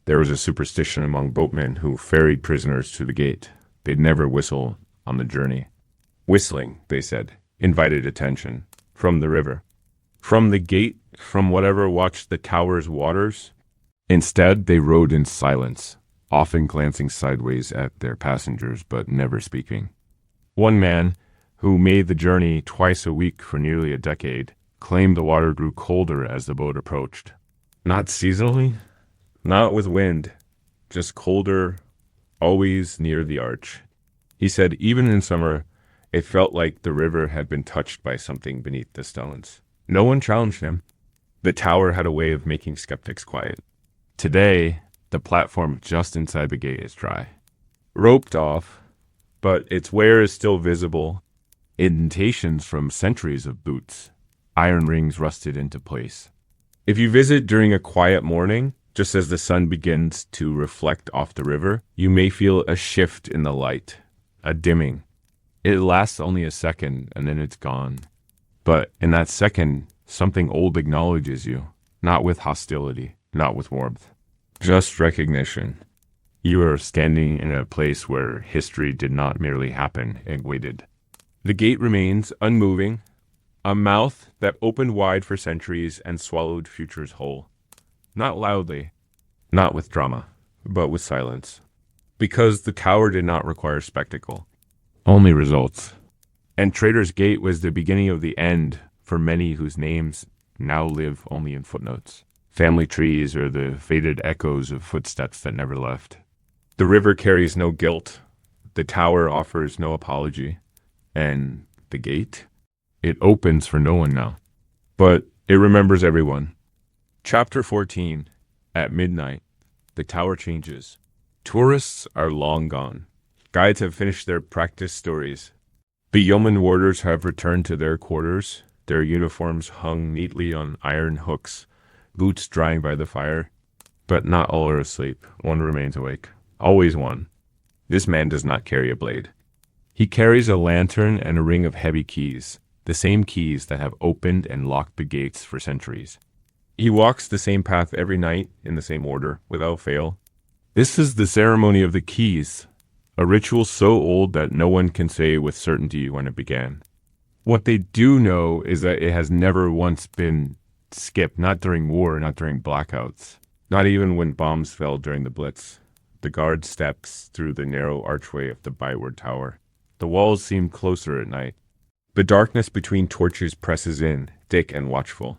There was a superstition among boatmen who ferried prisoners to the gate. They'd never whistle on the journey. Whistling, they said, invited attention from the river. From the gate, from whatever watched the tower's waters. Instead, they rowed in silence, often glancing sideways at their passengers, but never speaking. One man, who made the journey twice a week for nearly a decade, claimed the water grew colder as the boat approached. Not seasonally, not with wind, just colder, always near the arch. He said even in summer, it felt like the river had been touched by something beneath the stones. No one challenged him. The tower had a way of making skeptics quiet. Today, the platform just inside the gate is dry. Roped off, but its wear is still visible. Indentations from centuries of boots. Iron rings rusted into place. If you visit during a quiet morning, just as the sun begins to reflect off the river, you may feel a shift in the light, a dimming. It lasts only a second and then it's gone. But in that second, something old acknowledges you, not with hostility, not with warmth, just recognition. You are standing in a place where history did not merely happen, it waited. The gate remains unmoving, a mouth that opened wide for centuries and swallowed futures whole. Not loudly, not with drama, but with silence. Because the tower did not require spectacle, only results. And Trader's Gate was the beginning of the end for many whose names now live only in footnotes. Family trees or the faded echoes of footsteps that never left. The river carries no guilt. The tower offers no apology. And the gate? It opens for no one now. But it remembers everyone. Chapter 14. At midnight, the tower changes. Tourists are long gone. Guides have finished their practice stories. The yeoman warders have returned to their quarters, their uniforms hung neatly on iron hooks, boots drying by the fire. But not all are asleep. One remains awake. Always one. This man does not carry a blade. He carries a lantern and a ring of heavy keys, the same keys that have opened and locked the gates for centuries. He walks the same path every night in the same order, without fail. This is the ceremony of the keys, a ritual so old that no one can say with certainty when it began. What they do know is that it has never once been skipped, not during war, not during blackouts, not even when bombs fell during the Blitz. The guard steps through the narrow archway of the Byward Tower. The walls seem closer at night. The darkness between torches presses in, thick and watchful.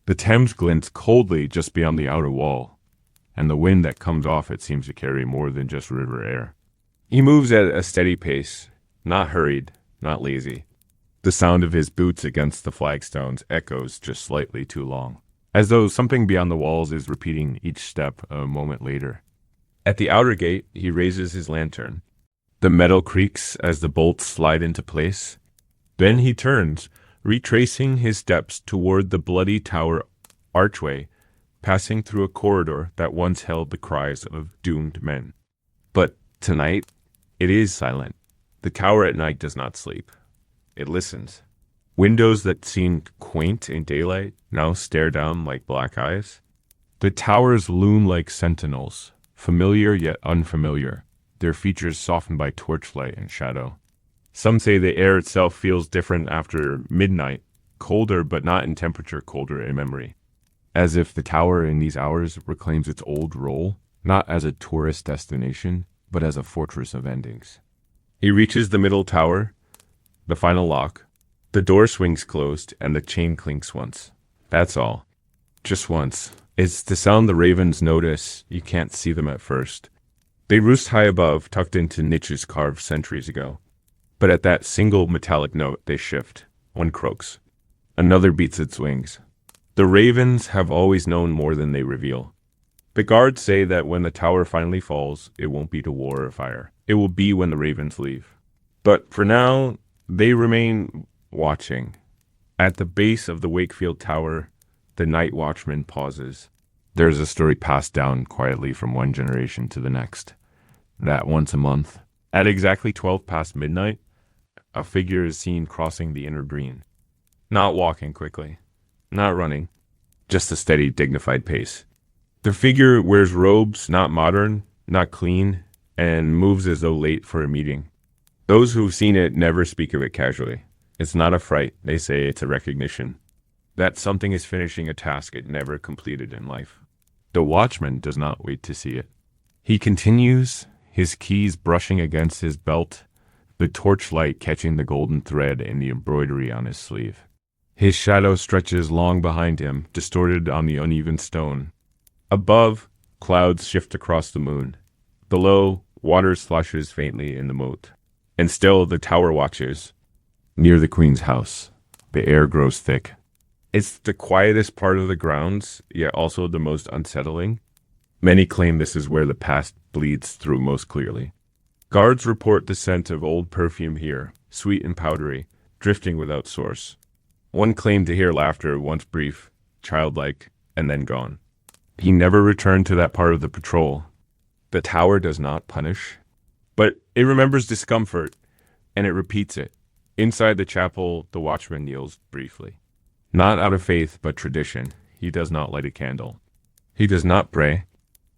The Thames glints coldly just beyond the outer wall, and the wind that comes off it seems to carry more than just river air. He moves at a steady pace, not hurried, not lazy. The sound of his boots against the flagstones echoes just slightly too long, as though something beyond the walls is repeating each step a moment later. At the outer gate, he raises his lantern. The metal creaks as the bolts slide into place. Then he turns, retracing his steps toward the bloody tower archway, passing through a corridor that once held the cries of doomed men. But tonight, it is silent. The tower at night does not sleep. It listens. Windows that seemed quaint in daylight now stare down like black eyes. The towers loom like sentinels, familiar yet unfamiliar, their features softened by torchlight and shadow. Some say the air itself feels different after midnight, colder but not in temperature, colder in memory. As if the tower in these hours reclaims its old role, not as a tourist destination, but as a fortress of endings. He reaches the middle tower, the final lock. The door swings closed and the chain clinks once. That's all. Just once. It's the sound the ravens notice. You can't see them at first. They roost high above, tucked into niches carved centuries ago. But at that single metallic note, they shift. One croaks. Another beats its wings. The ravens have always known more than they reveal. The guards say that when the tower finally falls, it won't be to war or fire. It will be when the ravens leave. But for now, they remain watching. At the base of the Wakefield Tower, the night watchman pauses. There's a story passed down quietly from one generation to the next. That once a month, at exactly 12 past midnight, a figure is seen crossing the inner green. Not walking quickly, not running, just a steady, dignified pace. The figure wears robes, not modern, not clean, and moves as though late for a meeting. Those who've seen it never speak of it casually. It's not a fright, they say it's a recognition. That something is finishing a task it never completed in life. The watchman does not wait to see it. He continues, his keys brushing against his belt, the torchlight catching the golden thread in the embroidery on his sleeve. His shadow stretches long behind him, distorted on the uneven stone. Above, clouds shift across the moon. Below, water slushes faintly in the moat. And still the tower watches. Near the Queen's house, the air grows thick. It's the quietest part of the grounds, yet also the most unsettling. Many claim this is where the past bleeds through most clearly. Guards report the scent of old perfume here, sweet and powdery, drifting without source. One claimed to hear laughter, once brief, childlike, and then gone. He never returned to that part of the patrol. The tower does not punish, but it remembers discomfort, and it repeats it. Inside the chapel, the watchman kneels briefly. Not out of faith, but tradition. He does not light a candle. He does not pray.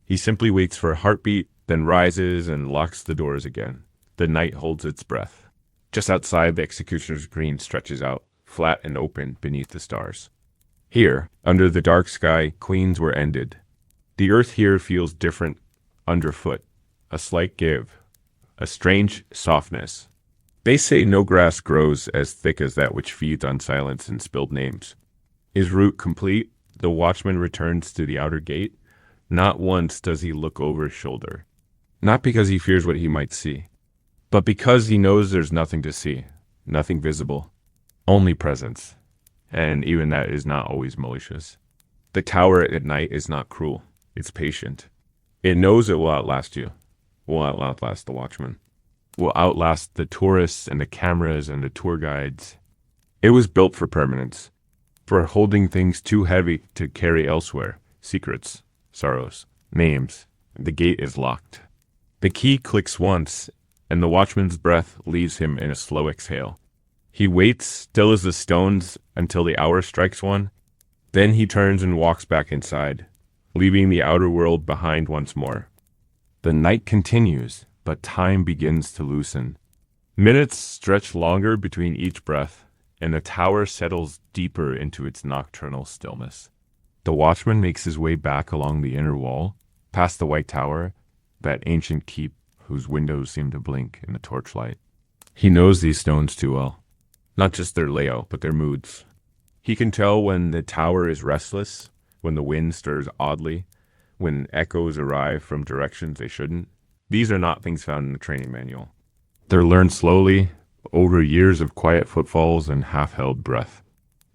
He simply waits for a heartbeat, then rises and locks the doors again. The night holds its breath. Just outside, the executioner's green stretches out, flat and open beneath the stars. Here, under the dark sky, queens were ended. The earth here feels different underfoot, a slight give, a strange softness. They say no grass grows as thick as that which feeds on silence and spilled names. His route complete, the watchman returns to the outer gate. Not once does he look over his shoulder. Not because he fears what he might see, but because he knows there's nothing to see, nothing visible, only presence. And even that is not always malicious. The tower at night is not cruel. It's patient. It knows it will outlast you, will outlast the watchman, will outlast the tourists and the cameras and the tour guides. It was built for permanence, for holding things too heavy to carry elsewhere, secrets, sorrows, names. The gate is locked. The key clicks once, and the watchman's breath leaves him in a slow exhale. He waits, still as the stones, until the hour strikes one. Then he turns and walks back inside, leaving the outer world behind once more. The night continues, but time begins to loosen. Minutes stretch longer between each breath, and the tower settles deeper into its nocturnal stillness. The watchman makes his way back along the inner wall, past the white tower, that ancient keep whose windows seem to blink in the torchlight. He knows these stones too well. Not just their layout, but their moods. He can tell when the tower is restless, when the wind stirs oddly, when echoes arrive from directions they shouldn't. These are not things found in the training manual. They're learned slowly, over years of quiet footfalls and half-held breath.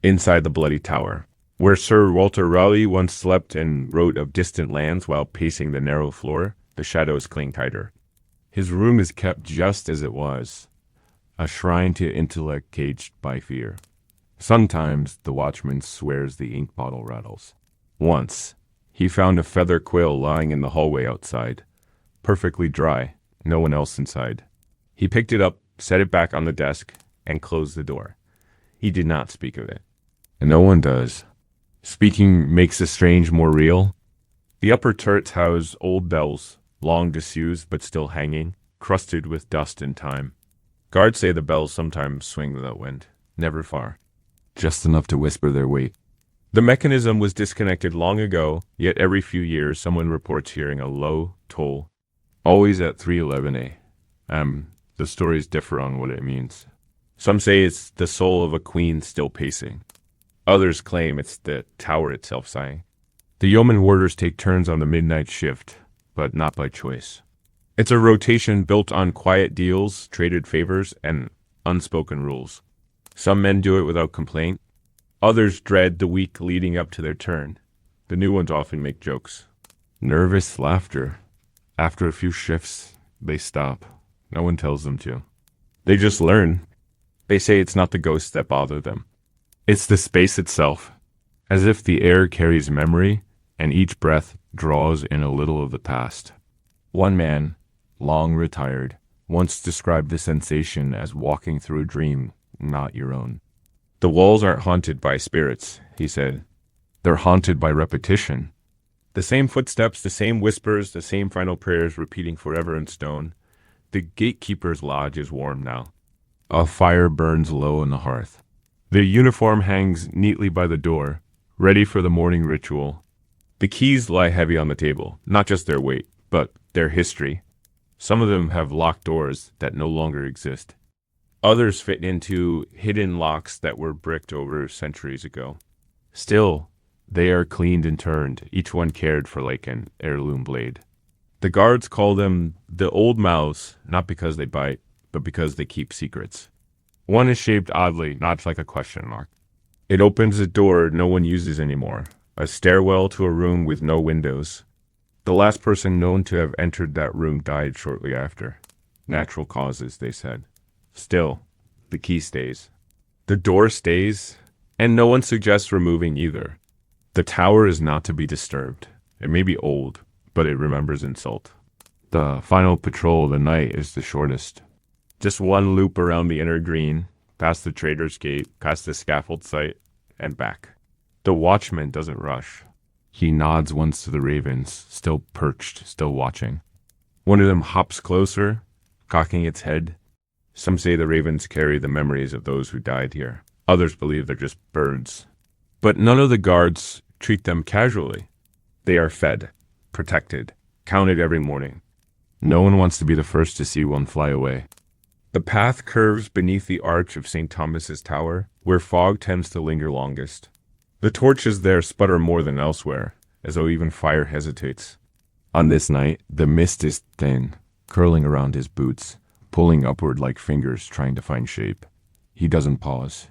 Inside the bloody tower, where Sir Walter Raleigh once slept and wrote of distant lands while pacing the narrow floor, the shadows cling tighter. His room is kept just as it was, a shrine to intellect caged by fear. Sometimes the watchman swears the ink bottle rattles. Once, he found a feather quill lying in the hallway outside, perfectly dry, no one else inside. He picked it up, set it back on the desk, and closed the door. He did not speak of it. And no one does. Speaking makes the strange more real. The upper turrets house old bells, long disused but still hanging, crusted with dust and time. Guards say the bells sometimes swing without wind, never far, just enough to whisper their weight. The mechanism was disconnected long ago, yet every few years someone reports hearing a low toll, always at 3:11 a.m. The stories differ on what it means. Some say it's the soul of a queen still pacing. Others claim it's the tower itself sighing. The yeoman warders take turns on the midnight shift, but not by choice. It's a rotation built on quiet deals, traded favors, and unspoken rules. Some men do it without complaint. Others dread the week leading up to their turn. The new ones often make jokes. Nervous laughter. After a few shifts, they stop. No one tells them to. They just learn. They say it's not the ghosts that bother them. It's the space itself, as if the air carries memory, and each breath draws in a little of the past. One man, long retired, once described the sensation as walking through a dream, not your own. The walls aren't haunted by spirits, he said. They're haunted by repetition. The same footsteps, the same whispers, the same final prayers repeating forever in stone. The gatekeeper's lodge is warm now. A fire burns low on the hearth. The uniform hangs neatly by the door, ready for the morning ritual. The keys lie heavy on the table, not just their weight, but their history. Some of them have locked doors that no longer exist. Others fit into hidden locks that were bricked over centuries ago. Still, they are cleaned and turned, each one cared for like an heirloom blade. The guards call them the old mouths, not because they bite, but because they keep secrets. One is shaped oddly, not like a question mark. It opens a door no one uses anymore, a stairwell to a room with no windows. The last person known to have entered that room died shortly after. Natural causes, they said. Still, the key stays. The door stays, and no one suggests removing either. The tower is not to be disturbed. It may be old, but it remembers insult. The final patrol of the night is the shortest. Just one loop around the inner green, past the trader's gate, past the scaffold site, and back. The watchman doesn't rush. He nods once to the ravens, still perched, still watching. One of them hops closer, cocking its head. Some say the ravens carry the memories of those who died here. Others believe they're just birds. But none of the guards treat them casually. They are fed, protected, counted every morning. No one wants to be the first to see one fly away. The path curves beneath the arch of St. Thomas's Tower, where fog tends to linger longest. The torches there sputter more than elsewhere, as though even fire hesitates. On this night, the mist is thin, curling around his boots, pulling upward like fingers trying to find shape. He doesn't pause.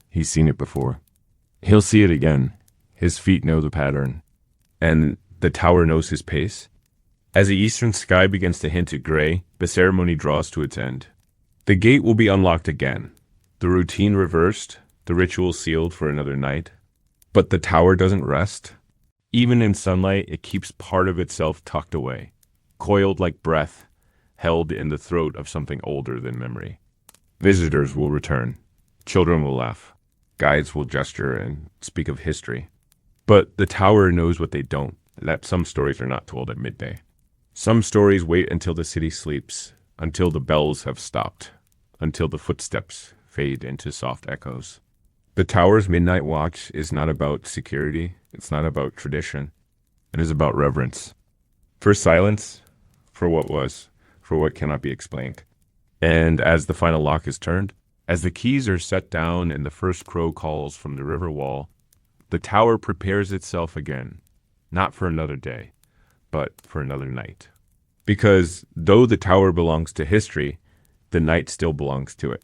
He's seen it before. He'll see it again. His feet know the pattern. And the tower knows his pace. As the eastern sky begins to hint at gray, the ceremony draws to its end. The gate will be unlocked again. The routine reversed, the ritual sealed for another night. But the tower doesn't rest. Even in sunlight, it keeps part of itself tucked away, coiled like breath, held in the throat of something older than memory. Visitors will return. Children will laugh. Guides will gesture and speak of history. But the tower knows what they don't, that some stories are not told at midday. Some stories wait until the city sleeps, until the bells have stopped, until the footsteps fade into soft echoes. The tower's midnight watch is not about security, it's not about tradition, it is about reverence. For silence, for what was, for what cannot be explained. And as the final lock is turned, as the keys are set down and the first crow calls from the river wall, the tower prepares itself again, not for another day, but for another night. Because though the tower belongs to history, the night still belongs to it.